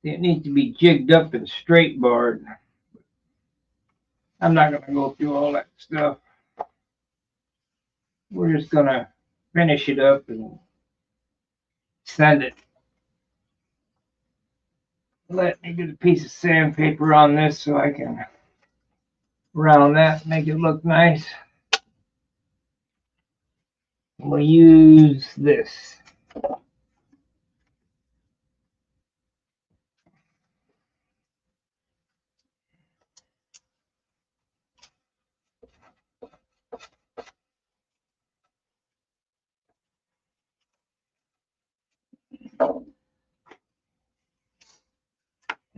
It needs to be jigged up and straight barred. I'm not going to go through all that stuff. We're just going to finish it up and sand it. Let me get a piece of sandpaper on this so I can round that, make it look nice. We'll use this.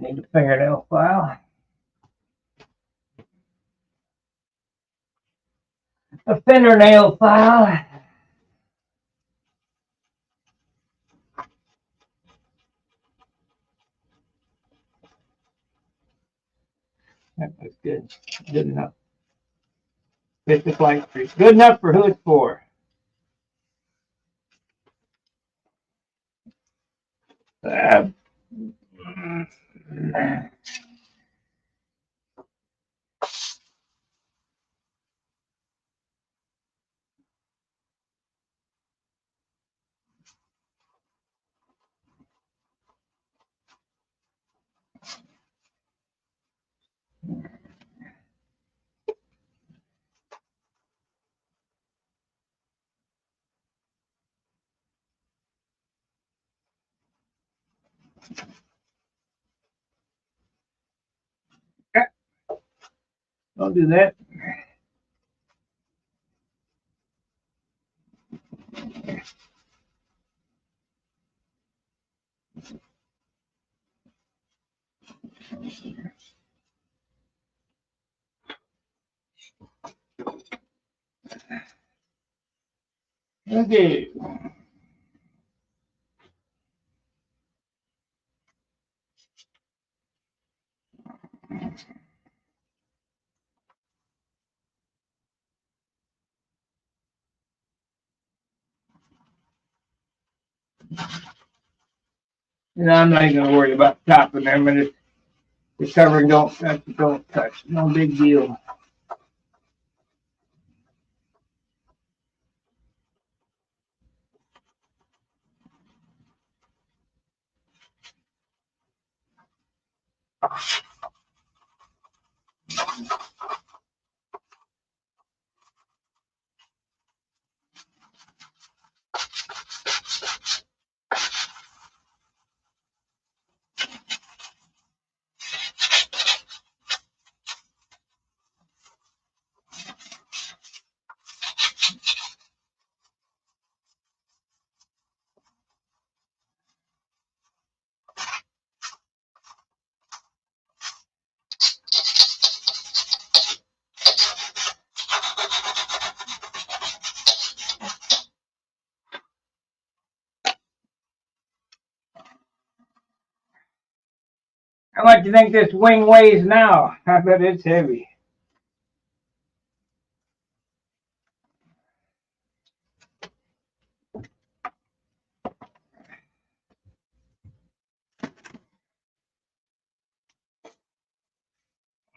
Need a fingernail file. A fingernail file. That was good. Good enough. Fit the Flite Streak. Good enough for who it's for. Uh, Don't do that. Okay. And I'm not even gonna worry about topping them, and if the covering don't touch. No big deal. How much do you think this wing weighs now? I bet it's heavy.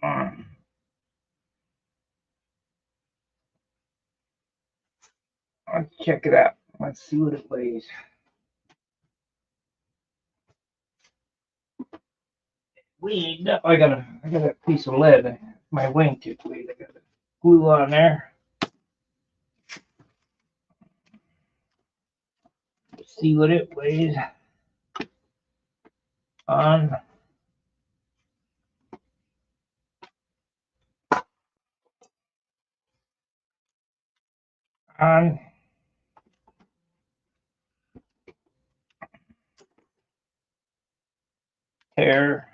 Mm. Let's check it out. Let's see what it weighs. Weighed up. I got a piece of lead. My wingtip weighed. I got a glue on there. Let's see what it weighs on on tear.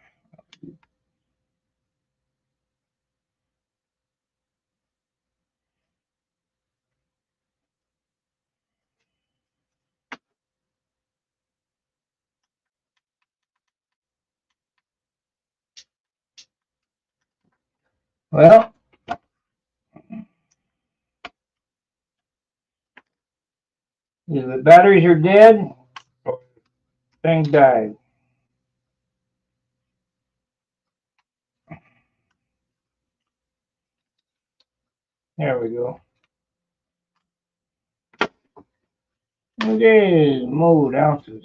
Well, either the batteries are dead or the thing died. There we go. Okay, mode ounces.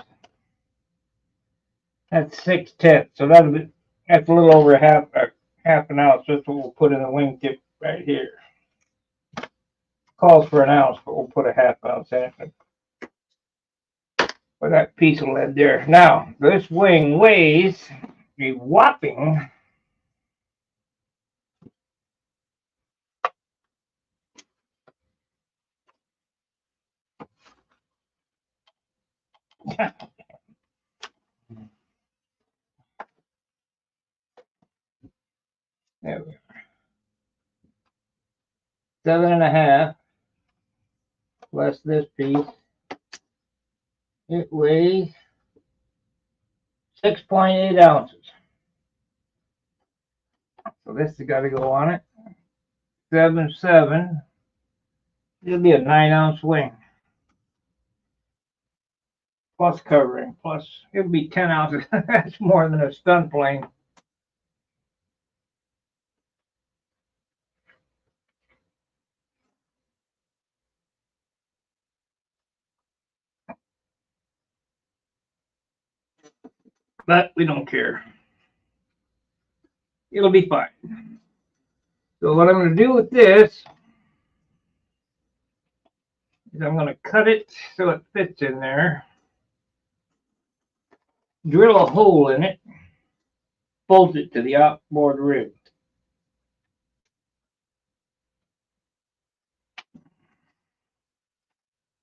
That's 6/10, so that's a little over half an ounce. That's what we'll put in the wingtip right here. Calls for an ounce, but we'll put a half ounce in it for that piece of lead there. Now, this wing weighs a whopping 7.5 plus this piece. It weighs 6.8 ounces. So this has got to go on it. 7.7. It'll be a 9-ounce wing. Plus covering, plus it'll be 10 ounces. That's more than a stunt plane. But we don't care. It'll be fine. So what I'm going to do with this is I'm going to cut it so it fits in there. Drill a hole in it. Bolt it to the outboard rib.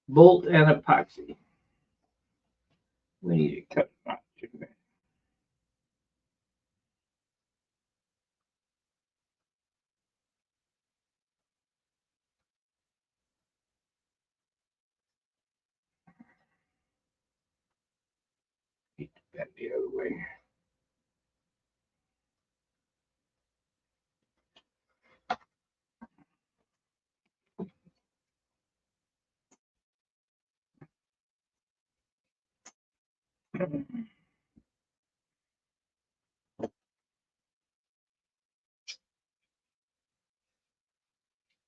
Bolt and epoxy. We need to cut it off. Get that the other way.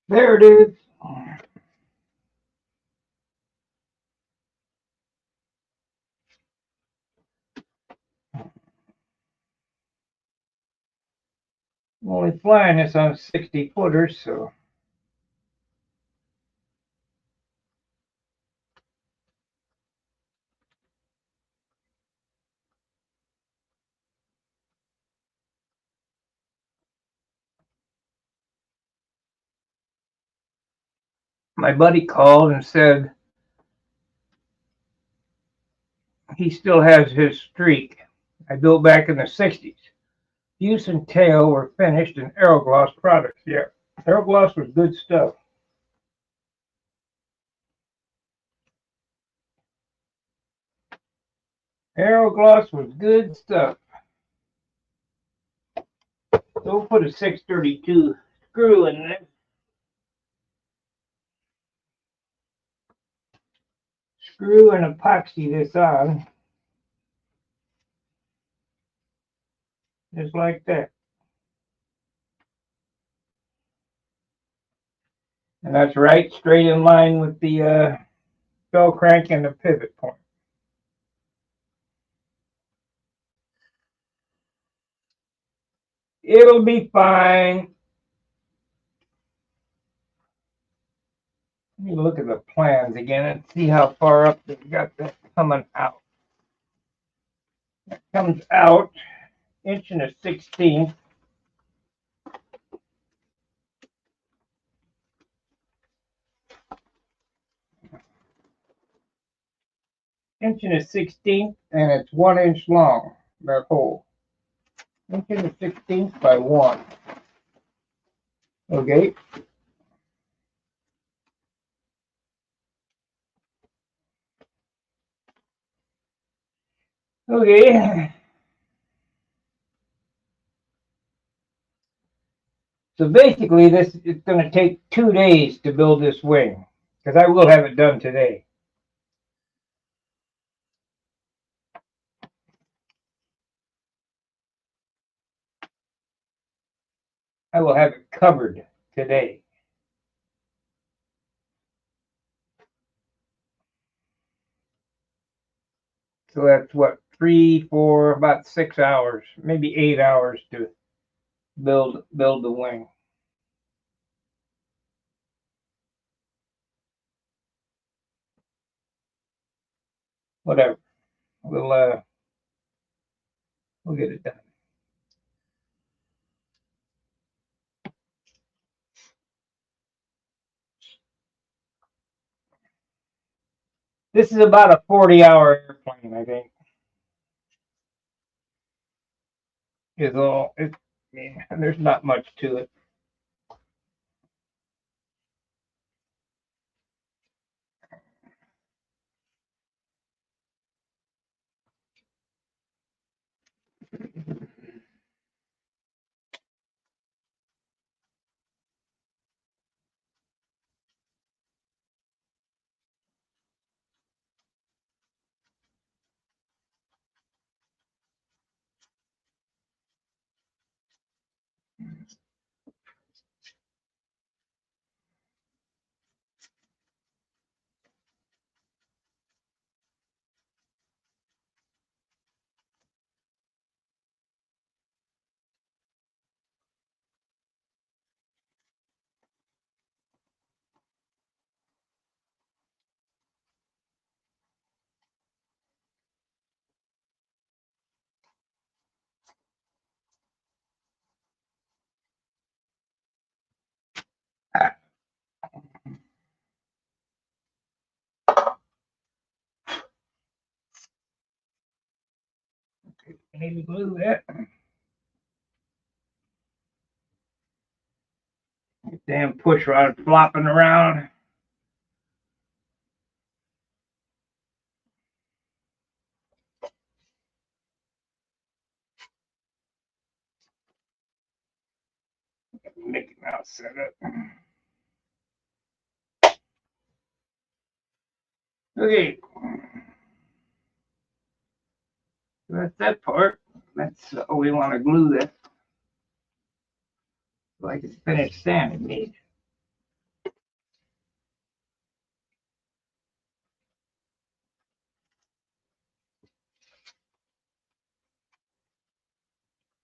There it is. I'm only flying this on 60 footers, so my buddy called and said he still has his streak I built back in the 60s. Fuse and tail were finished in Aerogloss products. Yeah, Aerogloss was good stuff. Aerogloss was good stuff. So we'll put a 632 screw in there. Screw and epoxy this on. Just like that. And that's right straight in line with the bell crank and the pivot point. It'll be fine. Let me look at the plans again and see how far up they've got that coming out. That comes out 1/16. Inch and a 16th, and it's 1 inch long, that hole. 1 and 1/16 by 1. Okay. Okay. So basically, this is going to take 2 days to build this wing, because I will have it done today. I will have it covered today. So that's what, 3, 4, about 6 hours, maybe 8 hours to build the wing. Whatever. We'll get it done. This is about a 40-hour airplane, I think. Is all. I mean, there's not much to it. I need to glue that. Damn push rod flopping around. Mickey Mouse setup. Okay. So that's that part. That's we want to glue that. So I can finish sanding these.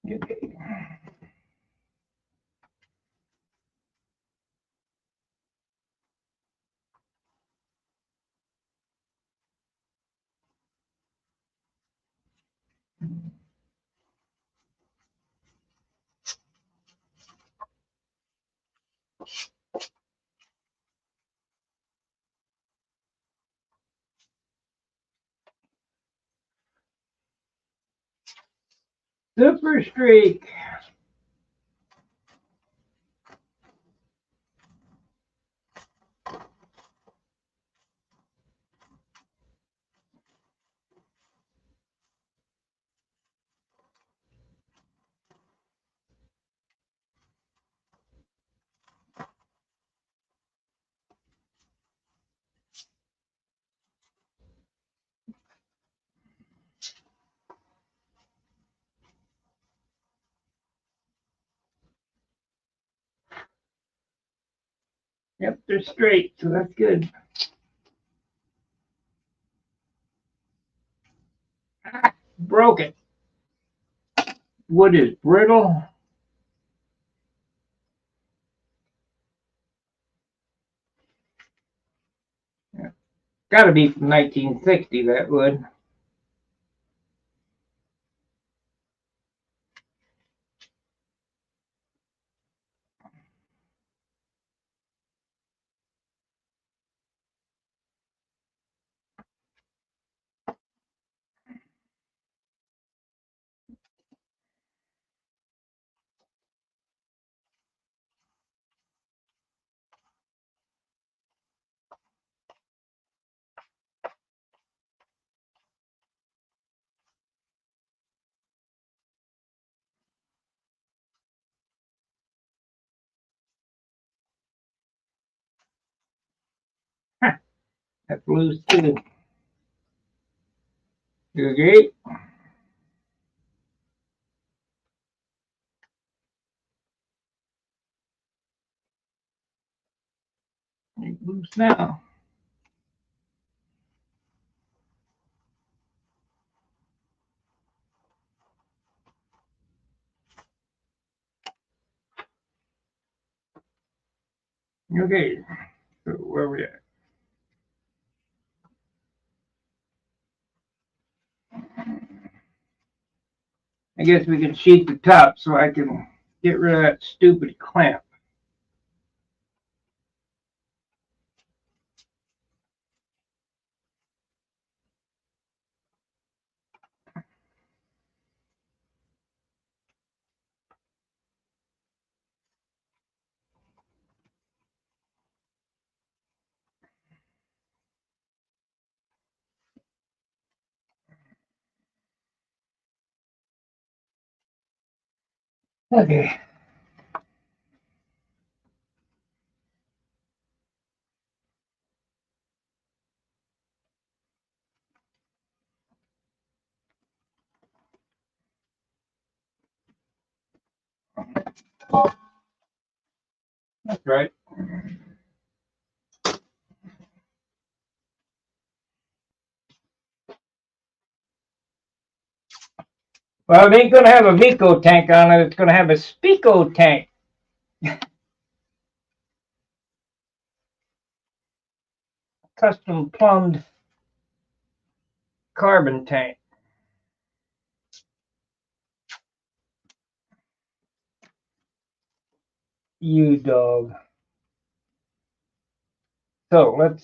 Okay. Super Streak. Yep, they're straight, so that's good. Ah, broke it. Wood is brittle. Yeah. Got to be from 1960, that wood. That's loose too. Okay. It's loose now. Okay. So where we at? I guess we can sheet the top so I can get rid of that stupid clamp. Okay. That's right. Well, it ain't gonna have a Vico tank on it. It's gonna have a Spico tank. Custom plumbed carbon tank. You dog. So let's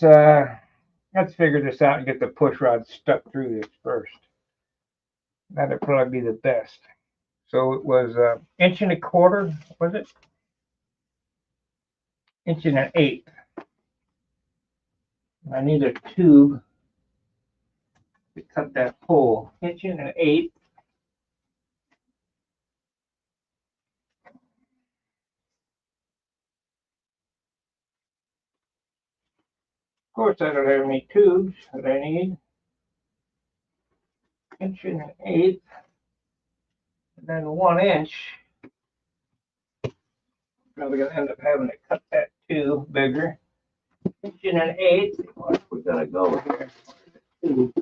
figure this out and get the push rod stuck through this first. That'd probably be the best. So it was an inch and a quarter, was it? Inch and an eighth. I need a tube to cut that hole. Inch and an eighth. Of course, I don't have any tubes that I need. Inch and an eighth. And then 1 inch. Probably gonna end up having to cut that tube bigger. Inch and an eighth. What we gotta go here? Tube.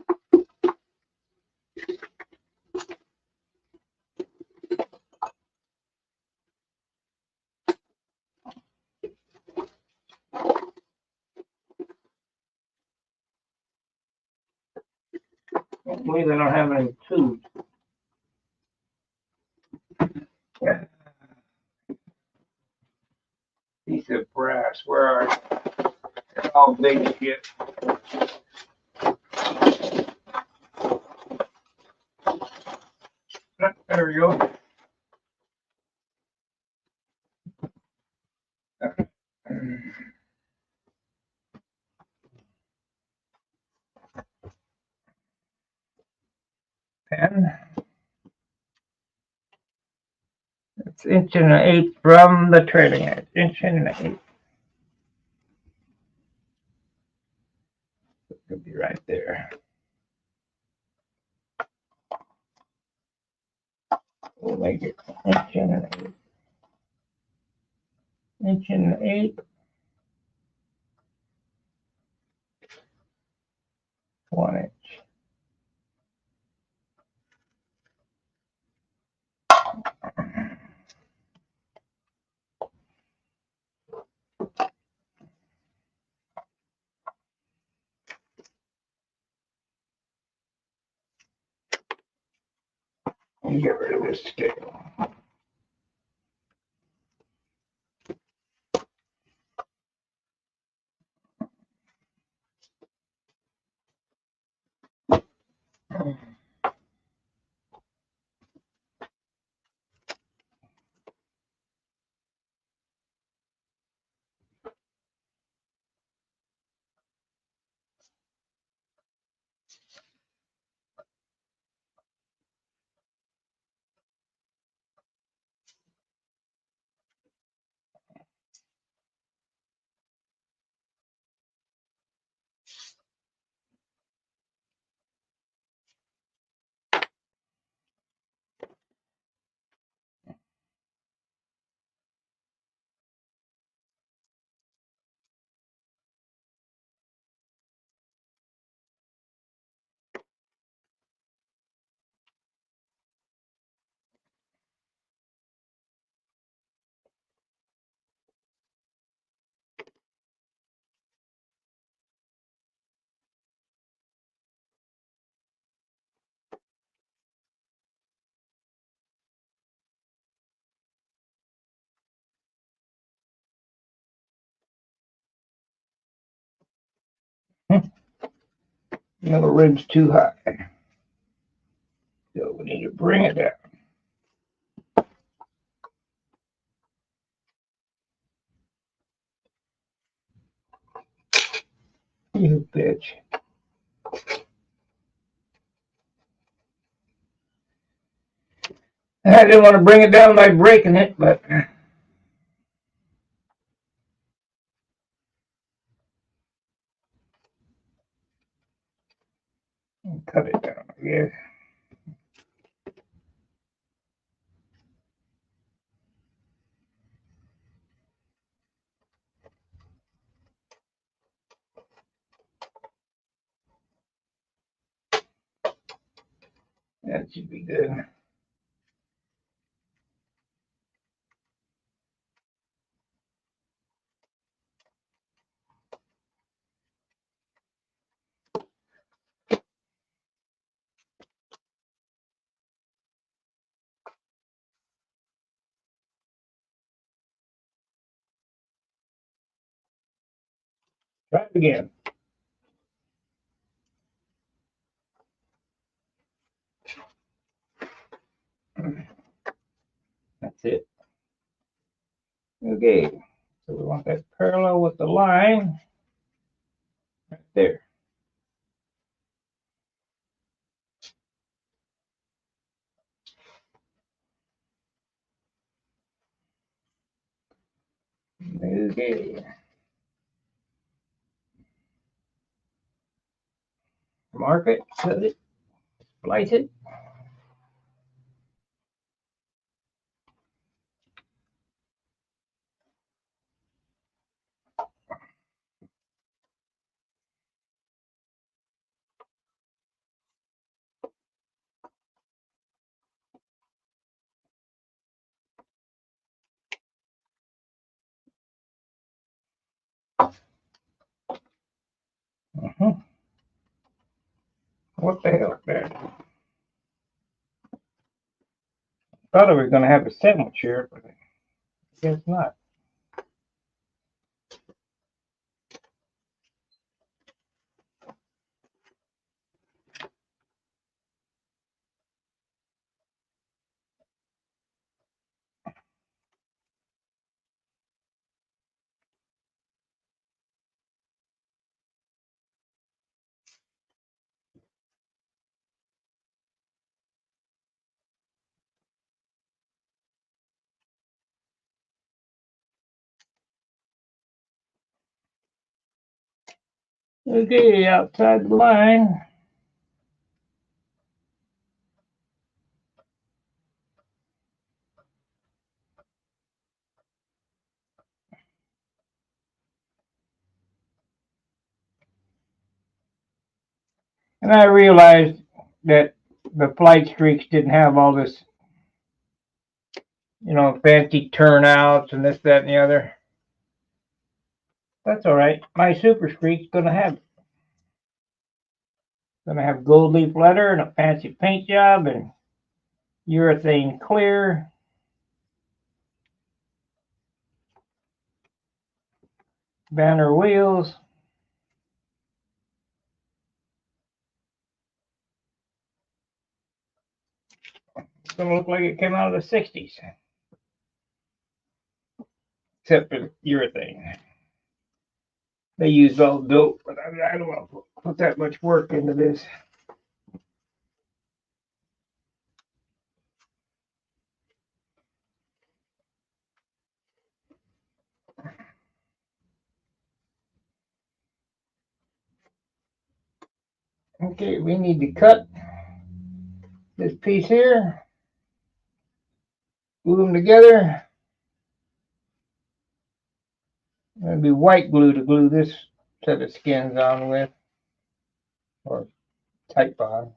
Can't believe I don't have any tubes. Yeah. Piece of brass. Where are they? They're all big shit. There we go. Pen. It's inch and an eighth from the trailing edge. Inch and an eighth. It could be right there. We'll make it inch and an eighth. Inch and an eighth. me get rid of this scale. No, the rib's too high. So we need to bring it down. You bitch. I didn't want to bring it down by breaking it, but cut it down, I guess. That should be good. Try it again. That's it. Okay. So we want that parallel with the line right there. Okay. Mark it, cut it, slice it. What the hell is that? Thought I was going to have a sandwich here, but I guess not. Okay, outside the line. And I realized that the Flite Streaks didn't have all this, fancy turnouts and this, that, and the other. That's all right. My Super Streak's gonna have gold leaf leather and a fancy paint job, and urethane clear. Banner wheels. It's gonna look like it came out of the 60s. Except for urethane. They used all dope, but I don't want to put that much work into this. Okay, we need to cut this piece here, glue them together. It'll be white glue to glue this set of skins on with, or type on.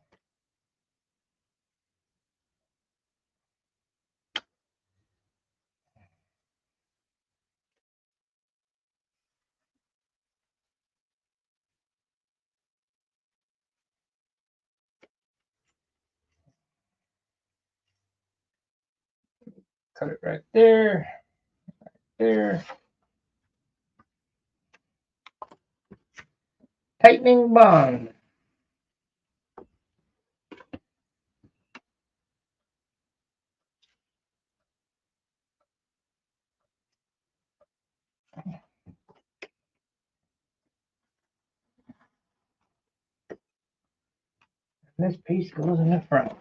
Cut it right there, there. Tightening bond. This piece goes in the front.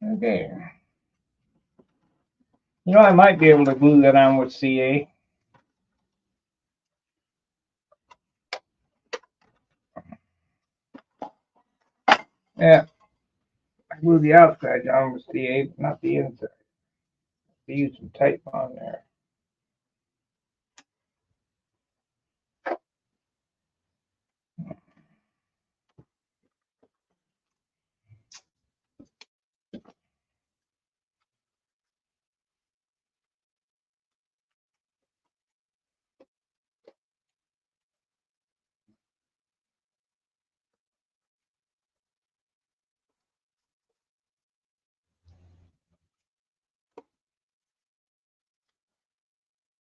Okay. You know, I might be able to glue that on with CA. Yeah, I glue the outside down with CA, but not the inside. I use some tape on there.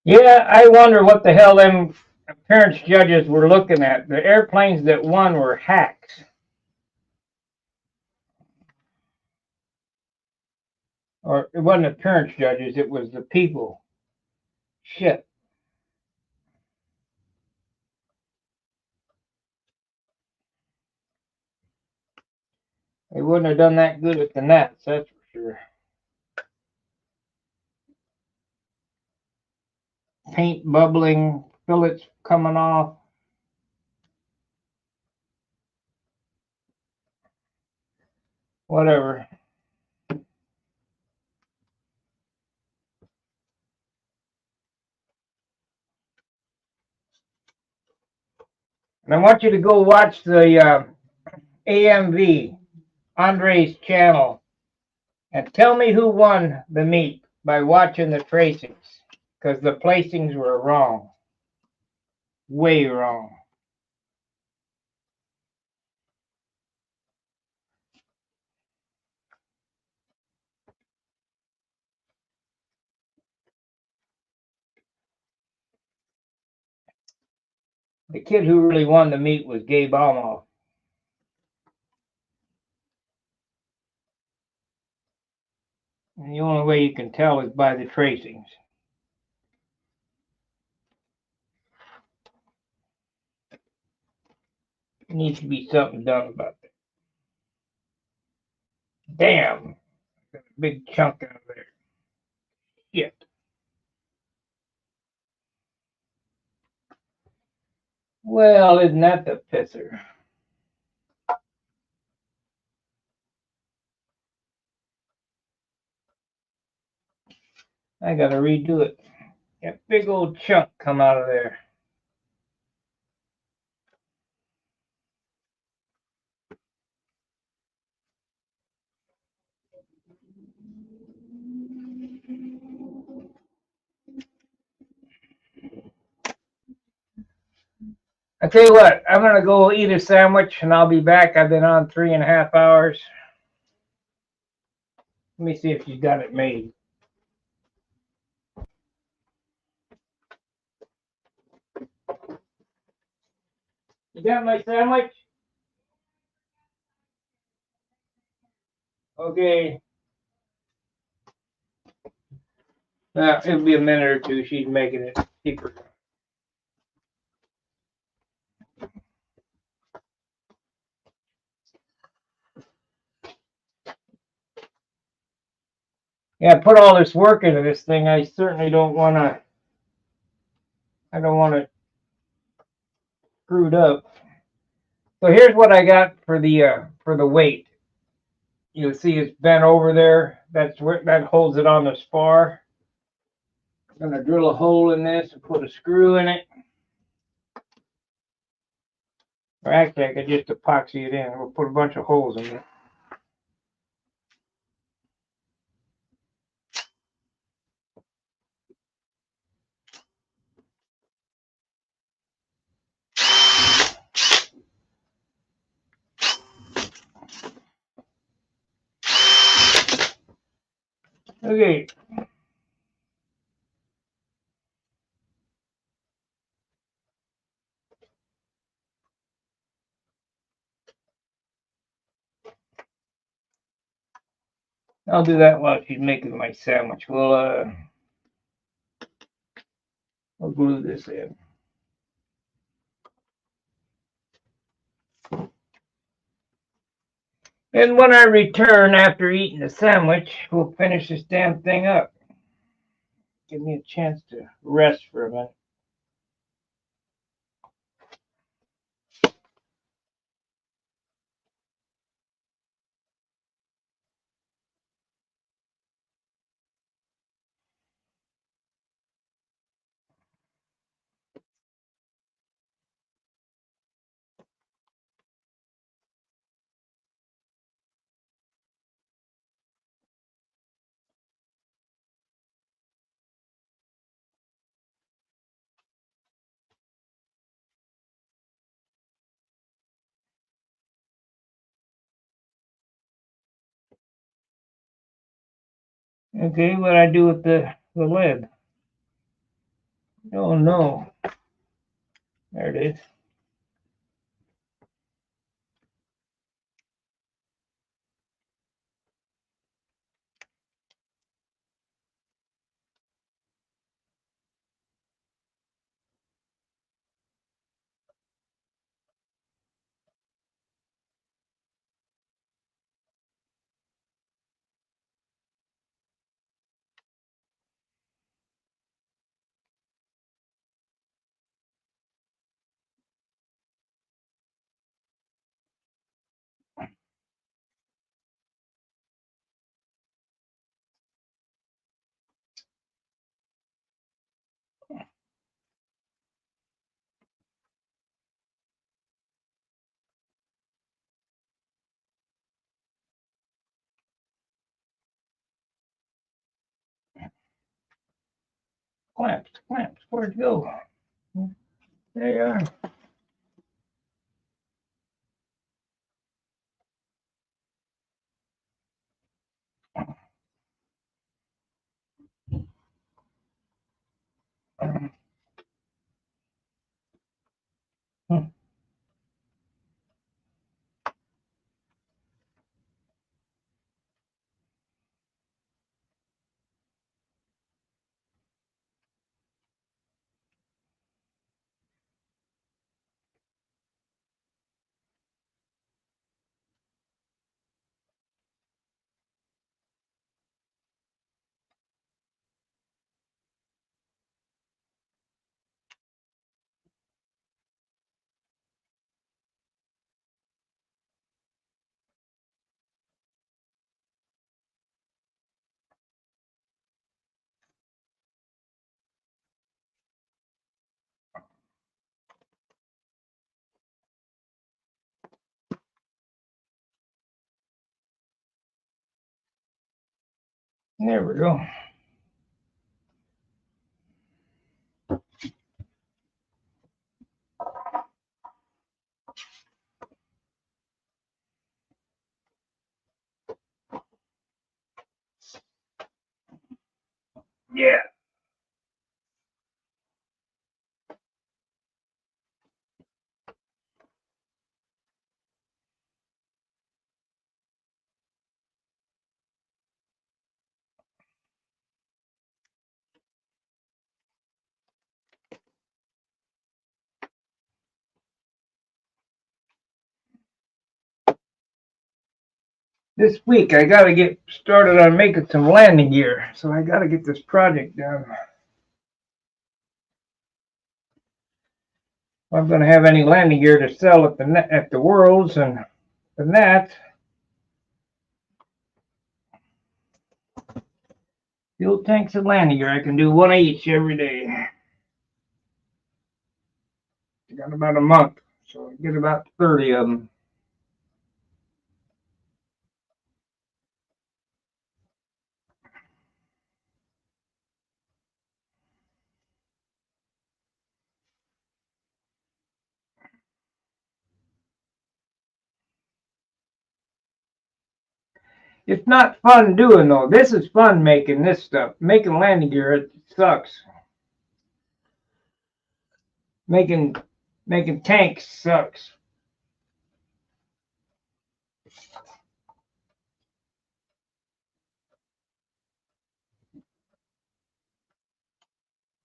Yeah, I wonder what the hell them appearance judges were looking at. The airplanes that won were hacks. Or it wasn't appearance judges, it was the people. Shit. They wouldn't have done that good with the nets, that's for sure. Paint bubbling, fillets coming off. Whatever. And I want you to go watch the AMV, Andre's channel, and tell me who won the meet by watching the tracings, because the placings were wrong. Way wrong. The kid who really won the meet was Gabe Almoff. And the only way you can tell is by the tracings. There needs to be something done about that. Damn. Got a big chunk out of there. Shit. Well, isn't that the pisser? I gotta redo it. That big old chunk come out of there. I tell you what, I'm gonna go eat a sandwich and I'll be back. I've been on 3.5 hours. Let me see if she's got it made. You got my sandwich? Okay. It'll be a minute or two. She's making it cheaper. Yeah, I put all this work into this thing. I certainly don't want to. I don't want it screwed up. So here's what I got for the weight. You'll see it's bent over there. That's where that holds it on the spar. I'm gonna drill a hole in this and put a screw in it. Or actually, I could just epoxy it in. We'll put a bunch of holes in it. Okay. I'll do that while she's making my sandwich. I'll glue this in. And when I return after eating the sandwich, we'll finish this damn thing up. Give me a chance to rest for a minute. Okay, what I do with the lid? Oh no. There it is. clamps, clamps. Where'd it go? There you are. There we go. Yeah. This week I got to get started on making some landing gear, so I got to get this project done. If I'm going to have any landing gear to sell at the Worlds and that, fuel tanks and landing gear, I can do one each every day. I got about a month, so I get about 30 of them. It's not fun doing though. This is fun making this stuff. Making landing gear, it sucks. Making tanks sucks.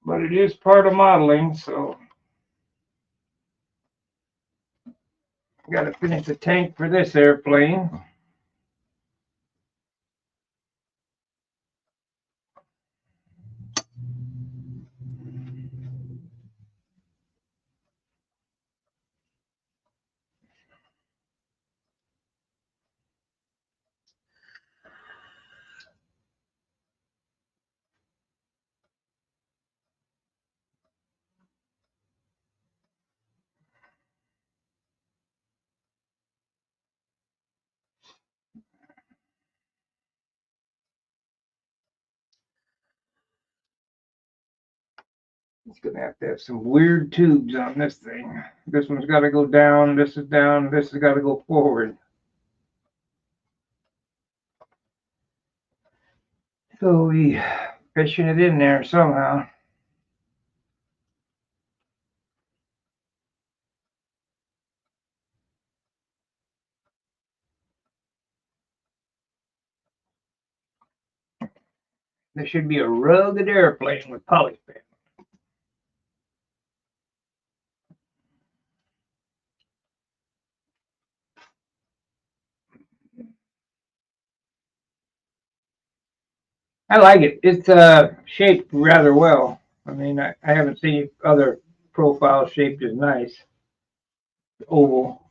But it is part of modeling, so I got to finish the tank for this airplane. It's gonna have to have some weird tubes on this thing. This one's got to go down. This is down. This has got to go forward. So we fishing it in there somehow. This should be a rugged airplane with polish paint. I like it. It's shaped rather well. I mean, I haven't seen other profiles shaped as nice. Oval.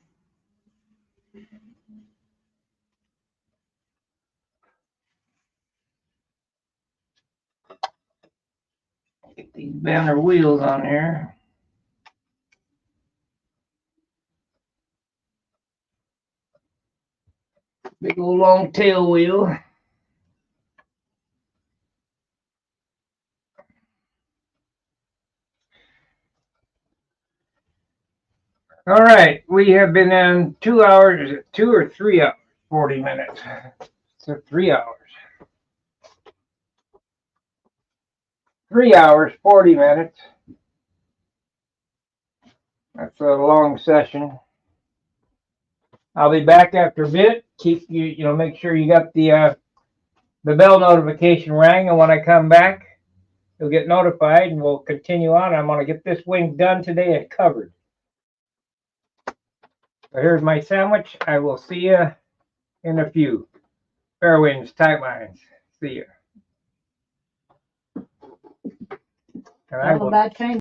Get these banner wheels on here. Big old long tail wheel. All right, we have been on 2 hours, is it 2 or 3 hours, 40 minutes? So 3 hours. 3 hours, 40 minutes. That's a long session. I'll be back after a bit. Keep you, make sure you got the bell notification rang, and when I come back, you'll get notified, and we'll continue on. I'm going to get this wing done today and covered. So here's my sandwich. I will see you in a few. Fair winds, tight lines. See you. And I All will about trying